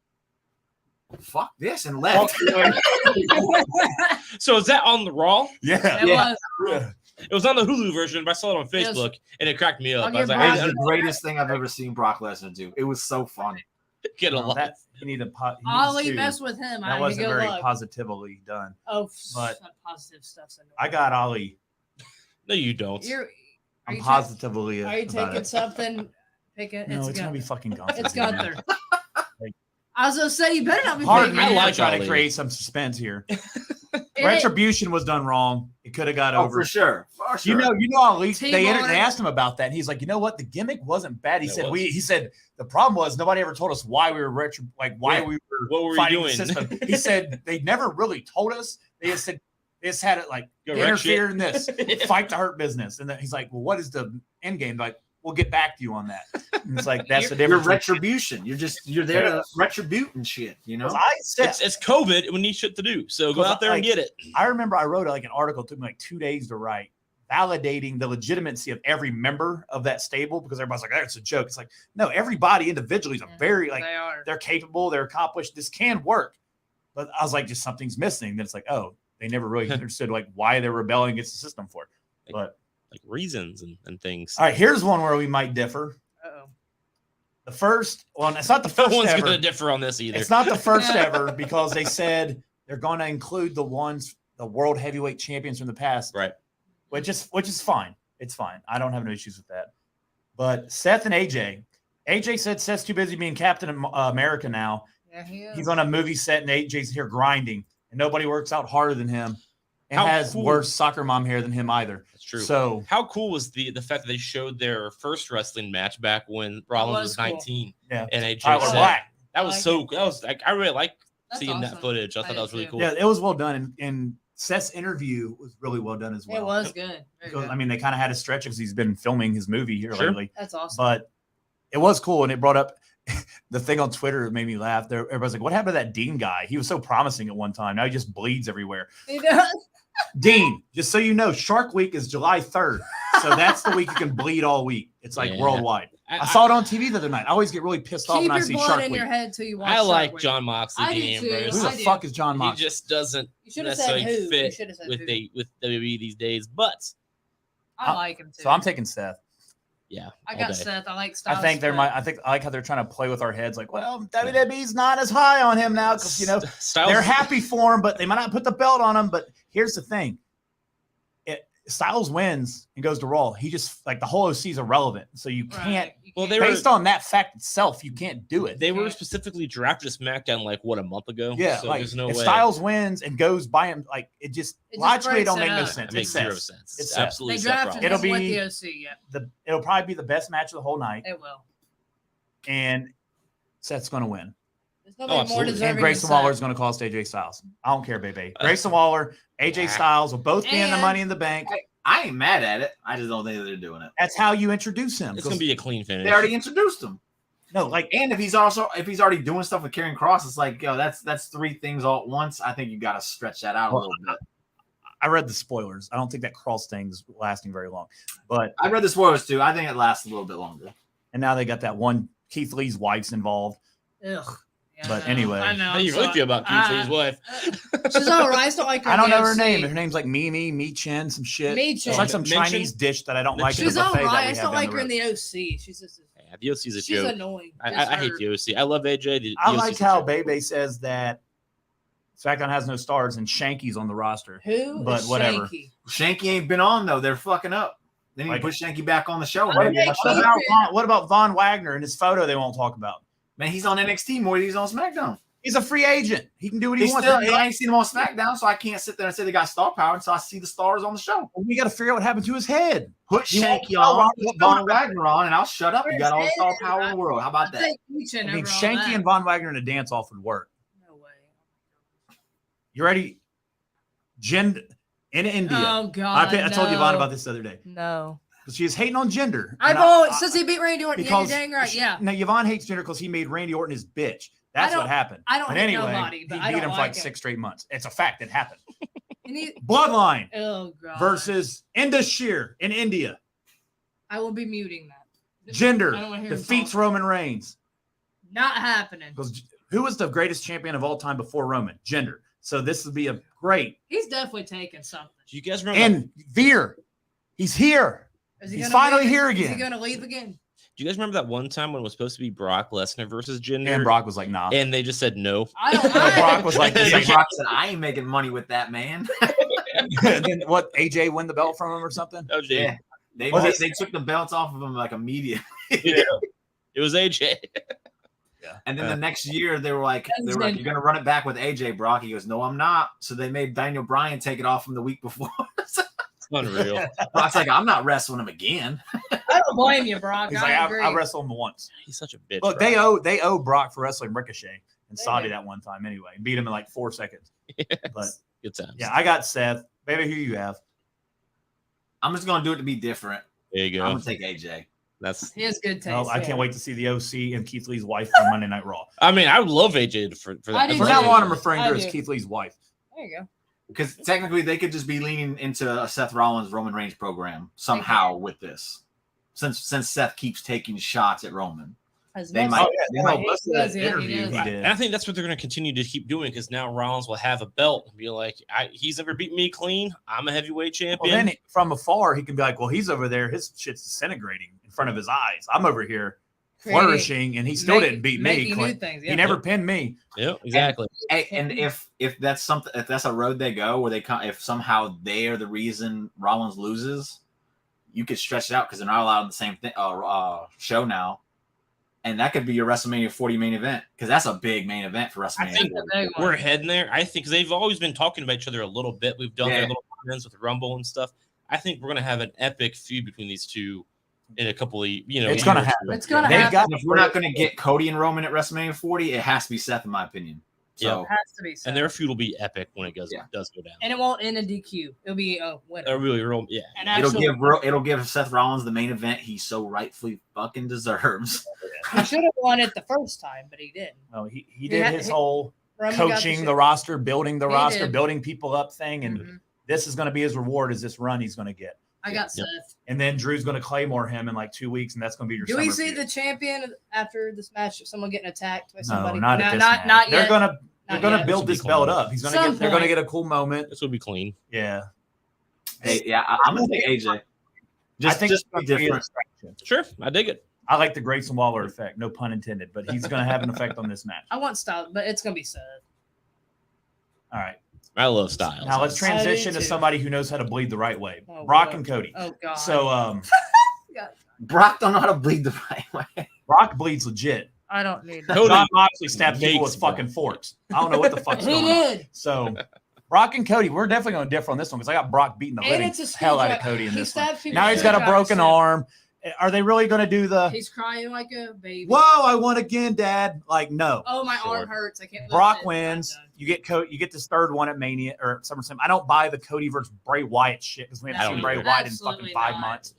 "Fuck this," and left. So is that on the Raw? Yeah. It Yeah. was. It was on the Hulu version, but I saw it on Yes. Facebook and it cracked me up. I'll I was give like, It Brock- was I the greatest thing I've ever seen Brock Lesnar do. It was so funny. get a No, lot. that you need to. Ali mess with him. That wasn't very positively done. Oh, but- positive stuff's in I got Ali. No, you don't. You're. I'm Are you positively. Are you about taking it. something? Picking. No, it's Gunther. gonna be fucking Gunther. It's man. Gunther. I was gonna say you better not be Hard picking. I man like trying to Ali. create some suspense here. Retribution was done wrong. It could have got over for sure. For sure. You know, at least they asked him about that. And he's like, you know what? The gimmick wasn't bad. He said the problem was nobody ever told us why we were we were fighting the system. He said they never really told us. They just said they just had it like interfere in this, fight the Hurt Business. And then he's like, well, what is the end game? Like, we'll get back to you on that. And it's like that's the difference. You're retribution. You're there to retribute and shit. You know, it's COVID. We need shit to do. So go out there and get it. I remember I wrote an article. It took me like 2 days to write, validating the legitimacy of every member of that stable, because everybody's like, oh, it's a joke. It's like, no, everybody individually is they're capable, they're accomplished. This can work. But I was like, just something's missing. Then it's like, oh, they never really understood why they're rebelling against the system for it. But reasons and things. All right, here's one where we might differ. Uh-oh. The first one, it's not the first. No one's ever. going to differ on this either. It's not the first ever, because they said they're going to include the World Heavyweight Champions from the past, right? Which is fine. It's fine. I don't have no issues with that. But Seth and AJ said Seth's too busy being Captain America now. Yeah, he's on a movie set and AJ's here grinding, and nobody works out harder than him and has worse soccer mom hair than him either. That's true. So how cool was the fact that they showed their first wrestling match back when Rollins was 19? Yeah, and AJ said Black. That was I really like seeing that footage. I thought that was really cool. Yeah, it was well done, and Seth's interview was really well done as well. It was good. Good. I mean, they kind of had to stretch it because he's been filming his movie here lately. That's awesome. But it was cool, and it brought up the thing on Twitter that made me laugh. Everybody's like, what happened to that Dean guy? He was so promising at one time. Now he just bleeds everywhere. He does. Dean, just so you know, Shark Week is July 3rd. So that's the week you can bleed all week. It's like worldwide. I saw it on TV the other night. I always get really pissed off when I see Shark Week. Keep your blood in your head till you watch I like Shark John Moxley. I do too. Who the fuck is John Moxley? He just doesn't necessarily fit with WWE these days, but I like him too. So I'm taking Seth. Yeah, I got Seth. I like Styles. I like how they're trying to play with our heads. Like, well, WWE's not as high on him now because they're happy for him, but they might not put the belt on him. But here's the thing: Styles wins and goes to Raw. He just the whole OC is irrelevant, so you can't. Well, based on that fact itself, you can't do it. They were specifically drafted to SmackDown a month ago. Yeah, so there's no if way. Styles wins and goes by him, it just logically don't make no sense. It makes zero sense. It's absolutely they drafted him with the OC. Yeah, it'll probably be the best match of the whole night. It will, and Seth's going to win. More and Grayson Waller is going to cost AJ Styles. I don't care, baby. Grayson Waller, AJ Styles will both be in the Money in the Bank. I ain't mad at it. I just don't think they're doing it. That's how you introduce him. It's going to be a clean finish. They already introduced him. No, and if he's already doing stuff with Karrion Kross, it's like, yo, that's three things all at once. I think you got to stretch that out a little bit. I read the spoilers. I don't think that Kross thing's lasting very long, but I read the spoilers too. I think it lasts a little bit longer. And now they got that one Keith Lee's wife's involved. Ugh. Yeah, but anyway, I know. How you really feel about Keith Lee's wife? She's all right. I still like her. I don't know her name. Her name's like Mi Chen, some shit. Mi Chen. It's like some Chinese dish that I don't like. She's all right. I still like her in the OC. She's just. The OC's a joke. She's annoying. I hate the OC. I love AJ. I like how Bebe says that SmackDown has no stars and Shanky's on the roster. Who? But whatever. Shanky ain't been on though. They're fucking up. They need to put Shanky back on the show. What about Von Wagner and his photo they won't talk about? Man, he's on NXT more than he's on SmackDown. He's a free agent. He can do what he wants. I ain't seen him on SmackDown, so I can't sit there and say they got star power until I see the stars on the show. Well, we got to figure out what happened to his head. Put Shanky on, put Von Wagner on, and I'll shut up. You got all the star power in the world. How about that? Shanky and Von Wagner in a dance-off would work. No way. You ready? In India. Oh, God. I told Yvonne about this the other day. No. She was hating on Jinder. Since he beat Randy Orton, you're dang right. Yeah. Now, Yvonne hates Jinder because he made Randy Orton his bitch. That's what happened. I don't hate nobody, but he beat him for like 6 straight months. It's a fact that happened. Bloodline versus Indus Sher in India. I will be muting that. Jinder defeats Roman Reigns. Not happening. Because who was the greatest champion of all time before Roman? Jinder. So this would be a great. He's definitely taking something. Do you guys remember? And Veer, he's here. He's finally here again. Is he going to leave again? Do you guys remember that one time when it was supposed to be Brock Lesnar versus Jinder? And Brock was like, nah. And they just said no. Brock was like, Brock said, I ain't making money with that, man. And then what, AJ win the belt from him or something? Oh, yeah. They took the belts off of him like immediately. Yeah. It was AJ. Yeah. Yeah. And then the next year they were like, you're going to run it back with AJ Brock. He goes, no, I'm not. So they made Daniel Bryan take it off from the week before. Unreal. Brock's like, I'm not wrestling him again. I don't blame you, Brock. He's I like, agree. I wrestled him once. He's such a bitch. Look, Brock. they owe Brock for wrestling Ricochet and They Saudi do. that one time anyway. Beat him in like 4 seconds. Yes. But Good times. yeah, I got Seth. Baby, who you have? I'm just going to do it to be different. There you go. I'm going to take AJ. That's. He has good taste. Well, I yeah. can't wait to see the OC and Keith Lee's wife on Monday Night Raw. I mean, I would love AJ for I that. do From too. now on, I'm referring to I her as do. Keith Lee's wife. There you go. Because technically they could just be leaning into a Seth Rollins Roman Reigns program somehow with this. Since Seth keeps taking shots at Roman. As They much- might- They might- held most of he that does, yeah, he interview does. he did. And I think that's what they're going to continue to keep doing because now Rollins will have a belt and be like, he's never beat me clean. I'm a heavyweight Well, champion. then from afar, he can be like, well, he's over there. His shit's disintegrating in front of his eyes. I'm over here flourishing, and he still didn't beat me. Making new things. He Yeah. never pinned me. Yep, exactly. And if that's something, if that's a road they go where if somehow they are the reason Rollins loses, you could stretch it out because they're not allowed the same thing show now, and that could be your WrestleMania 40 main event because that's a big main event for WrestleMania. I think 40. we're heading there. I think because they've always been talking about each other a little bit. We've done their Yeah. little comments with Rumble and stuff. I think we're going to have an epic feud between these two in a couple of, It's gonna years. happen. It's gonna They've happen. got- If we're not going to get Cody and Roman at WrestleMania 40, it has to be Seth, in my opinion. So It has to be. So. And their feud will be epic when it Yeah. does go down. And it won't end in DQ. It'll be a winner. They're really real, yeah. And it'll give Seth Rollins the main event he so rightfully fucking deserves. he should have won it the first time, but he didn't. No, he He did had- his he- whole Roman got coaching shit. the roster, building the He roster, did. building people up thing, and Mhm. this is going to be his reward. Is this run he's going to get? I got Yep. Seth. And then Drew's going to claymore him in like 2 weeks, and that's going to be your. Do we summer see feud. the champion after this match? Someone getting attacked by No, somebody? not at this not match. yet. They're gonna Not yet. build This this will be belt clean. up. He's gonna Some get. They're gonna point. get a cool moment. This would be clean. Yeah. Hey, yeah, I'm gonna take AJ. I think just it's be gonna be a different. distraction. Sure, I dig it. I like the Grayson Waller effect. No pun intended, but he's going to have an effect on this match. I want Styles, but it's gonna be Seth. All right. I love Styles. Now let's transition I do to too. somebody who knows how to bleed the right way. Oh, Brock God. and Cody. Oh God. So Brock don't know how to bleed the right way. Brock bleeds legit. I don't need that. Cody John Moxley stabbed people makes with fucking Brock. forks. I don't know what the fuck's He going on. did. So Brock and Cody, we're definitely going to differ on this one because I got Brock beating the And living it's a hell out screwdriver. of Cody in He this one. stabbed people Now with he's got a screwdrivers, broken too. arm. Are they really going to do the? He's crying like a baby. Whoa! I won again, Dad. Like no. Oh, my Sure. arm hurts. I can't. Brock lift it. wins. I'm done. You get You get this third one at Mania or SummerSlam. I don't buy the Cody versus Bray Wyatt shit because we I haven't don't seen Bray either. Wyatt in Absolutely fucking 5 not. months.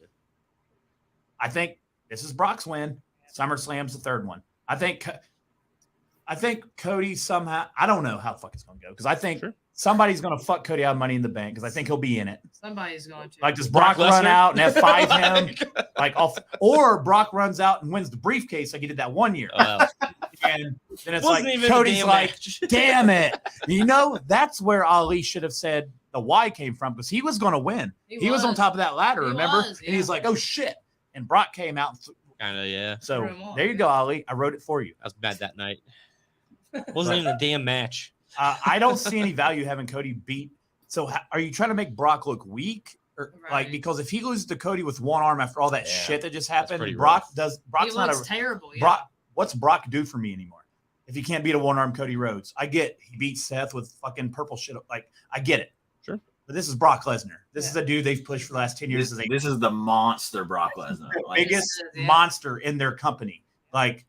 I think this is Brock's win. SummerSlam's the third one. I think Cody somehow. I don't know how the fuck it's going to go because I think Sure. somebody's going to fuck Cody out of Money in the Bank because I think he'll be in it. Somebody's going to. Like does Brock Brock run Lesnar? out and F5 him? Like off, or Brock runs out and wins the briefcase like he did that one year. And then it's Wasn't like even a Cody's damn like, match. damn it. You know, that's where Ali should have said the why came from because he was going to win. He was on top of that ladder, He remember? was, And he's yeah. like, oh shit. And Brock came out. Kind of, yeah. So Threw him off, there you go, Ali. I wrote it for you. I was mad that night. Wasn't even a damn match. I don't see any value having Cody beat. So are you trying to make Brock look weak? Or like Right. because if he loses to Cody with one arm after all that Yeah, shit that just pretty happened, rough. He Brock's not looks a terrible. Yeah. Brock. What's Brock do for me anymore? If he can't beat a one-arm Cody Rhodes, I get he beats Seth with fucking purple shit. Like I get it. Sure. But this is Brock Lesnar. This Yeah. is a dude they've pushed for the last 10 years as a This is the monster Brock Lesnar. Like, biggest Yeah. monster in their company. Like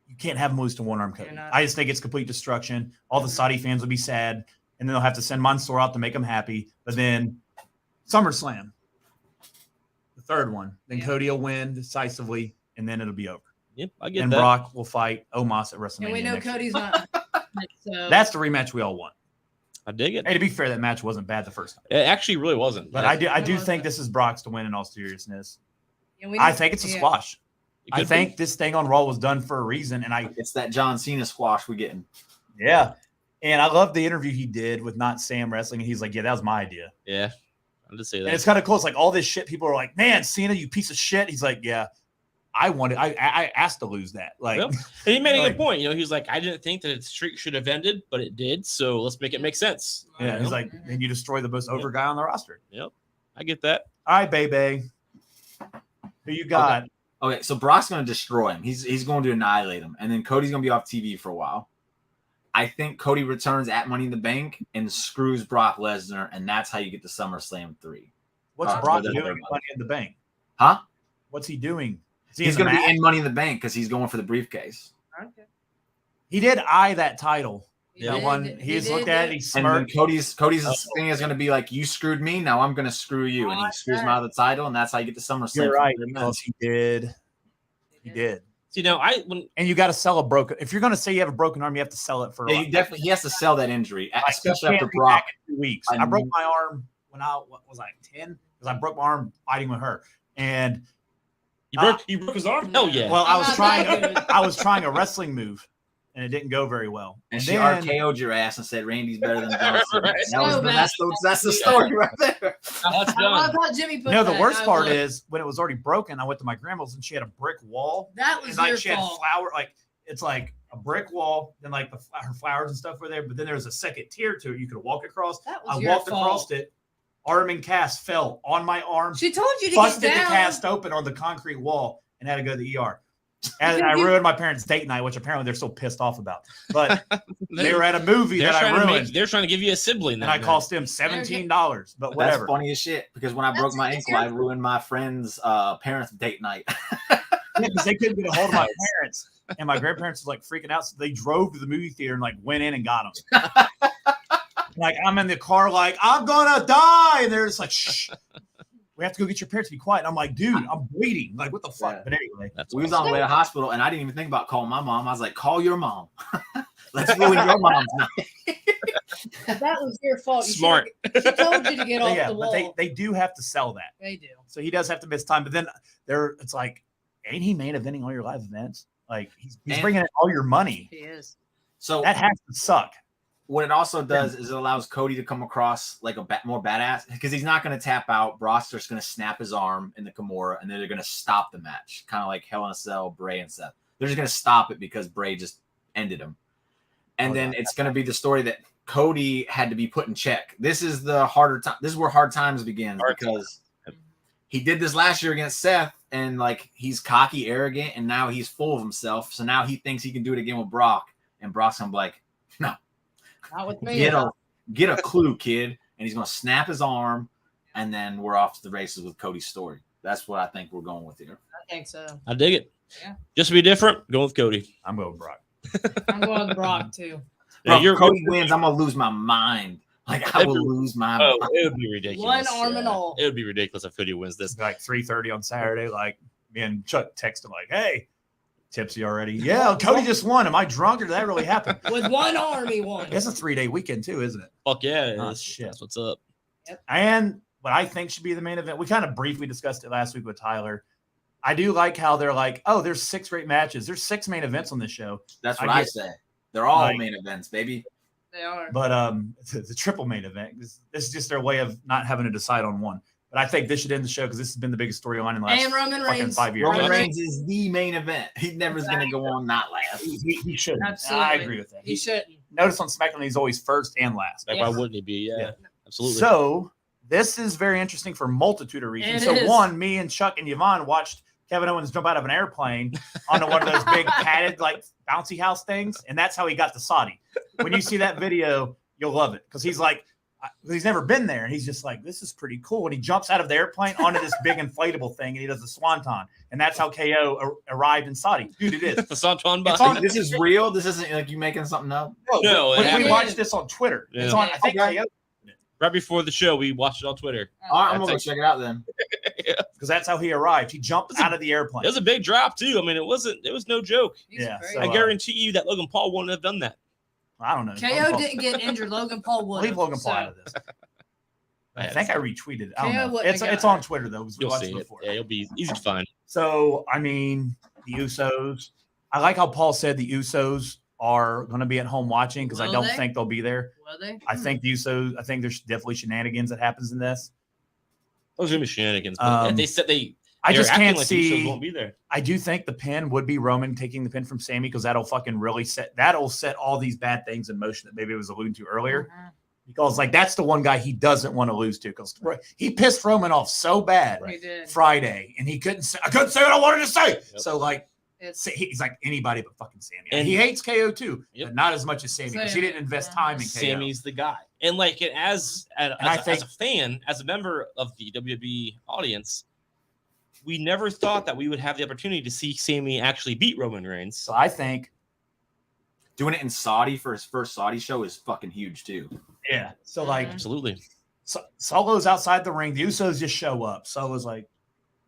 you can't have him lose to one-arm Cody. You're not- I just think it's complete destruction. All the Saudi fans will be sad, and then they'll have to send Mansoor out to make them happy. But then SummerSlam, the third one, then Yeah. Cody will win decisively, and then it'll be over. Yep, I get And that. Brock will fight Omos at WrestleMania. And we know next year. Cody's not. So That's the rematch we all want. I dig it. Hey, to be fair, that match wasn't bad the first time. It actually really wasn't. But I do think this is Brock's to win in all seriousness. and we I know- think it's a yeah. squash. It I could think this thing on Raw was done for a reason. And it's that John Cena squash we're getting. yeah. And I love the interview he did with Not Sam Wrestling. And he's like, yeah, that was my idea. be. Yeah, I'll just say And that. it's kind of cool. It's like all this shit. People are like, man, Cena, you piece of shit. He's like, yeah, I asked to lose that. Like, Yep. And he made a like- good point. You know, he was like, I didn't think that its streak should have ended, but it did. So let's make it make sense. yeah, he's Yep. like, and you destroy the most over guy on the roster. Yep, I get that. All right, baby. Who you got? Okay, so Brock's going to destroy him. He's going to annihilate him. And then Cody's going to be off TV for a while. I think Cody returns at Money in the Bank and screws Brock Lesnar, and that's how you get the SummerSlam 3. What's Brock doing in Money in the Bank? Huh? What's he doing? He's going to be in Money in the Bank because he's going for the briefcase. Okay. He did eye that title. He Looked at it, he smirked. And Cody's thing is going to be like, you screwed me, now I'm going to screw you. And he screws him out of the title, and that's how you get the SummerSlam. You're right, because he did. He did. You know, and you got to sell a broken. If you're going to say you have a broken arm, you have to sell it for. Yeah, he has to sell that injury, especially after Brock. In 2 weeks, I broke my arm when I 10 because I broke my arm fighting with her, and he broke his arm. Hell yeah! Well, I was trying a wrestling move, and it didn't go very well. And she RKO'd your ass and said, "Randy's better than Johnson." That's the story right there. That's done. The worst part is when it was already broken. I went to my grandma's and she had a brick wall. That was she had flower. It's like a brick wall. Then her flowers and stuff were there. But then there was a second tier to it. You could walk across. I walked across it. Arm and cast fell on my arm. She told you to busted get down. The cast open on the concrete wall and had to go to the ER. And I ruined my parents' date night, which apparently they're still pissed off about. But they were at a movie that I ruined. They're trying to give you a sibling. And I cost them $17. But whatever. That's funny as shit because when I broke my ankle, I ruined my friend's parents' date night. Because they couldn't get a hold of my parents. And my grandparents was like freaking out. So they drove to the movie theater and went in and got them. I'm in the car I'm going to die. And they're just like, shh. We have to go get your parents to be quiet. And I'm like, dude, I'm bleeding. What the fuck? Yeah. But anyway. We was on the way to the hospital, and I didn't even think about calling my mom. I was like, call your mom. Let's ruin your mom's night. That was your fault. Smart. She told you to get off the wall. But they do have to sell that. They do. So he does have to miss time. But then it's like, ain't he main eventing all your live events? He's bringing in all your money. He is. So that has to suck. What it also does is it allows Cody to come across like more badass because he's not going to tap out. Brock's just going to snap his arm in the Kimura, and then they're going to stop the match, kind of like Hell in a Cell, Bray and Seth. They're just going to stop it because Bray just ended him. And then it's going to be the story that Cody had to be put in check. This is the harder time. This is where hard times begins because he did this last year against Seth, and he's cocky, arrogant, and now he's full of himself. So now he thinks he can do it again with Brock, and Brock's going to be like, no. Not with me. Get a clue, kid. And he's going to snap his arm, and then we're off to the races with Cody's story. That's what I think we're going with here. I think so. I dig it. Yeah. Just to be different, going with Cody. I'm going with Brock. I'm going with Brock, too. Bro, Cody wins, I'm going to lose my mind. I will lose my mind. It would be ridiculous. One arm and all. It would be ridiculous if Cody wins this. 3:30 on Saturday, me and Chuck text him hey, tipsy already. Yeah, Cody just won. Am I drunk or did that really happen? With one arm, he won. It's a 3-day weekend too, isn't it? Fuck yeah. Oh, shit. That's what's up. Yep. And what I think should be the main event, we kind of briefly discussed it last week with Tyler. I do like how they're there's 6 great matches. There's 6 main events on this show. That's what I say. They're all main events, baby. They are. But it's a triple main event. This is just their way of not having to decide on one. But I think this should end the show because this has been the biggest storyline in the last Roman Reigns. 5 years. Roman Reigns is the main event. He never is going to go on not last. He shouldn't. Absolutely. I agree with that. He shouldn't. Notice on SmackDown he's always first and last. Why wouldn't he be? Yeah, absolutely. So this is very interesting for a multitude of reasons. One, me and Chuck and Yvonne watched Kevin Owens jump out of an airplane onto one of those big padded bouncy house things, and that's how he got to Saudi. When you see that video, you'll love it because he's never been there, and he's just this is pretty cool. And he jumps out of the airplane onto this big inflatable thing, and he does a swanton, and that's how KO arrived in Saudi. Dude, it is the swanton. This is real. This isn't you making something up. No, we watched this on Twitter. Yeah. It's on. I think KO. Right before the show, we watched it on Twitter. All right, I'm gonna go check it out then. Because that's how he arrived. He jumped out of the airplane. It was a big drop too. I mean, it was no joke. So, I guarantee you that Logan Paul wouldn't have done that. I don't know. KO didn't get injured. Logan Paul would. Leave Logan Paul out of this. I think I retweeted it. I don't know. It's it's on Twitter though. You'll see it. Yeah, it'll be easy to find. So I mean, the Usos. I like how Paul said the Usos are going to be at home watching because I don't think they'll be there. Will they? I think the Usos. I think there's definitely shenanigans that happens in this. Those are gonna be shenanigans. But they said they. I just can't see. The Usos won't be there. I do think the pin would be Roman taking the pin from Sami because that'll fucking really set all these bad things in motion that maybe I was alluding to earlier. because like that's the one guy he doesn't want to lose to because he pissed Roman off so bad Friday, and I couldn't say what I wanted to say. Yep. So like he's like anybody but fucking Sami, and he hates KO too, but not as much as Sami because he didn't invest time in KO. Sami's the guy, and like as a fan, as a member of the WWE audience, we never thought that we would have the opportunity to see Sami actually beat Roman Reigns. So I think doing it in Saudi for his first Saudi show is fucking huge too. Yeah. So like absolutely. Solo's outside the ring. The Usos just show up. Solo's like,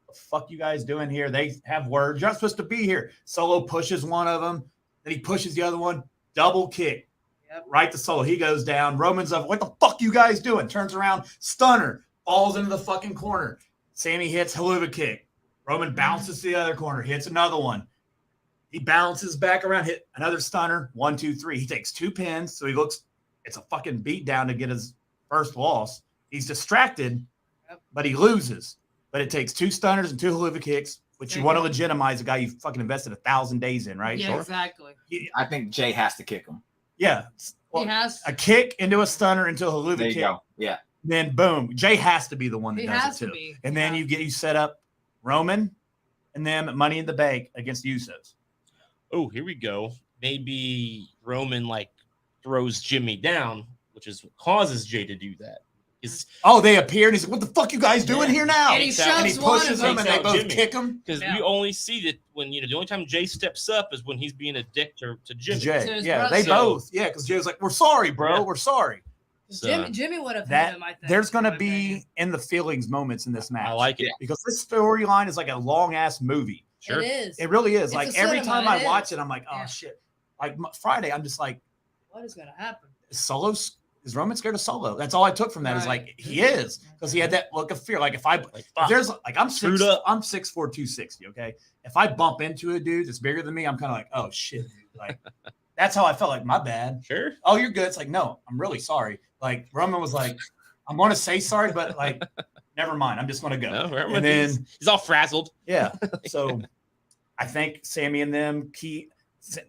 "What the fuck you guys doing here?" They have words. You're not supposed to be here. Solo pushes one of them. Then he pushes the other one. Double kick. Yep. Right to Solo. He goes down. Roman's up. "What the fuck you guys doing?" Turns around. Stunner. Falls into the fucking corner. Sami hits haluva kick. Roman bounces to the other corner. Hits another one. He bounces back around. Hit another stunner. 1, 2, 3. He takes 2 pins. So he looks. It's a fucking beat down to get his first loss. He's distracted, but he loses. But it takes 2 stunners and 2 haluva kicks, which you want to legitimize a guy you fucking invested 1,000 days in, right? Yeah, exactly. I think Jay has to kick him. Yeah. Well, he has a kick into a stunner into a haluva there you kick. Go. Yeah. Then boom, Jay has to be the one that does it too. And then you set up Roman and them at Money in the Bank against the Usos. Oh, here we go. Maybe Roman like throws Jimmy down, which is what causes Jay to do that. They appear and he's like, "What the fuck you guys doing here now?" And he pushes them and they both kick him. Because we only see that when the only time Jay steps up is when he's being a dick to Jimmy. Jay. Yeah, they both. Yeah, because Jay's like, "We're sorry, bro. We're sorry." So, Jimmy would have hit him, I think. There's going to be in the feelings moments in this match. I like it because this storyline is like a long ass movie. Sure, it is. It really is. It's like every time I watch it, I'm like, "Oh shit!" Like Friday, I'm just like, "What is going to happen?" Is Roman scared of Solo? That's all I took from that. Is like he is because he had that look of fear. Like if there's like I'm 6'4", 260. Okay, if I bump into a dude that's bigger than me, I'm kind of like, "Oh shit!" Like that's how I felt. Like my bad. Sure. Oh, you're good. It's like no, I'm really sorry. Like Roman was like, "I'm going to say sorry, but like never mind. I'm just going to go." No, and then he's all frazzled. Yeah. So I think Sami and them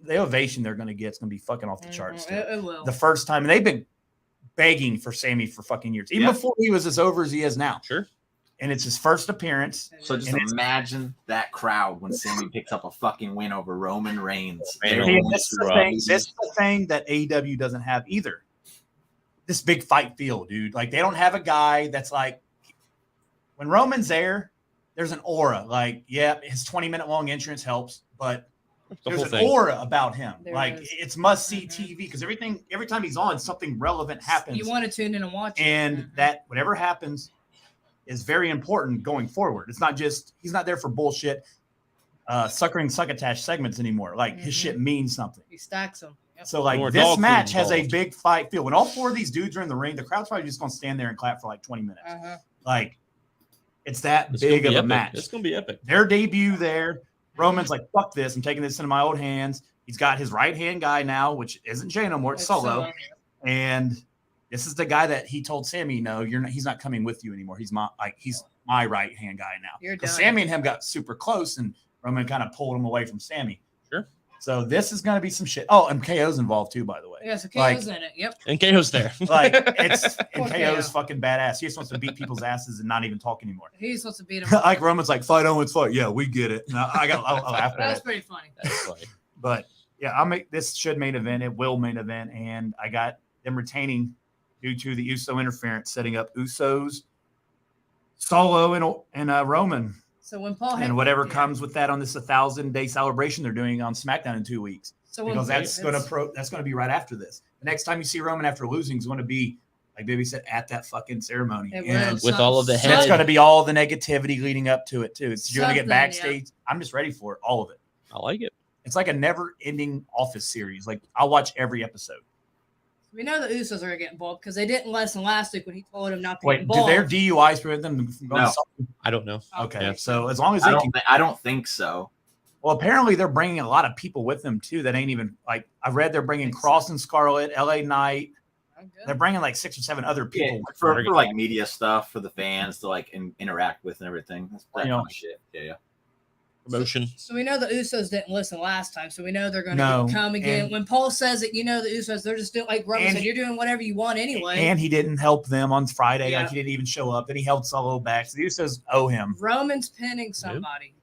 the ovation they're going to get is going to be fucking off the charts. It will. The first time, and they've been begging for Sami for fucking years, even before he was as over as he is now. Sure. And it's his first appearance. So just imagine that crowd when Sami picks up a fucking win over Roman Reigns. This is the thing that AEW doesn't have either. This big fight feel, dude. Like they don't have a guy that's like when Roman's there's an aura. Like, his 20-minute long entrance helps, but there's an aura about him. It's must see TV because every time he's on, something relevant happens. You want to tune in and watch it. And that whatever happens is very important going forward. It's not just he's not there for bullshit, succotash segments anymore. Like his shit means something. He stacks them. Yep. So like this match has a big fight feel. When all 4 of these dudes are in the ring, the crowd's probably just gonna stand there and clap for like 20 minutes. Like it's that big of a match. It's gonna be epic. Their debut there. Roman's like, "Fuck this! I'm taking this into my old hands." He's got his right hand guy now, which isn't Jay no more. It's Solo, and this is the guy that he told Sami, "No, you're not. He's not coming with you anymore. He's my right hand guy now." Because Sami and him got super close, and Roman kind of pulled him away from Sami. Sure. So this is going to be some shit. Oh, and KO's involved too, by the way. Yeah, so KO's in it. Yep. And KO's there. KO's fucking badass. He just wants to beat people's asses and not even talk anymore. He's supposed to beat him. Like Roman's like, "Fight on, it's fight." Yeah, we get it. No, I'll laugh at That's pretty funny. That's funny. But yeah, this should main event. It will main event, and I got them retaining due to the Uso interference, setting up Usos, Solo, and Roman. So when Paul and whatever comes with that on this 1,000-day celebration they're doing on SmackDown in 2 weeks, because that's going to be right after this. The next time you see Roman after losing is going to be, like Baby said, at that fucking ceremony, and with all of the head. It's going to be all the negativity leading up to it too. You're going to get backstage. Yeah. I'm just ready for it, all of it. I like it. It's like a never-ending Office series. Like I'll watch every episode. We know the Usos are going to get involved because they didn't listen last week when he told him not to get involved. Do their DUIs prevent them from going to something? I don't know. Okay, so as long as I don't think so. Well, apparently they're bringing a lot of people with them too. That ain't even like I read. They're bringing Cross and Scarlett, LA Knight. They're bringing like 6 or 7 other people for like media stuff for the fans to like interact with and everything. That's that kind of shit. Yeah. promotion. So we know the Usos didn't listen last time, so we know they're going to come again. And when Paul says that, the Usos, they're just doing like Roman said, you're doing whatever you want anyway. And he didn't help them on Friday. Like he didn't even show up. Then he held Solo back. So the Usos owe him. Roman's pinning somebody.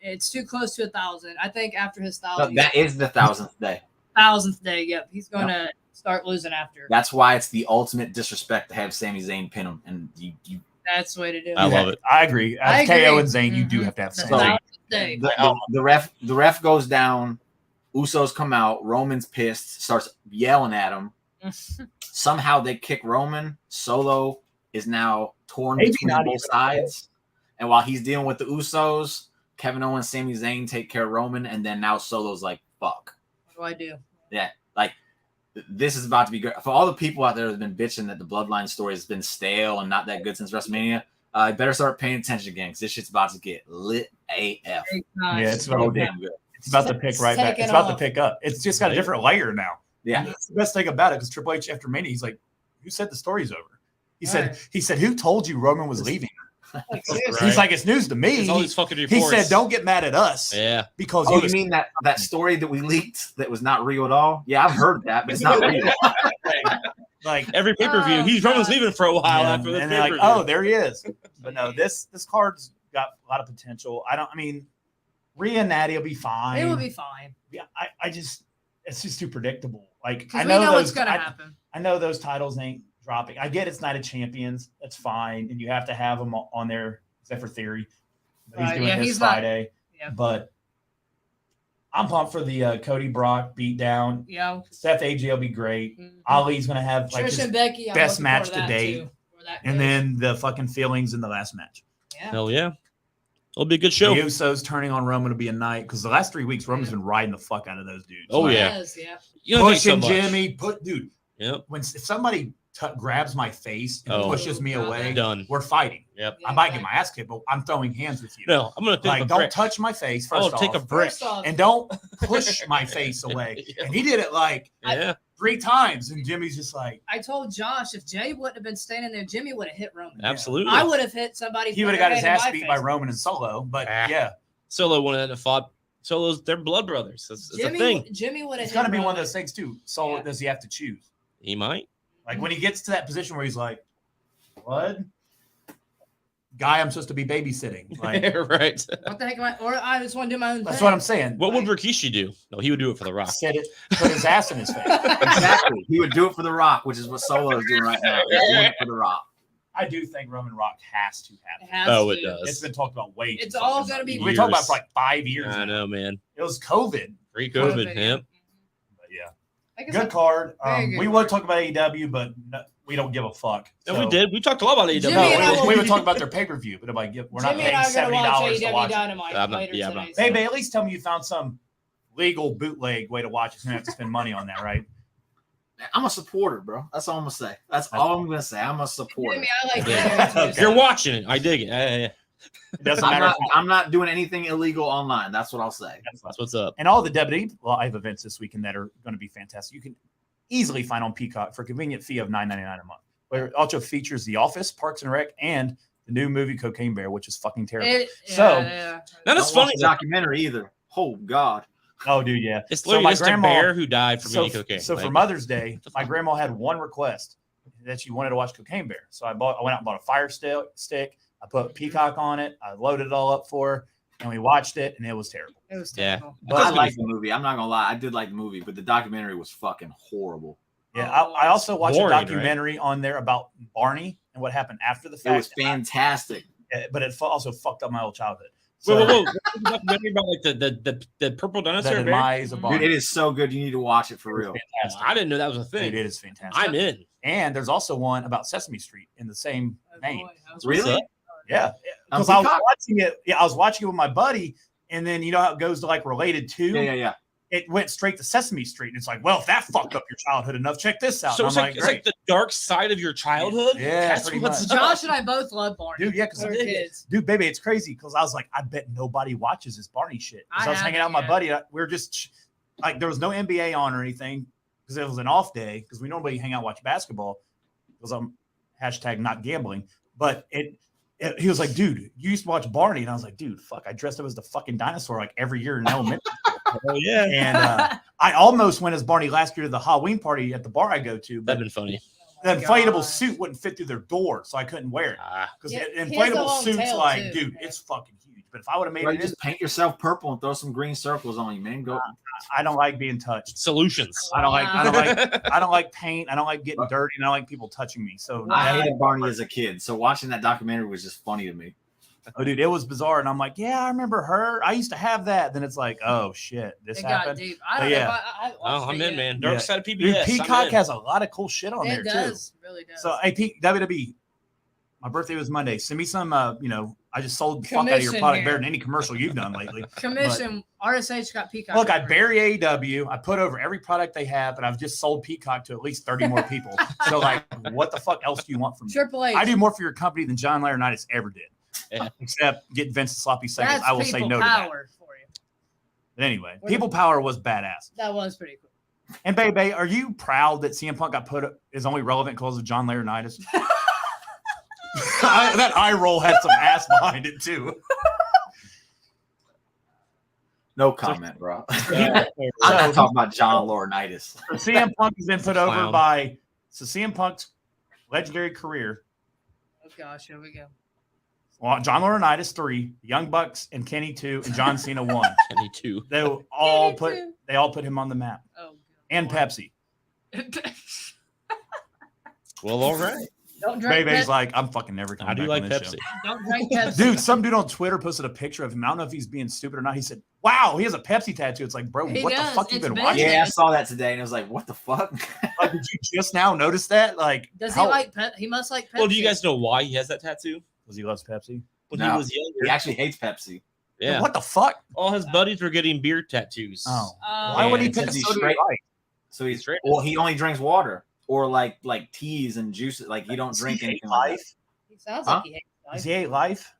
It's too close to 1,000. I think after his 1,000. That is the 1,000th day. 1,000th day. Yep. He's going to start losing after. That's why it's the ultimate disrespect to have Sami Zayn pin him. And you that's the way to do it. I love it. I agree. As KO and Zayn, you do have to have Sami. The ref goes down. Usos come out. Roman's pissed. Starts yelling at him. Somehow they kick Roman. Solo is now torn between both sides. And while he's dealing with the Usos, Kevin Owens, Sami Zayn take care of Roman. And then now Solo's like, fuck. What do I do? Yeah. Like, this is about to be good. For all the people out there that have been bitching that the Bloodline story has been stale and not that good since WrestleMania, I better start paying attention again because this shit's about to get lit AF. Yeah, it's so damn good. It's about to pick right back. It's about to pick up. It's just got a different layer now. Yeah. That's the best thing about it because Triple H after Mania, he's like, who said the story's over? He said, who told you Roman was leaving? Like, He's like, it's news to me. It's all these fucking reports. He said, don't get mad at us. Yeah. Because you mean that story that we leaked that was not real at all? Yeah, I've heard that, but it's not real. Like every pay-per-view, Roman's leaving for a while after the and pay-per-view. they're like, oh, there he is. But no, this card's got a lot of potential. I mean, Rhea and Natty will be fine. It will be fine. Yeah, it's just too predictable. Like I know what's gonna happen. I know those titles ain't dropping. I get it's Night of Champions. That's fine, and you have to have them on there, except for Theory. But he's doing this Friday. But I'm pumped for the Cody Brock beatdown. Yeah. Seth AJ will be great. Ali's gonna have like Trish and Becky, best match to date. And then the fucking feelings in the last match. Yeah. Hell yeah. It'll be a good show. The Usos turning on Roman to be a night because the last 3 weeks Roman's been riding the fuck out of those dudes. Oh like, yeah. You know, pushing Jimmy, dude. Yep. If somebody grabs my face and pushes me away, done. We're fighting. Yep. I might get my ass kicked, but I'm throwing hands with you. No, I'm gonna take don't touch my face. First off, take a brick and don't push my face away. And he did it like 3 times, and Jimmy's just like. I told Josh if Jay wouldn't have been standing there, Jimmy would have hit Roman. Absolutely. I would have hit somebody. He would have got his ass beat by Roman and Solo, but yeah. Solo wouldn't have fought. Solo's they're blood brothers. It's a thing. Jimmy would have. It's gonna be one of those things too. Solo does he have to choose? He might. Like when he gets to that position where he's like, "What guy? I'm supposed to be babysitting." Like, right. What the heck am I? Or I just want to do my own. That's thing. what I'm saying. What would Rikishi do? No, he would do it for The Rock. Said it. Put his ass in his face. Exactly. He would do it for The Rock, which is what Solo is doing right now. He's doing it for The Rock. I do think Roman Rock has to happen. It does. It's been talked about way. It's all going to be. We've been talking about it for like 5 years. I know, man. It was COVID. Pre-COVID. Yep. But yeah. Good card. We would talk about AEW, but we don't give a fuck. No, we did. We talked a lot about AEW. No, we would talk about their pay-per-view, but we're not paying $70 to watch it. I'm not. Baby, at least tell me you found some legal bootleg way to watch it. So you don't have to spend money on that, right? I'm a supporter, bro. That's all I'm gonna say. That's all I'm gonna say. I'm a supporter. I like You're watching it. I dig it. Yeah. It doesn't matter. I'm not doing anything illegal online. That's what I'll say. That's what's up. And all the WWE live events this weekend that are going to be fantastic. You can easily find on Peacock for a convenient fee of $9.99 a month. Where it also features The Office, Parks and Rec, and the new movie Cocaine Bear, which is fucking terrible. That is funny. Documentary either. Oh God. Oh, dude, yeah. It's literally just a bear who died from eating cocaine. So for Mother's Day, my grandma had one request that she wanted to watch Cocaine Bear. So I went out and bought a Fire stick. I put Peacock on it. I loaded it all up for her, and we watched it, and it was terrible. It was terrible. But I liked the movie. I'm not gonna lie. I did like the movie, but the documentary was fucking horrible. Yeah, I also watched a documentary on there about Barney and what happened after the fact. It was fantastic. But it also fucked up my whole childhood. So, whoa. Documentary about like the purple dinosaur bear? Dude, it is so good. You need to watch it for real. I didn't know that was a thing. Dude, it is fantastic. I'm in. And there's also one about Sesame Street in the same vein. Really? Yeah. Because I was watching it. Yeah, I was watching it with my buddy, and then you know how it goes to like related to. Yeah. It went straight to Sesame Street. And it's like, well, if that fucked up your childhood enough, check this out. So it's like the dark side of your childhood. Yeah, that's what's Josh and I both love Barney. Dude, yeah, because kids. Dude, baby, it's crazy because I was like, I bet nobody watches this Barney shit. Because I was hanging out with my buddy. We were just like, there was no NBA on or anything because it was an off day because we normally hang out and watch basketball because I'm #not gambling. But it he was like, dude, you used to watch Barney. And I was like, dude, fuck, I dressed up as the fucking dinosaur like every year in elementary school. Oh, yeah. And I almost went as Barney last year to the Halloween party at the bar I go to. But That'd been funny. the inflatable suit wouldn't fit through their door, so I couldn't wear it. Because inflatable suits, like, dude, it's fucking huge. But if I would have made it, just paint yourself purple and throw some green circles on you, man. Go. I don't like being touched. Solutions. I don't like paint. I don't like getting dirty, and I don't like people touching me. So I hated Barney as a kid. So watching that documentary was just funny to me. Oh, dude, it was bizarre. And I'm like, yeah, I remember her. I used to have that. Then it's like, oh, shit, this happened. Got deep. I don't know if I'm in, man. Dark side of PBS. Dude, Peacock has a lot of cool shit on there, too. It does. Really does. So, hey, WWE, my birthday was Monday. Send me some, I just sold the fuck out of your product better than any commercial you've done lately. Commission. RSH got Peacock. Look, I bury AEW. I put over every product they have, and I've just sold Peacock to at least 30 more people. So, like, what the fuck else do you want from me? Triple H. I do more for your company than John Laurinaitis ever did. Yeah. Except get Vince's sloppy seconds. That's I will say no to that. For you. But anyway, people power was badass. That was pretty cool. And Bebe, are you proud that CM Punk got is only relevant because of John Laurinaitis? That eye roll had some ass behind it too. No comment, bro. I'm not talking about John Laurinaitis. So CM Punk has been put over by CM Punk's legendary career. Oh gosh, here we go. Well, John Laurinaitis 3, Young Bucks and Kenny 2, and John Cena 1. Kenny 2. They all put him on the map. Oh, and Pepsi. Well, all right. Don't drink Bebe's like, I'm fucking never coming back on this Pepsi. show. Don't drink Pepsi. Dude, some dude on Twitter posted a picture of him. I don't know if he's being stupid or not. He said, wow, he has a Pepsi tattoo. It's like, bro, what the fuck you been watching? Yeah, I saw that today, and I was like, what the fuck? Like, did you just now notice that? Like, does he like Pepsi? He must like Pepsi. Well, do you guys know why he has that tattoo? Because he loves Pepsi? When no, he was younger. He actually hates Pepsi. Yeah. What the fuck? All his buddies were getting beer tattoos. Oh. Why would he pick a soda he likes? So he's straight. Well, he only drinks water or like teas and juices. Like he don't drink anything like that. He sounds like he hates life. Does he hate life?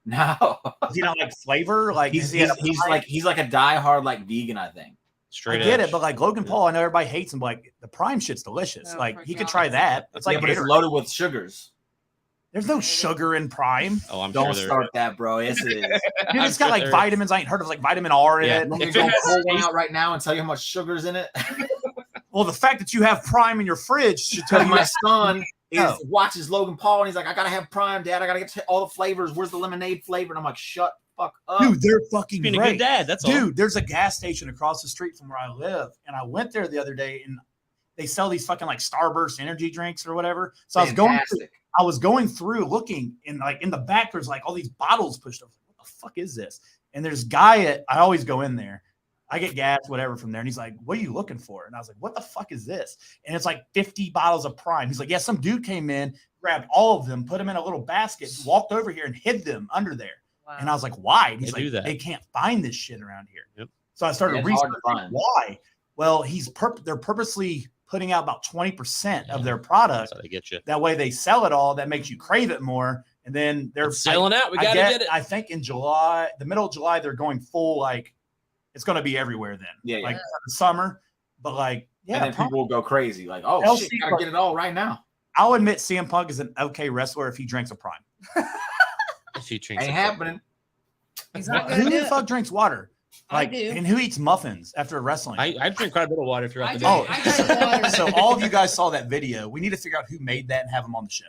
No. Does he not like flavor? Like he's like a diehard like vegan, I think. Straight I get it, but like Logan Paul, I know everybody hates him, but like the Prime shit's delicious. Oh, like he could try that. It's like but it's loaded with sugars. There's no sugar in Prime. Oh, I'm Don't start that, bro. Yes, it is. Dude, it's got like vitamins. I ain't heard of like vitamin R in it. Let me go pull one out right now and tell you how much sugar's in it. Well, the fact that you have Prime in your fridge should tell you. My son watches Logan Paul and he's like, I gotta have Prime, Dad. I gotta get all the flavors. Where's the lemonade flavor? And I'm like, shut the fuck up. Dude, they're fucking being great. A good dad. That's all. Dude, there's a gas station across the street from where I live, and I went there the other day, and they sell these fucking like Starburst energy drinks or whatever. So I was going through looking, and like in the back, there's like all these bottles pushed up. What the fuck is this? And there's a guy I always go in there. I get gas, whatever, from there. And he's like, what are you looking for? And I was like, what the fuck is this? And it's like 50 bottles of Prime. He's like, yeah, some dude came in, grabbed all of them, put them in a little basket, walked over here and hid them under there. Wow. And I was like, why? And he's like, they can't find this shit around here. Yep. So I started researching why. Well, they're purposely putting out about 20% of their product. That's how they get you. That way they sell it all. That makes you crave it more. And then they're selling out. We got to get it. I think in July, the middle of July, they're going full, like, it's going to be everywhere then. Yeah. Like the summer. But like, yeah. And then people will go crazy. Like, oh, shit, gotta get it all right now. I'll admit CM Punk is an okay wrestler if he drinks a Prime. If he drinks ain't happening. Who the fuck drinks water? Like, and who eats muffins after wrestling? I drink quite a bit of water throughout the day. So all of you guys saw that video. We need to figure out who made that and have them on the show.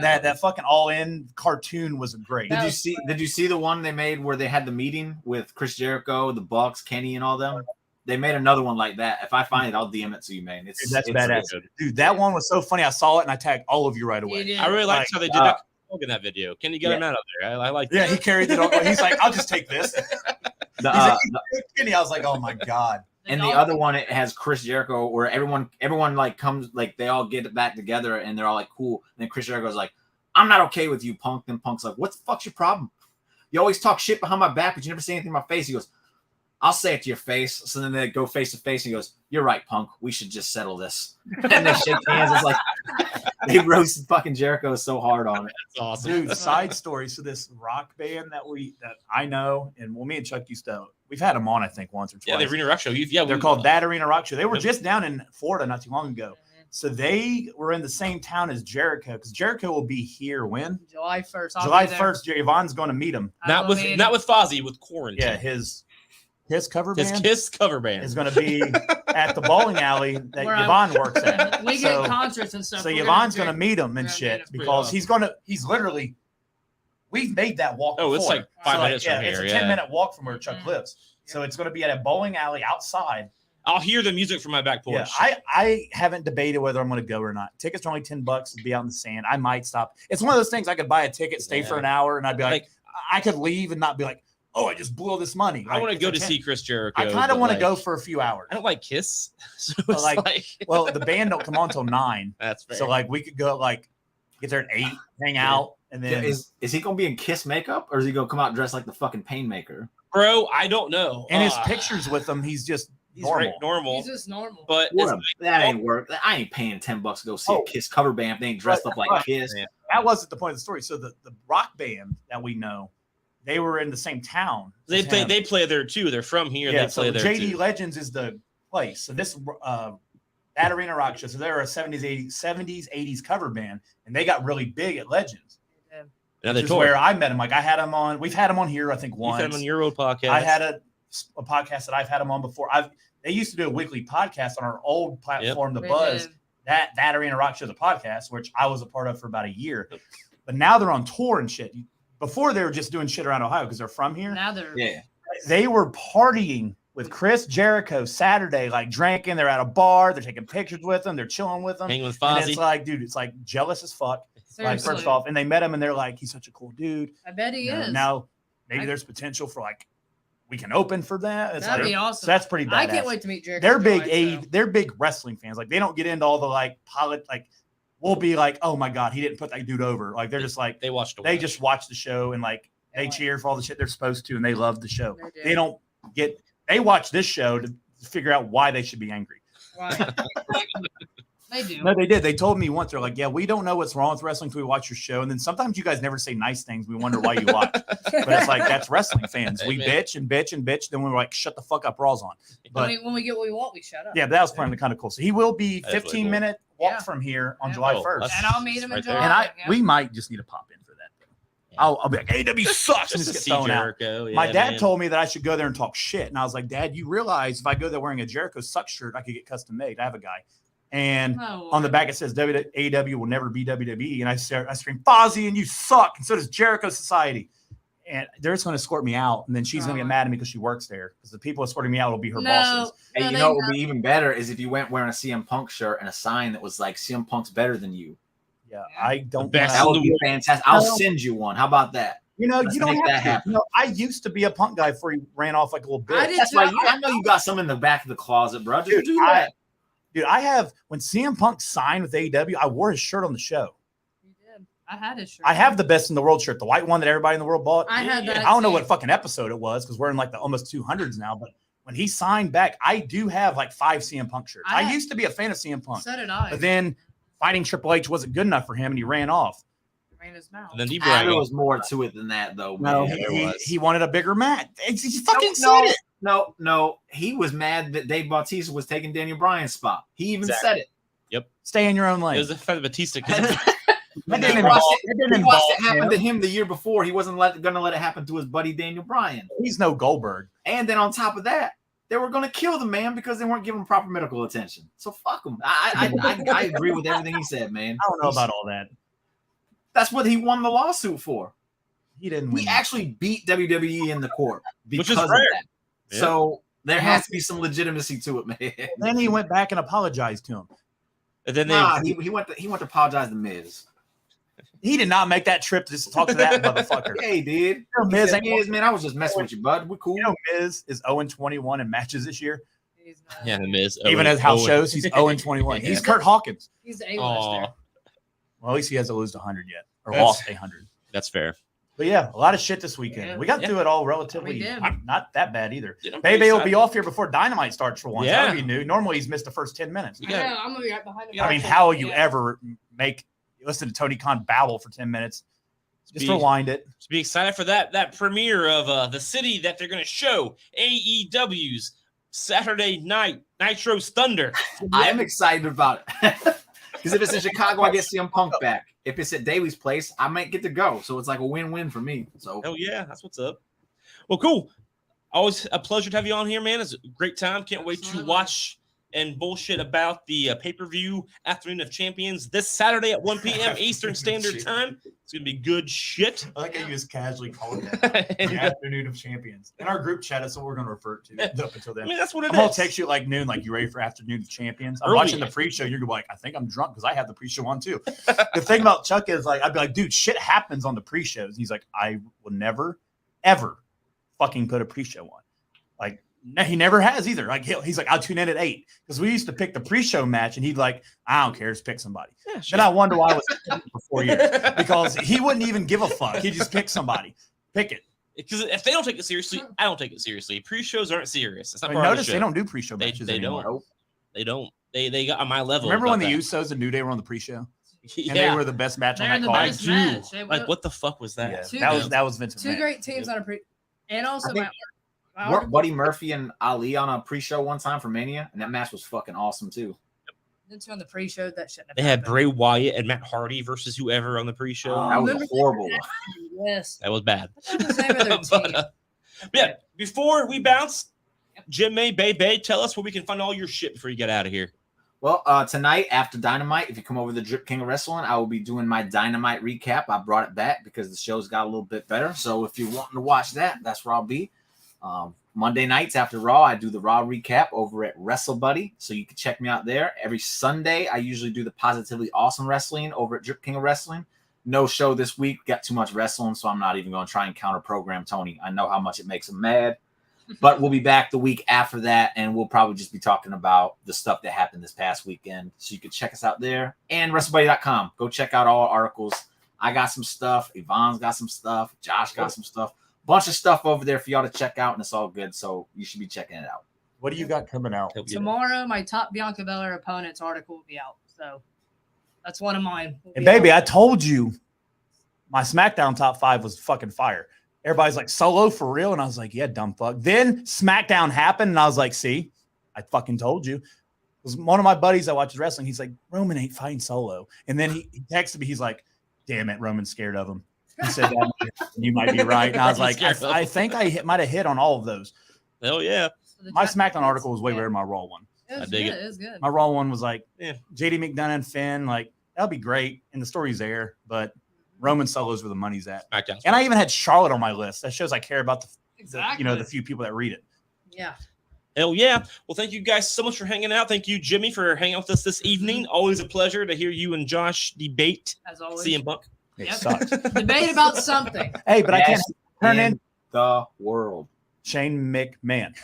That fucking all-in cartoon was great. Did you see the one they made where they had the meeting with Chris Jericho, the Bucks, Kenny, and all them? They made another one like that. If I find it, I'll DM it to you, man. That's badass. Dude, that one was so funny. I saw it and I tagged all of you right away. I really liked how they did that in that video. Can you get him out of there? I like that. Yeah, he carried it over. He's like, I'll just take this. Kenny, I was like, oh my God. And the other one, it has Chris Jericho where everyone like comes, like they all get back together and they're all like, cool. And then Chris Jericho's like, I'm not okay with you, Punk. Then Punk's like, what the fuck's your problem? You always talk shit behind my back, but you never say anything in my face. He goes, I'll say it to your face. So then they go face to face and he goes, you're right, Punk. We should just settle this. And they shake hands. It's like they roasted fucking Jericho so hard on it. That's awesome. Dude, side story. So this rock band that I know, and me and Chuck used to, we've had them on, I think, once or twice. Yeah, the Arena Rock Show. They're called That Arena Rock Show. They were just down in Florida not too long ago. So they were in the same town as Jericho because Jericho will be here when July 1st. July 1st. Yvonne's going to meet him. Not with Fozzy, with Quarantine. Yeah, his cover band. His Kiss cover band is going to be at the bowling alley that Yvonne works at. We get concerts and stuff. So Yvonne's going to meet him and shit because he's literally. We've made that walk. Oh, it's like 5 minutes from here. It's a 10-minute walk from where Chuck lives. So it's going to be at a bowling alley outside. I'll hear the music from my back porch. Yeah, I haven't debated whether I'm going to go or not. Tickets are only $10 to be out in the sand. I might stop. It's one of those things I could buy a ticket, stay for an hour, and I'd be like, I could leave and not be like, oh, I just blew all this money. I want to go to see Chris Jericho. I kind of want to go for a few hours. I don't like Kiss. So well, the band don't come on until 9. That's fair. So we could go get there at 8, hang out, and then is he gonna be in Kiss makeup or is he gonna come out dressed like the fucking Painmaker? Bro, I don't know. And his pictures with him, he's just normal. He's just normal. But that ain't work. I ain't paying $10 to go see a Kiss cover band if they ain't dressed up like Kiss. Man. That wasn't the point of the story. So the rock band that we know, they were in the same town. They play there too. They're from here. Yeah, they play there JD too. Legends is the place. So this that arena rock show. So they were a 70s, 80s cover band, and they got really big at Legends. Now Which is where I met him. I had him on. We've had him on here, I think, once. You've had him on your old podcast. I had a podcast that I've had him on before. They used to do a weekly podcast on our old platform, The Buzz. That Arena Rock Show is a podcast, which I was a part of for about a year. But now they're on tour and shit. Before they were just doing shit around Ohio because they're from here. Now they're They were partying with Chris Jericho Saturday, drinking. They're at a bar. They're taking pictures with them. They're chilling with them. Hanging with Fozzy. And it's dude, it's jealous as fuck. Seriously. First off, and they met him and they're like, he's such a cool dude. I bet he is. Now, maybe there's potential for we can open for that. That'd be awesome. So that's pretty badass. I can't wait to meet Jericho. They're big wrestling fans. They don't get into all the we'll be oh my God, he didn't put that dude over. They're just they just watch the show and they cheer for all the shit they're supposed to and they love the show. They watch this show to figure out why they should be angry. Right. They do. No, they did. They told me once. They're like, yeah, we don't know what's wrong with wrestling until we watch your show. And then sometimes you guys never say nice things. We wonder why you watch. But it's that's wrestling fans. We bitch and bitch and bitch. Then we're like, shut the fuck up, Raw's on. But when we get what we want, we shut up. Yeah, that was kind of cool. So he will be 15-minute walk from here on July 1st. And I'll meet him in July. And we might just need to pop in for that. Yeah. I'll be like, AW sucks. And just get thrown out. Yeah, my dad told me that I should go there and talk shit. And I was like, Dad, you realize if I go there wearing a Jericho Sucks shirt, I could get custom made. I have a guy. And on the back it says AEW will never be WWE. And I scream, Fozzy, and you suck. And so does Jericho Society. And they're just going to escort me out. And then she's going to get mad at me because she works there. Because the people escorting me out will be her bosses. Hey, you know what would be even better is if you went wearing a CM Punk shirt and a sign that was CM Punk's better than you. Yeah, I don't. That would be fantastic. I'll send you one. How about that? You don't have to. Happen. I used to be a Punk guy before he ran off like a little bitch. I know you got some in the back of the closet, bro. Just do that. Dude, I have when CM Punk signed with AEW, I wore his shirt on the show. You did. I had his shirt. I have the best in the world shirt, the white one that everybody in the world bought. I had that. I don't know what fucking episode it was because we're in the almost 200s now. But when he signed back, I do have 5 CM Punk shirts. I used to be a fan of CM Punk. So did I. But then fighting Triple H wasn't good enough for him, and he ran off. Ran his mouth. And then there was more to it than that, though. No, he wanted a bigger match. He fucking said it. No, he was mad that Dave Bautista was taking Daniel Bryan's spot. He even said it. Yep. Stay in your own lane. It was the fact that Batista. It happened to him the year before. He wasn't going to let it happen to his buddy Daniel Bryan. He's no Goldberg. And then on top of that, they were going to kill the man because they weren't giving him proper medical attention. So fuck him. I agree with everything he said, man. I don't know about all that. That's what he won the lawsuit for. He didn't win. He actually beat WWE in the court because of that. Yeah. So there has to be some legitimacy to it, man. Then he went back and apologized to him. And then he went to apologize to Miz. He did not make that trip to just talk to that motherfucker. Yeah, he did. Miz, man, I was just messing with you, bud. We're cool. Miz is 0-21 in matches this year. Yeah, the Miz. Even as house shows, he's 0-21. He's Kurt Hawkins. He's the A-lister. Well, at least he hasn't lost 100 yet, or lost 100. That's fair. But yeah, a lot of shit this weekend. Yeah. We got through it all relatively not that bad either. Bebe will be off here before Dynamite starts for once. Yeah. That would be new. Normally he's missed the first 10 minutes. I'm gonna be right behind him. I mean, how will you ever listen to Tony Khan babble for 10 minutes? Just rewind it. Just be excited for that premiere of the city that they're going to show AEW's Saturday night Nitro's Thunder. I am excited about it. Because if it's in Chicago, I get CM Punk back. If it's at Daly's place, I might get to go. So it's like a win-win for me. So oh yeah, that's what's up. Well, cool. Always a pleasure to have you on here, man. It's a great time. Can't wait to watch and bullshit about the pay-per-view Afternoon of Champions this Saturday at 1 p.m. Eastern Standard Time. It's going to be good shit. I like how you just casually call it that. The Afternoon of Champions. In our group chat, that's what we're going to refer to up until then. I mean, that's what it I'm going to text you at like noon, like, you ready for Afternoon of Champions? I'm Early. watching the pre-show. You're going to be like, I think I'm drunk because I have the pre-show on too. The thing about Chuck is, like, I'd be like, dude, shit happens on the pre-shows. He's like, I will never, ever fucking put a pre-show on. Like, no, he never has either. Like he's like, I'll tune in at 8 because we used to pick the pre-show match, and he'd like, I don't care, just pick somebody. Yeah, sure. Then I wonder why I was for 4 years because he wouldn't even give a fuck. He just pick somebody, pick it. Because if they don't take it seriously, I don't take it seriously. Pre-shows aren't serious. It's not notice they don't do pre-show matches anymore. Don't. They don't. They got on my level. Remember when the Usos and New Day were on the pre-show? Yeah. And they were the best match on that card. I do. Like, what the fuck was that? Yeah, that was Vince McMahon. Two great teams on a pre, and also weren't Buddy Murphy and Ali on a pre-show one time for Mania, and that match was fucking awesome too. On the pre-show, that shit. They had Bray Wyatt and Matt Hardy versus whoever on the pre-show. That was horrible. Yes, that was bad. But, yeah, before we bounce, Jim May, Bay, tell us where we can find all your shit before you get out of here. Well, tonight after Dynamite, if you come over to the Drip King of Wrestling, I will be doing my Dynamite recap. I brought it back because the show's got a little bit better. So if you're wanting to watch that, that's where I'll be. Monday nights after Raw, I do the Raw recap over at WrestleBuddy, so you can check me out there. Every Sunday, I usually do the Positively Awesome Wrestling over at Drip King of Wrestling. No show this week. Got too much wrestling, so I'm not even going to try and counter-program Tony. I know how much it makes him mad. But we'll be back the week after that, and we'll probably just be talking about the stuff that happened this past weekend. So you can check us out there. And WrestleBuddy.com. Go check out all our articles. I got some stuff. Yvonne's got some stuff. Josh got some stuff. Bunch of stuff over there for y'all to check out, and it's all good. So you should be checking it out. What do you got coming out? Tomorrow, my top Bianca Belair opponents article will be out. So that's one of mine. And baby, I told you my SmackDown top 5 was fucking fire. Everybody's like, Solo for real? And I was like, yeah, dumb fuck. Then SmackDown happened, and I was like, see, I fucking told you. It was one of my buddies that watches wrestling. He's like, Roman ain't fighting Solo. And then he texted me. He's like, damn it, Roman's scared of him. He said that. You might be right. And I was like, I think I might have hit on all of those. Hell yeah. So my SmackDown article was way better than my Raw one. I dig it. It was good. My Raw one was like, JD McDonough and Finn, like, that'll be great. And the story's there. But Roman Solo's where the money's at. And I even had Charlotte on my list. That shows I care about the few people that read it. Yeah. Hell yeah. Well, thank you guys so much for hanging out. Thank you, Jimmy, for hanging out with us this evening. Always a pleasure to hear you and Josh debate as always. CM Punk. It sucks. Debate about something. Hey, but I can't turn in the world. Shane McMahon.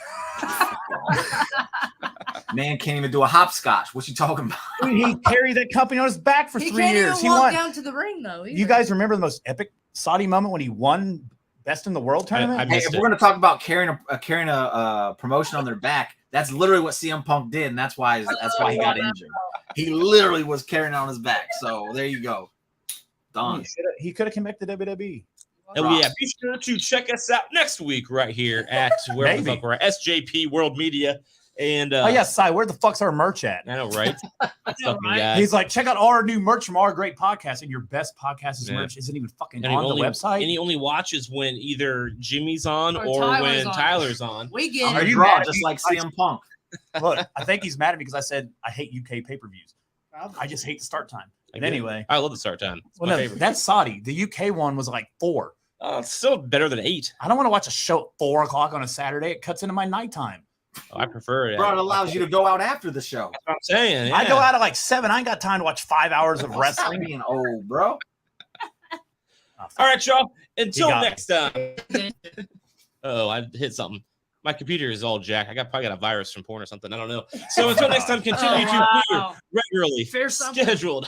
Man can't even do a hopscotch. What you talking about? Dude, he carried that company on his back for 3 years. He can't walk down to the ring, though. Either. You guys remember the most epic Saudi moment when he won Best in the World tournament? Hey, if we're going to talk about carrying a promotion on their back, that's literally what CM Punk did, and that's why he got injured. He literally was carrying it on his back. So there you go. Done. He could have come back to WWE. Oh yeah, be sure to check us out next week right here at where the fuck we're at, SJP World Media. And oh yeah, Cy, where the fuck's our merch at? I know, right? He's like, check out all our new merch from our great podcast, and your best podcast's merch isn't even fucking on the website. And he only watches when either Jimmy's on or when Tyler's on. We get it. Draw just like CM Punk. Look, I think he's mad at me because I said I hate UK pay-per-views. I just hate the start time. But anyway, I love the start time. It's my favorite. That's Saudi. The UK one was like 4. It's still better than 8. I don't want to watch a show at 4 o'clock on a Saturday. It cuts into my nighttime. Oh, I prefer it. Bro, it allows you to go out after the show. That's what I'm saying. Yeah. I go out at like 7. I ain't got time to watch 5 hours of wrestling. Being old, bro. All right, y'all. Until next time. Oh, I hit something. My computer is all jacked. Probably got a virus from porn or something. I don't know. So until next time, continue to hear regularly scheduled